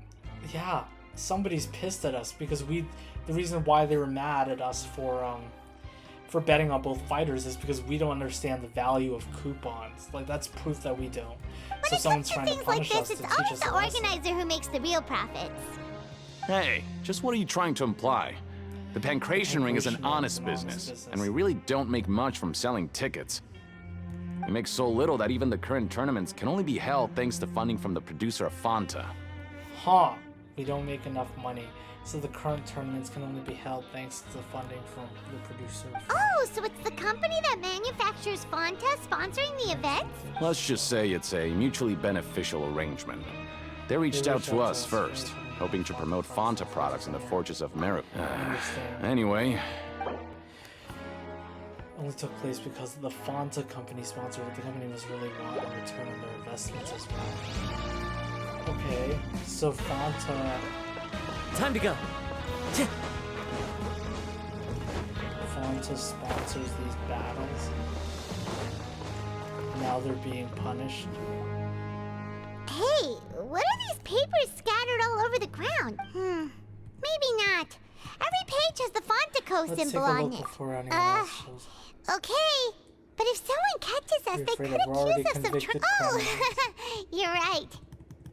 yeah, somebody's pissed at us because the reason why they were mad at us for betting on both fighters is because we don't understand the value of coupons. Like, that's proof that we don't. When so it someone's comes trying to to things punish like us this, to it's teach always us the a lesson. organizer who makes the real profits. Hey, just what are you trying to imply? The Pancration Ring is an honest business, and we really don't make much from selling tickets. We make so little that even the current tournaments can only be held thanks to funding from the producer of Fanta. Huh. We don't make enough money, so the current tournaments can only be held thanks to the funding from the producer. Oh, so it's the company that manufactures Fanta sponsoring the events? Let's just say it's a mutually beneficial arrangement. They reached out to us first, hoping to promote Fanta products in the Fortress of Meropide. Anyway, only took place because the Fanta company sponsored it. The company was really want in return on their investments as well. Okay, so Fanta... Time to go! Fanta sponsors these battles. Now they're being punished. Hey, what are these papers scattered all over the ground? Maybe not. Every page has the Fontaco symbol on it. Before anyone else shows up. Okay. But if someone catches us, they could accuse us of Oh, you're right.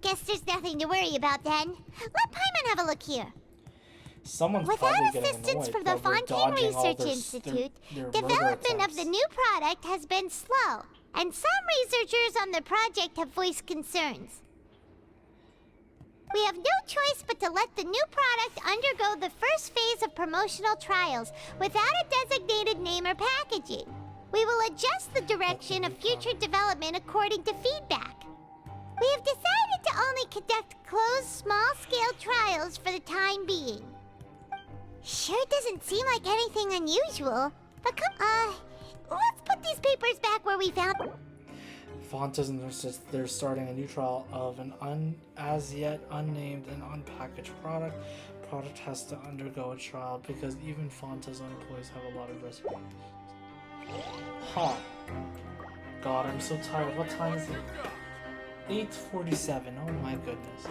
Guess there's nothing to worry about then. Let Paimon have a look here. Someone's Without probably assistance getting from the annoyed that we're Fontaine dodging all Research Institute, development of the new product has been slow, and some researchers on the project have voiced concerns. We have no choice but to let the new product undergo the first phase of promotional trials without a designated name or packaging. We will adjust the direction of future development according to feedback. We have decided to only conduct closed, small-scale trials for the time being. Sure doesn't seem like anything unusual, but let's put these papers back where we found them. Fonta's insist they're starting a new trial of an as yet unnamed and unpackaged product. Product has to undergo a trial because even Fonta's own employees have a lot of risk. Huh. God, I'm so tired. What time is it? 8:47. Oh my goodness.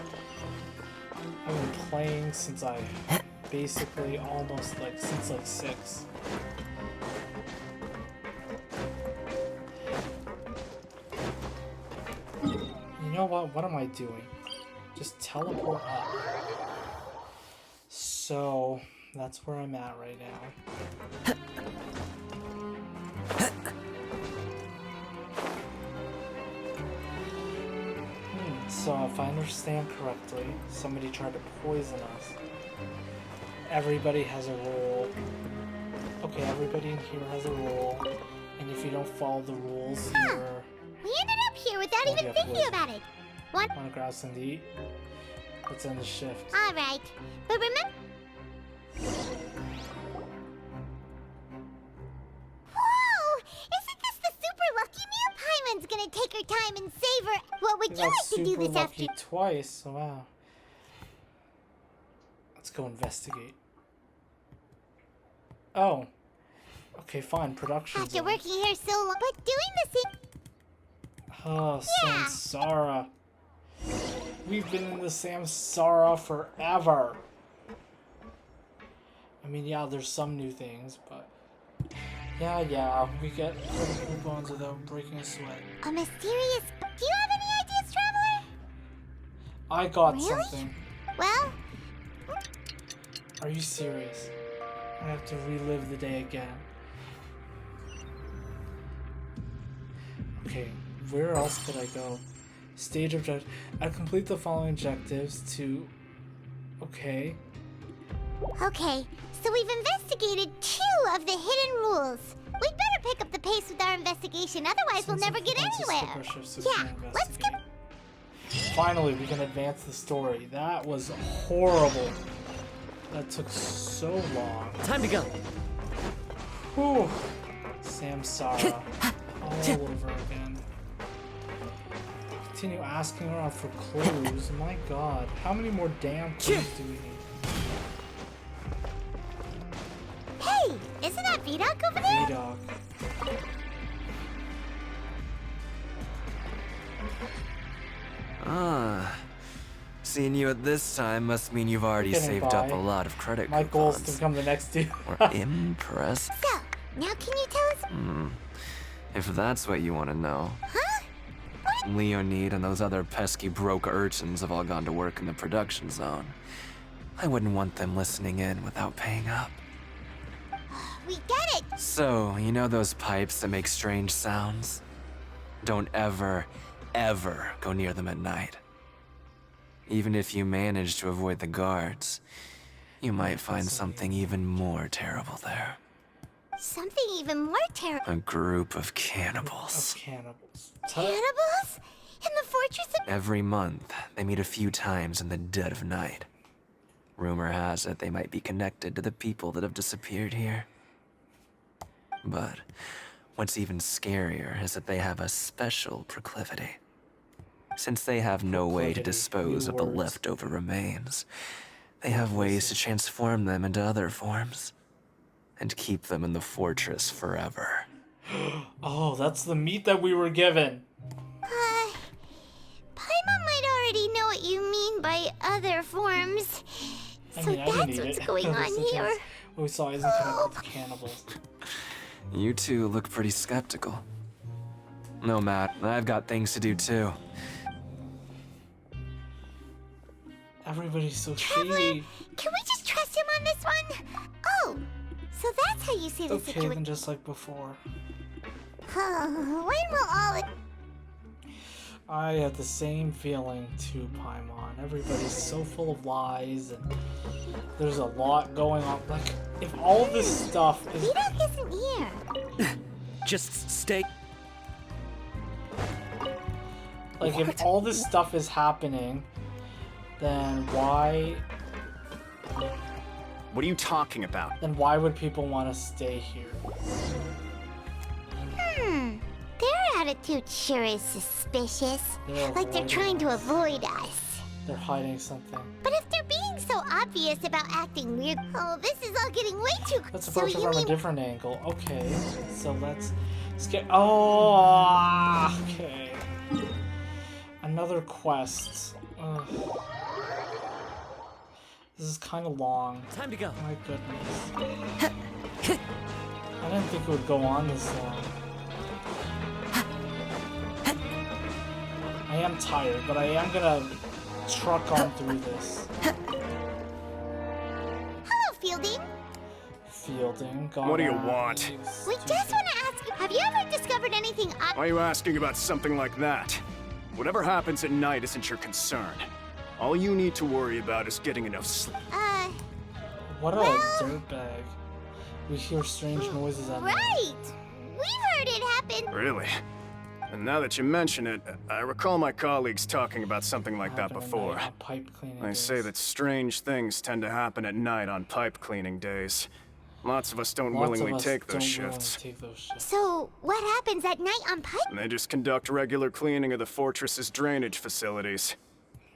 I've been playing since I basically almost since 6. You know what? What am I doing? Just teleport up. So, that's where I'm at right now. So, if I understand correctly, somebody tried to poison us. Everybody has a role. Okay, everybody in here has a role. And if you don't follow the rules, you're... We ended up here without even thinking about it. Want to grab something to eat? Let's end the shift. Alright, but remember... Whoa! Isn't this the super lucky meal? Paimon's gonna take her time and savor. What would you like to do this afternoon? Twice, wow. Let's go investigate. Oh. Okay, fine, production. After working here so long, but doing the same... Oh, yeah. Samsara. We've been in the Samsara forever. I mean, yeah, there's some new things, but... Yeah, we get coupons without breaking a sweat. A mysterious... Do you have any ideas, Traveler? I got something. Well... Are you serious? I have to relive the day again. Okay, where else could I go? Stage objective. I complete the following objectives to... Okay. Okay, so we've investigated 2 of the hidden rules. We'd better pick up the pace with our investigation, otherwise we'll never get anywhere. Yeah, let's get... Finally, we can advance the story. That was horrible. That took so long. Time to go. Whew. Samsara. All over again. Continue asking around for clues. My god. How many more damn clues do we need? Vidocq over there? Vidocq. Ah. Seeing you at this time must mean you've already saved up a lot of credit My goal is coupons. to become the next dude. We're impressed. So, now can you tell us? If that's what you want to know. Huh? Leonid and those other pesky broke urchins have all gone to work in the production zone. I wouldn't want them listening in without paying up. We get it! So, you know those pipes that make strange sounds? Don't ever, ever go near them at night. Even if you manage to avoid the guards, you might find something even more terrible there. Something even more terrible. A group of cannibals. Cannibals. Cannibals? In the Fortress of... Every month, they meet a few times in the dead of night. Rumor has it they might be connected to the people that have disappeared here. But what's even scarier is that they have a special proclivity. Since they have no way to dispose of the leftover remains, they have ways to transform them into other forms and keep them in the fortress forever. Oh, that's the meat that we were given. Paimon might already know what you mean by other forms. So that's what's going on here. What we saw isn't connected to cannibals. You two look pretty skeptical. No, Matt, I've got things to do too. Everybody's so Traveler, shady. can we just trust him on this one? Oh, so that's how you see the Okay, situation. then just like before. When will all it... I have the same feeling to Paimon. Everybody's so full of lies, and there's a lot going on. Like, if all this stuff is... Vidocq isn't here. Just stay. Like, if all this stuff is happening, then why... What are you talking about? Then why would people want to stay here? Their attitude sure is suspicious. Like they're trying to avoid us. They're hiding something. But if they're being so obvious about acting weird... Oh, this is all getting way too... Let's So approach it you from a mean... different angle. Okay, so let's get... Oh, okay. Another quest. Ugh. This is kind of long. Time to go. My goodness. I didn't think it would go on this long. I am tired, but I am gonna truck on through this. Hello, Fielding. Fielding, What do you want? We just want to ask you, have you ever discovered anything Why are you asking about something like that? Whatever happens at night isn't your concern. All you need to worry about is getting enough sleep. What a dirtbag. We hear strange noises at night. Right! We've heard it happen. Really? And now that you mention it, I recall my colleagues talking about something like that before. Pipe cleaning They say that strange things tend to happen at night on pipe cleaning days. Lots of us don't willingly take those shifts. So, what happens at night on pipe? And they just conduct regular cleaning of the fortress's drainage facilities.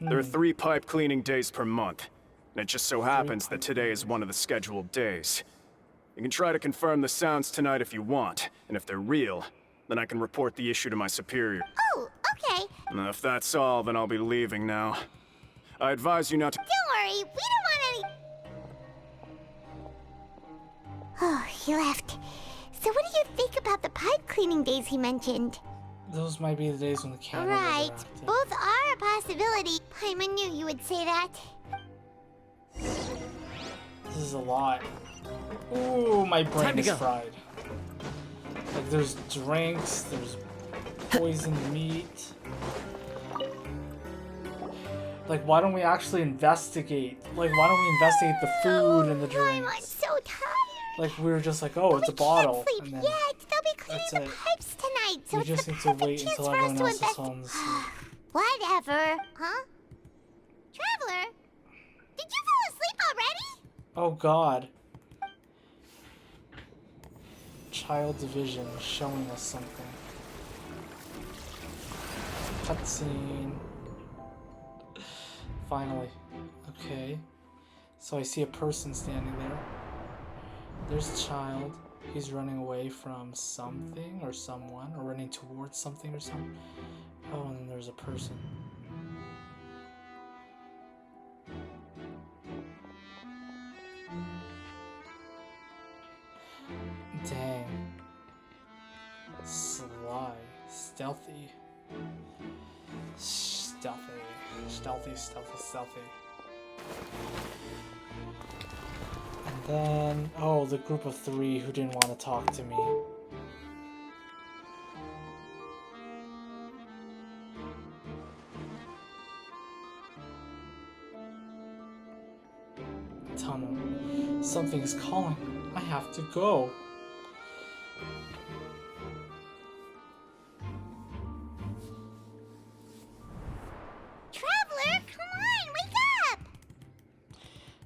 There are 3 pipe cleaning days per month, and it just so happens that today is one of the scheduled days. You can try to confirm the sounds tonight if you want, and if they're real, then I can report the issue to my superior. Oh, okay. And if that's all, then I'll be leaving now. I advise you not to— Don't worry, we don't want any... Oh, he left. So what do you think about the pipe cleaning days he mentioned? Those might be the days when the cannibals are Right, active. both are a possibility. Paimon knew you would say that. This is a lot. Ooh, my brain is fried. Like, there's drinks, there's poisoned meat. Like, why don't we actually investigate? Like, why don't we investigate the food and the drinks? I'm so tired. Like, we were just like, oh, it's a bottle. Sleep And then yet. They'll be cleaning that's the it. pipes tonight, so We it's just the need to perfect wait chance until for us everyone to else is invest. home and sleep. Whatever, huh? Traveler, did you fall asleep already? Oh god. Childe's vision is showing us something. Cutscene. Finally. Okay. So I see a person standing there. There's a child. He's running away from something or someone, or running towards something or something. Oh, and then there's a person. Dang. Sly. Stealthy. Stealthy. And then, oh, the group of 3 who didn't want to talk to me. Tunnel. Something's calling. I have to go.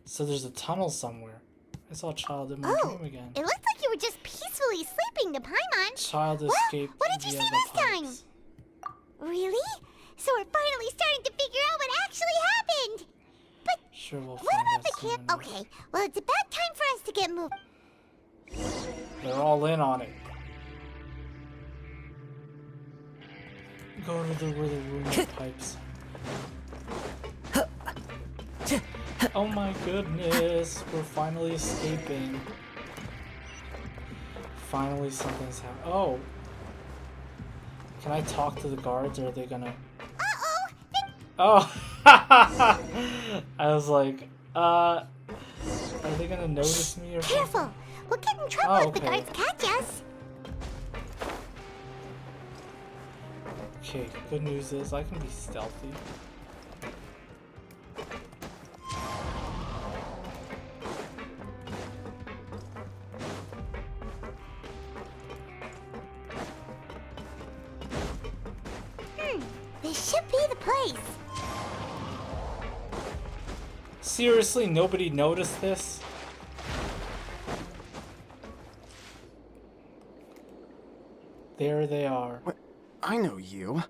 So there's a tunnel somewhere. I saw Childe in my dream again. It looked like you were just peacefully sleeping to Paimon. Childe escaped. What did you see this time? Really? So we're finally starting to figure out what actually happened. But sure, we'll what about the camp? Okay, well it's about time for us to get moving. They're all in on it. Go to where the room pipes. Oh my goodness, we're finally escaping. Finally something's happening. Oh. Can I talk to the guards or are they gonna... Oh. I was like, are they gonna notice me or something? Careful! We'll get in trouble if the guards catch us. Okay, good news is I can be stealthy. This should be the place. Seriously, nobody noticed this? There they are. What? I know you.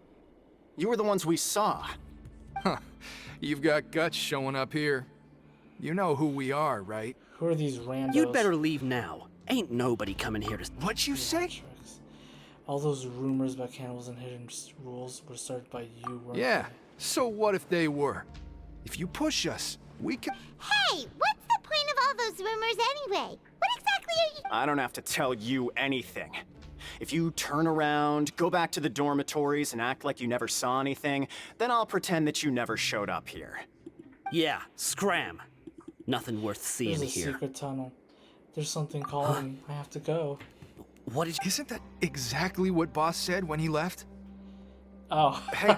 You were the ones we saw. Huh. You've got guts showing up here. You know who we are, right? Who are these randos? You'd better leave now. Ain't nobody coming here to... What'd you say? All those rumors about cannibals and hidden rules were started by you, weren't Yeah. they? So what if they were? If you push us, we can... Hey, what's the point of all those rumors anyway? What exactly are you... I don't have to tell you anything. If you turn around, go back to the dormitories and act like you never saw anything, then I'll pretend that you never showed up here. Yeah, scram. Nothing worth seeing There's a here. secret tunnel. There's something calling me. I have to go. What is... Isn't that exactly what Boss said when he left? Oh. Hey,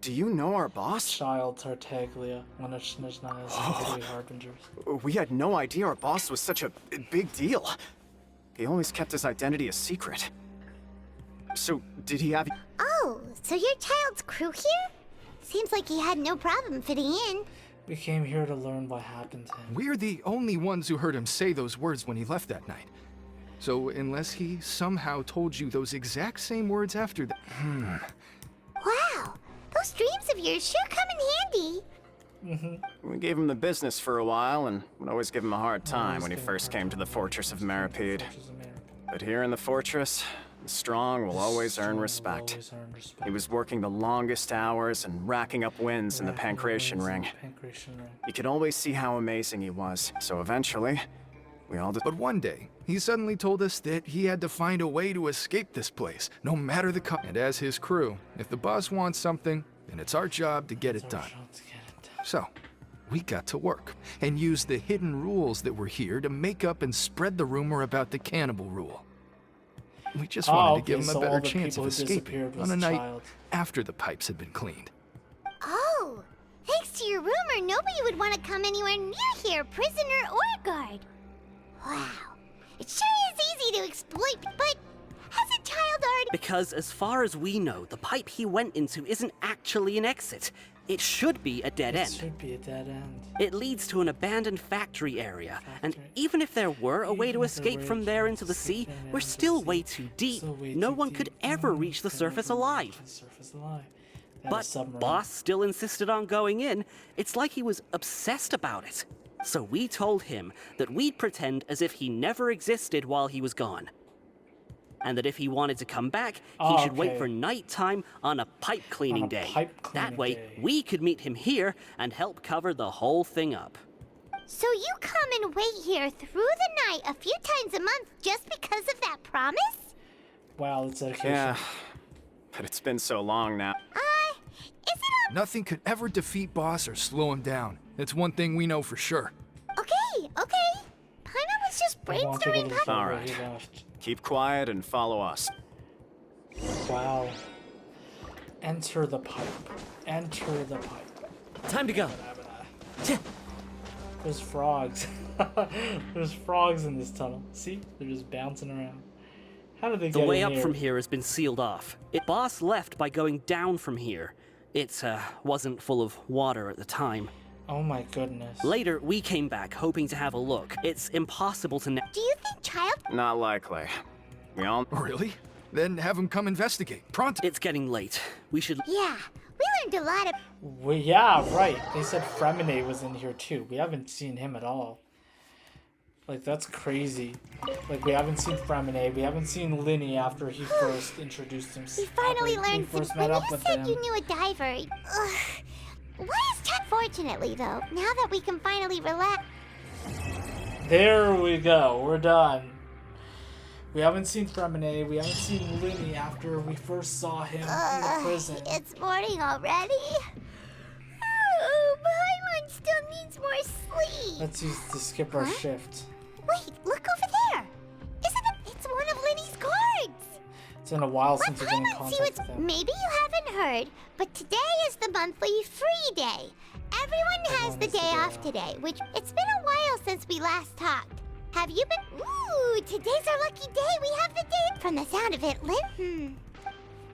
do you know our boss? Childe Tartaglia, one of Snezhnaya's three harbingers. We had no idea our boss was such a big deal. He always kept his identity a secret. So, did he have... Oh, so you're Childe's crew here? Seems like he had no problem fitting in. We came here to learn what happened to him. We're the only ones who heard him say those words when he left that night. So, unless he somehow told you those exact same words after that... Wow, those dreams of yours sure come in handy. We gave him the business for a while and would always give him a hard time when he first came to the Fortress of Meropide. But here in the fortress, the strong will always earn respect. He was working the longest hours and racking up wins in the Pancration Ring. You could always see how amazing he was, so eventually, we all did. But one day, he suddenly told us that he had to find a way to escape this place, no matter the cost. And as his crew, if the boss wants something, then it's our job to get it done. So, we got to work and used the hidden rules that were here to make up and spread the rumor about the cannibal rule. We just wanted to give him a better chance of escaping on a night after the pipes had been cleaned. Oh, thanks to your rumor, nobody would want to come anywhere near here, prisoner or guard. Wow, it sure is easy to exploit, but hasn't Childe already... Because as far as we know, the pipe he went into isn't actually an exit. It should be a dead end. It should be a dead end. It leads to an abandoned factory area, and even if there were a way to escape from there into the sea, we're still way too deep. No one could ever reach the surface alive. But Boss still insisted on going in. It's like he was obsessed about it. So we told him that we'd pretend as if he never existed while he was gone. And that if he wanted to come back, he should wait for nighttime on a pipe cleaning day. That way, we could meet him here and help cover the whole thing up. So you come and wait here through the night a few times a month just because of that promise? Wow, that's dedication. Yeah, but it's been so long now. Is it Nothing could ever defeat Boss or slow him down. That's one thing we know for sure. Okay. Paimon was just brainstorming. All right. Keep quiet and follow us. Wow. Enter the pipe. Enter the pipe. Time to go. There's frogs. There's frogs in this tunnel. See? They're just bouncing around. How did they get in here? The way up from here has been sealed off. Boss left by going down from here. It wasn't full of water at the time. Oh my goodness. Later, we came back hoping to have a look. It's impossible to know. Do you think Childe? Not likely. We all... Really? Then have him come investigate. Pronto. It's getting late. We should... Yeah, we learned a lot of... Well, yeah, right. They said Fremine was in here too. We haven't seen him at all. Like, that's crazy. Like, we haven't seen Fremine. We haven't seen Linny after he first introduced himself. We finally learned first when met up you with said him. you knew a diver. Ugh. Why is Childe? Fortunately, though, now that we can finally relax... There we go. We're done. We haven't seen Fremine. We haven't seen Linny after we first saw him in the prison. It's morning already. Oh, Paimon still needs more sleep. Let's use to skip our shift. Wait, look over there. Isn't it? It's one of Linny's cards. It's been a while since we've been in See contact what's... with him. Maybe you haven't heard, but today is the monthly free day. Everyone has the day off today, which it's been a while since we last talked. Have you been? Ooh, today's our lucky day. We have the day. From the sound of it,